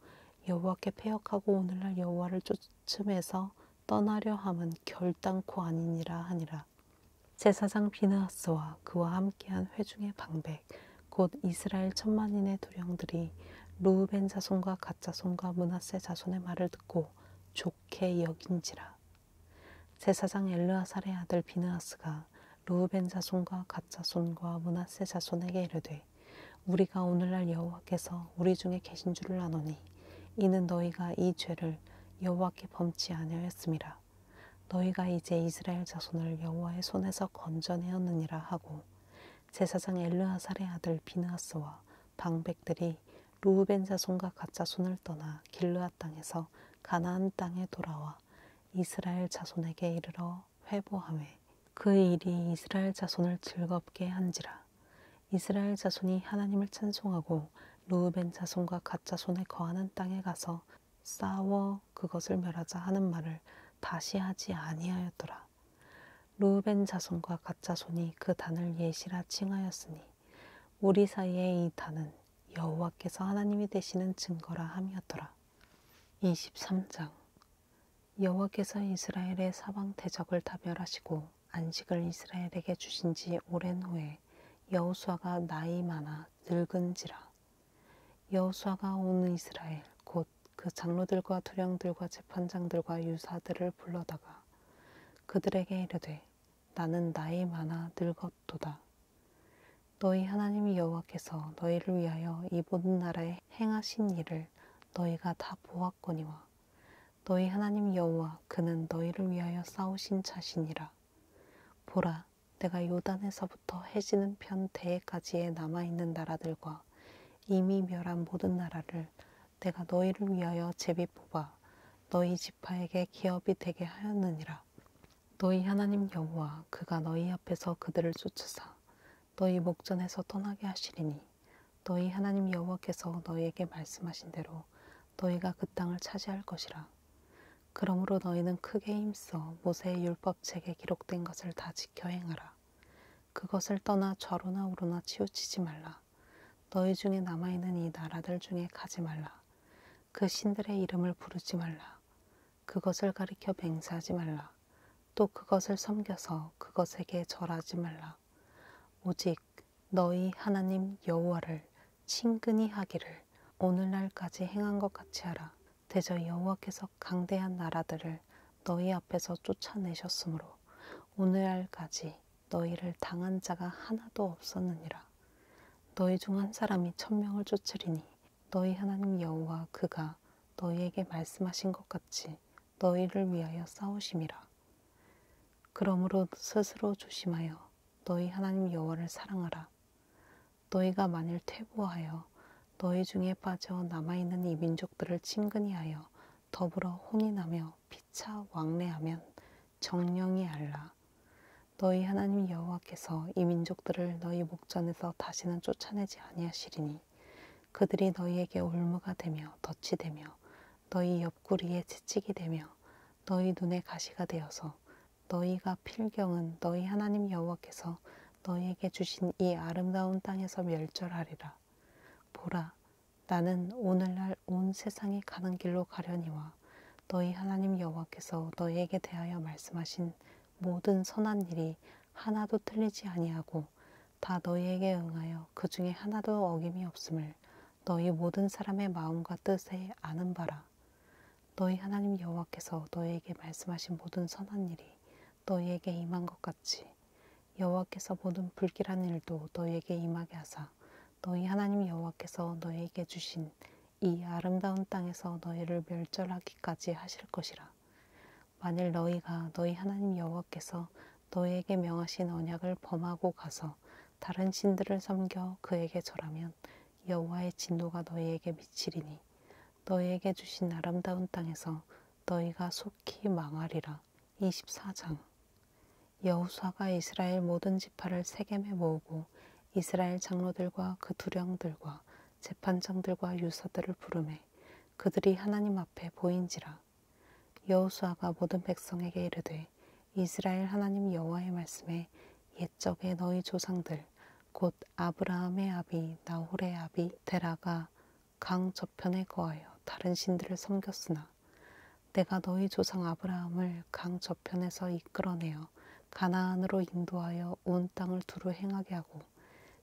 여호와께 패역하고 오늘날 여호와를 쫓음에서 떠나려 함은 결단코 아니니라 하니라. 제사장 비느하스와 그와 함께한 회중의 방백 곧 이스라엘 10,000인의 두령들이 르우벤 자손과 갓 자손과 므낫세 자손의 말을 듣고 좋게 여긴지라. 제사장 엘르아살의 아들 비느하스가 르우벤 자손과 갓 자손과 므낫세 자손에게 이르되 우리가 오늘날 여호와께서 우리 중에 계신 줄을 아노니 이는 너희가 이 죄를 여호와께 범치 아니하였음이라. 너희가 이제 이스라엘 자손을 여호와의 손에서 건져내었느니라 하고 제사장 엘르아살의 아들 비느하스와 방백들이 르우벤 자손과 갓 자손을 떠나 길르앗 땅에서 가나안 땅에 돌아와 이스라엘 자손에게 이르러 회보하매 그 일이 이스라엘 자손을 즐겁게 한지라. 이스라엘 자손이 하나님을 찬송하고 르우벤 자손과 갓 자손에 거하는 땅에 가서 싸워 그것을 멸하자 하는 말을 다시 하지 아니하였더라. 르우벤 자손과 갓 자손이 그 단을 예시라 칭하였으니 우리 사이에 이 단은 여호와께서 하나님이 되시는 증거라 함이었더라. 23장 여호와께서 이스라엘의 사방 대적을 다 멸하시고 안식을 이스라엘에게 주신 지 오랜 후에 여호수아가 나이 많아 늙은지라. 여호수아가 온 이스라엘 곧 그 장로들과 두령들과 재판장들과 유사들을 불러다가 그들에게 이르되 나는 나이 많아 늙었도다. 너희 하나님 여호와께서 너희를 위하여 이 모든 나라에 행하신 일을 너희가 다 보았거니와 너희 하나님 여호와 그는 너희를 위하여 싸우신 자신이라. 보라, 내가 요단에서부터 해지는 편 대해까지에 남아있는 나라들과 이미 멸한 모든 나라를 내가 너희를 위하여 제비 뽑아 너희 지파에게 기업이 되게 하였느니라. 너희 하나님 여호와 그가 너희 앞에서 그들을 쫓으사 너희 목전에서 떠나게 하시리니 너희 하나님 여호와께서 너희에게 말씀하신 대로 너희가 그 땅을 차지할 것이라. 그러므로 너희는 크게 힘써 모세의 율법책에 기록된 것을 다 지켜 행하라. 그것을 떠나 좌로나 우로나 치우치지 말라. 너희 중에 남아있는 이 나라들 중에 가지 말라. 그 신들의 이름을 부르지 말라. 그것을 가리켜 맹세하지 말라. 또 그것을 섬겨서 그것에게 절하지 말라. 오직 너희 하나님 여호와를 친근히 하기를 오늘날까지 행한 것 같이 하라. 대저 여호와께서 강대한 나라들을 너희 앞에서 쫓아내셨으므로 오늘날까지 너희를 당한 자가 하나도 없었느니라. 너희 중 한 사람이 1000명을 쫓으리니 너희 하나님 여호와 그가 너희에게 말씀하신 것 같이 너희를 위하여 싸우심이라. 그러므로 스스로 조심하여 너희 하나님 여호와를 사랑하라. 너희가 만일 퇴보하여 너희 중에 빠져 남아있는 이 민족들을 친근히 하여 더불어 혼인하며 피차 왕래하면 정령이 알라. 너희 하나님 여호와께서 이 민족들을 너희 목전에서 다시는 쫓아내지 아니하시리니 그들이 너희에게 올무가 되며 덫이 되며 너희 옆구리에 채찍이 되며 너희 눈에 가시가 되어서 너희가 필경은 너희 하나님 여호와께서 너희에게 주신 이 아름다운 땅에서 멸절하리라. 보라, 나는 오늘날 온 세상이 가는 길로 가려니와 너희 하나님 여호와께서 너희에게 대하여 말씀하신 모든 선한 일이 하나도 틀리지 아니하고 다 너희에게 응하여 그 중에 하나도 어김이 없음을 너희 모든 사람의 마음과 뜻에 아는 바라. 너희 하나님 여호와께서 너희에게 말씀하신 모든 선한 일이 너희에게 임한 것 같이 여호와께서 모든 불길한 일도 너희에게 임하게 하사 너희 하나님 여호와께서 너희에게 주신 이 아름다운 땅에서 너희를 멸절하기까지 하실 것이라. 만일 너희가 너희 하나님 여호와께서 너희에게 명하신 언약을 범하고 가서 다른 신들을 섬겨 그에게 절하면 여호와의 진노가 너희에게 미치리니 너희에게 주신 아름다운 땅에서 너희가 속히 망하리라. 24장. 여호수아가 이스라엘 모든 지파를 세겜에 모으고 이스라엘 장로들과 그 두령들과 재판장들과 유사들을 부르매 그들이 하나님 앞에 보인지라. 여호수아가 모든 백성에게 이르되 이스라엘 하나님 여호와의 말씀에 옛적에 너희 조상들 곧 아브라함의 아비 나홀의 아비 데라가 강 저편에 거하여 다른 신들을 섬겼으나 내가 너희 조상 아브라함을 강 저편에서 이끌어내어 가나안으로 인도하여 온 땅을 두루 행하게 하고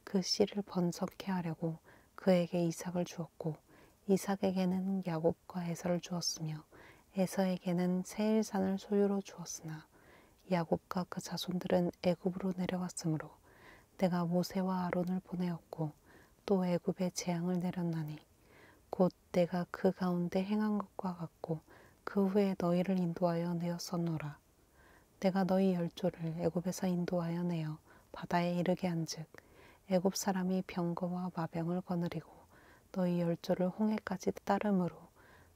그 씨를 번성케 하려고 그에게 이삭을 주었고 이삭에게는 야곱과 에서를 주었으며 에서에게는 세일산을 소유로 주었으나 야곱과 그 자손들은 애굽으로 내려갔으므로 내가 모세와 아론을 보내었고 또 애굽에 재앙을 내렸나니 곧 내가 그 가운데 행한 것과 같고 그 후에 너희를 인도하여 내었었노라. 내가 너희 열조를 애굽에서 인도하여 내어 바다에 이르게 한즉 애굽 사람이 병거와 마병을 거느리고 너희 열조를 홍해까지 따름으로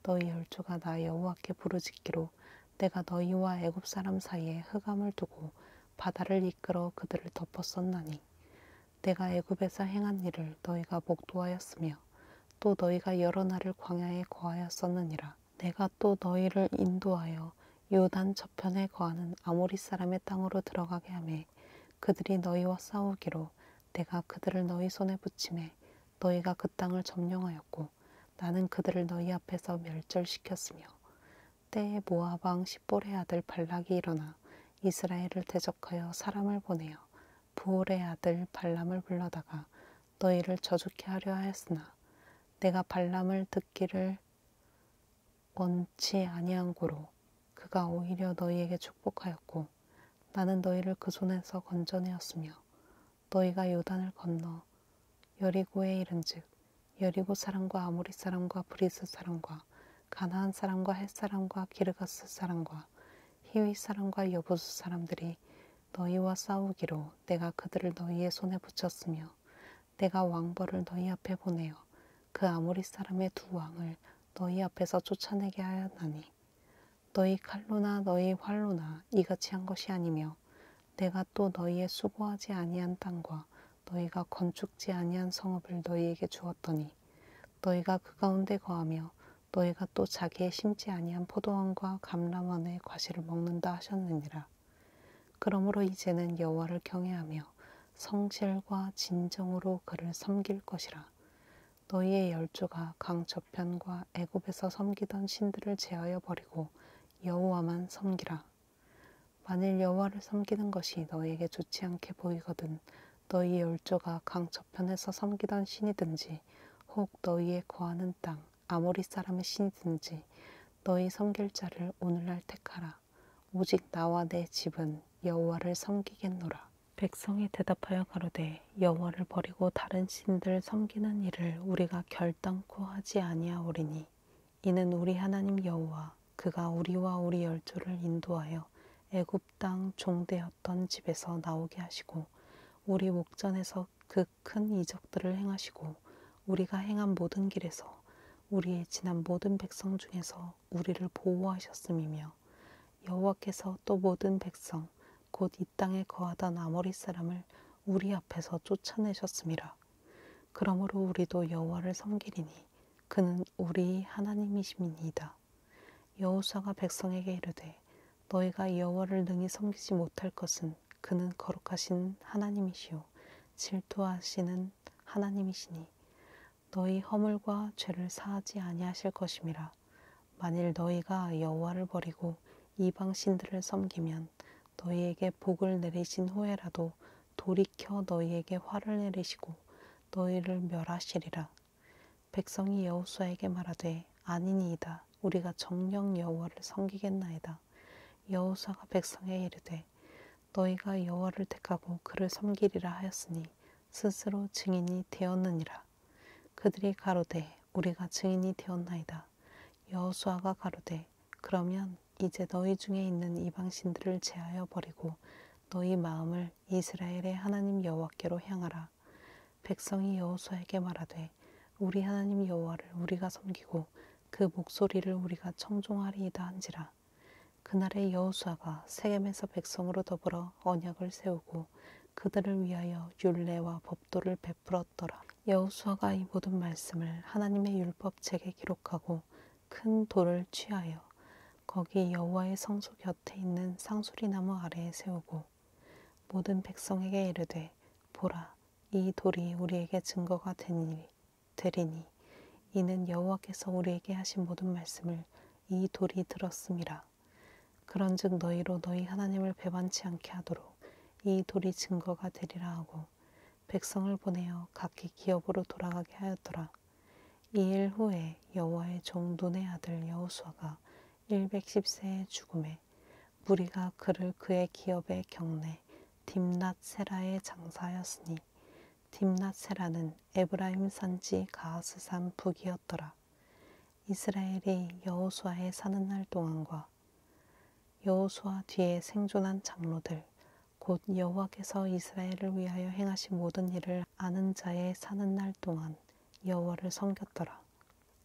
너희 열조가 나 여호와께 부르짖기로 내가 너희와 애굽 사람 사이에 흑암을 두고 바다를 이끌어 그들을 덮었었나니 내가 애굽에서 행한 일을 너희가 목도하였으며 또 너희가 여러 날을 광야에 거하였었느니라. 내가 또 너희를 인도하여 요단 저편에 거하는 아모리 사람의 땅으로 들어가게 하매 그들이 너희와 싸우기로 내가 그들을 너희 손에 붙이매 너희가 그 땅을 점령하였고 나는 그들을 너희 앞에서 멸절시켰으며 때에 모압 왕 십볼의 아들 발락이 일어나 이스라엘을 대적하여 사람을 보내어 부올의 아들 발람을 불러다가 너희를 저주케 하려 하였으나 내가 발람을 듣기를 원치 아니한 고로 그가 오히려 너희에게 축복하였고 나는 너희를 그 손에서 건져내었으며 너희가 요단을 건너 여리고에 이른즉 여리고 사람과 아모리 사람과 브리스 사람과 가나안 사람과 헷 사람과 기르가스 사람과 히위 사람과 여부수 사람들이 너희와 싸우기로 내가 그들을 너희의 손에 붙였으며 내가 왕벌을 너희 앞에 보내어 그 아모리 사람의 두 왕을 너희 앞에서 쫓아내게 하였나니 너희 칼로나 너희 활로나 이같이 한 것이 아니며 내가 또 너희의 수고하지 아니한 땅과 너희가 건축지 아니한 성읍을 너희에게 주었더니 너희가 그 가운데 거하며 너희가 또 자기의 심지 아니한 포도원과 감람원의 과실을 먹는다 하셨느니라. 그러므로 이제는 여호와를 경외하며 성실과 진정으로 그를 섬길 것이라. 너희의 열조가 강 저편과 애굽에서 섬기던 신들을 제하여 버리고 여호와만 섬기라. 만일 여호와를 섬기는 것이 너희에게 좋지 않게 보이거든 너희 열조가 강 저편에서 섬기던 신이든지 혹 너희의 거하는 땅 아모리 사람의 신이든지 너희 섬길 자를 오늘날 택하라. 오직 나와 내 집은 여호와를 섬기겠노라. 백성이 대답하여 가로되 여호와를 버리고 다른 신들 섬기는 일을 우리가 결단코 하지 아니하오리니 이는 우리 하나님 여호와 그가 우리와 우리 열조를 인도하여 애굽 땅 종되었던 집에서 나오게 하시고 우리 목전에서 그 큰 이적들을 행하시고 우리가 행한 모든 길에서 우리의 지난 모든 백성 중에서 우리를 보호하셨음이며 여호와께서 또 모든 백성 곧 이 땅에 거하던 아모리 사람을 우리 앞에서 쫓아내셨음이라. 그러므로 우리도 여호와를 섬기리니 그는 우리 하나님이심이니이다. 여호수아가 백성에게 이르되 너희가 여호와를 능히 섬기지 못할 것은 그는 거룩하신 하나님이시요 질투하시는 하나님이시니 너희 허물과 죄를 사하지 아니하실 것임이라. 만일 너희가 여호와를 버리고 이방 신들을 섬기면 너희에게 복을 내리신 후에라도 돌이켜 너희에게 화를 내리시고 너희를 멸하시리라. 백성이 여호수아에게 말하되 아니니이다. 우리가 정녕 여호와를 섬기겠나이다. 여호수아가 백성에게 이르되 너희가 여호와를 택하고 그를 섬기리라 하였으니 스스로 증인이 되었느니라. 그들이 가로되 우리가 증인이 되었나이다. 여호수아가 가로되 그러면 이제 너희 중에 있는 이방신들을 제하여 버리고 너희 마음을 이스라엘의 하나님 여호와께로 향하라. 백성이 여호수아에게 말하되 우리 하나님 여호와를 우리가 섬기고 그 목소리를 우리가 청종하리이다 한지라. 그날에 여호수아가 세겜에서 백성으로 더불어 언약을 세우고 그들을 위하여 율례와 법도를 베풀었더라. 여호수아가 이 모든 말씀을 하나님의 율법책에 기록하고 큰 돌을 취하여 거기 여호와의 성소 곁에 있는 상수리 나무 아래에 세우고 모든 백성에게 이르되 보라 이 돌이 우리에게 증거가 되리니 이는 여호와께서 우리에게 하신 모든 말씀을 이 돌이 들었음이라. 그런즉 너희로 너희 하나님을 배반치 않게 하도록 이 돌이 증거가 되리라 하고 백성을 보내어 각기 기업으로 돌아가게 하였더라. 이 일 후에 여호와의 종 눈의 아들 여호수아가 110세에 죽음에 무리가 그를 그의 기업에 경내 딥낫 세라에 장사하였으니 딥낫 세라는 에브라임 산지 가하스산 북이었더라. 이스라엘이 여호수아의 사는 날 동안과 여호수아 뒤에 생존한 장로들 곧 여호와께서 이스라엘을 위하여 행하신 모든 일을 아는 자의 사는 날 동안 여호와를 섬겼더라.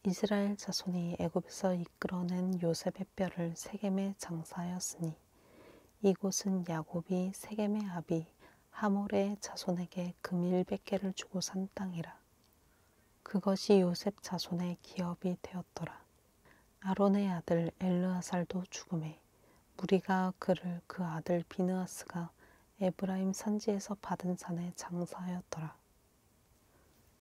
이스라엘 자손이 애굽에서 이끌어낸 요셉의 뼈를 세겜에 장사하였으니 이곳은 야곱이 세겜의 아비 하몰의 자손에게 금 100개를 주고 산 땅이라. 그것이 요셉 자손의 기업이 되었더라. 아론의 아들 엘르아살도 죽음에 무리가 그를 그 아들 비느하스가 에브라임 산지에서 받은 산에 장사하였더라.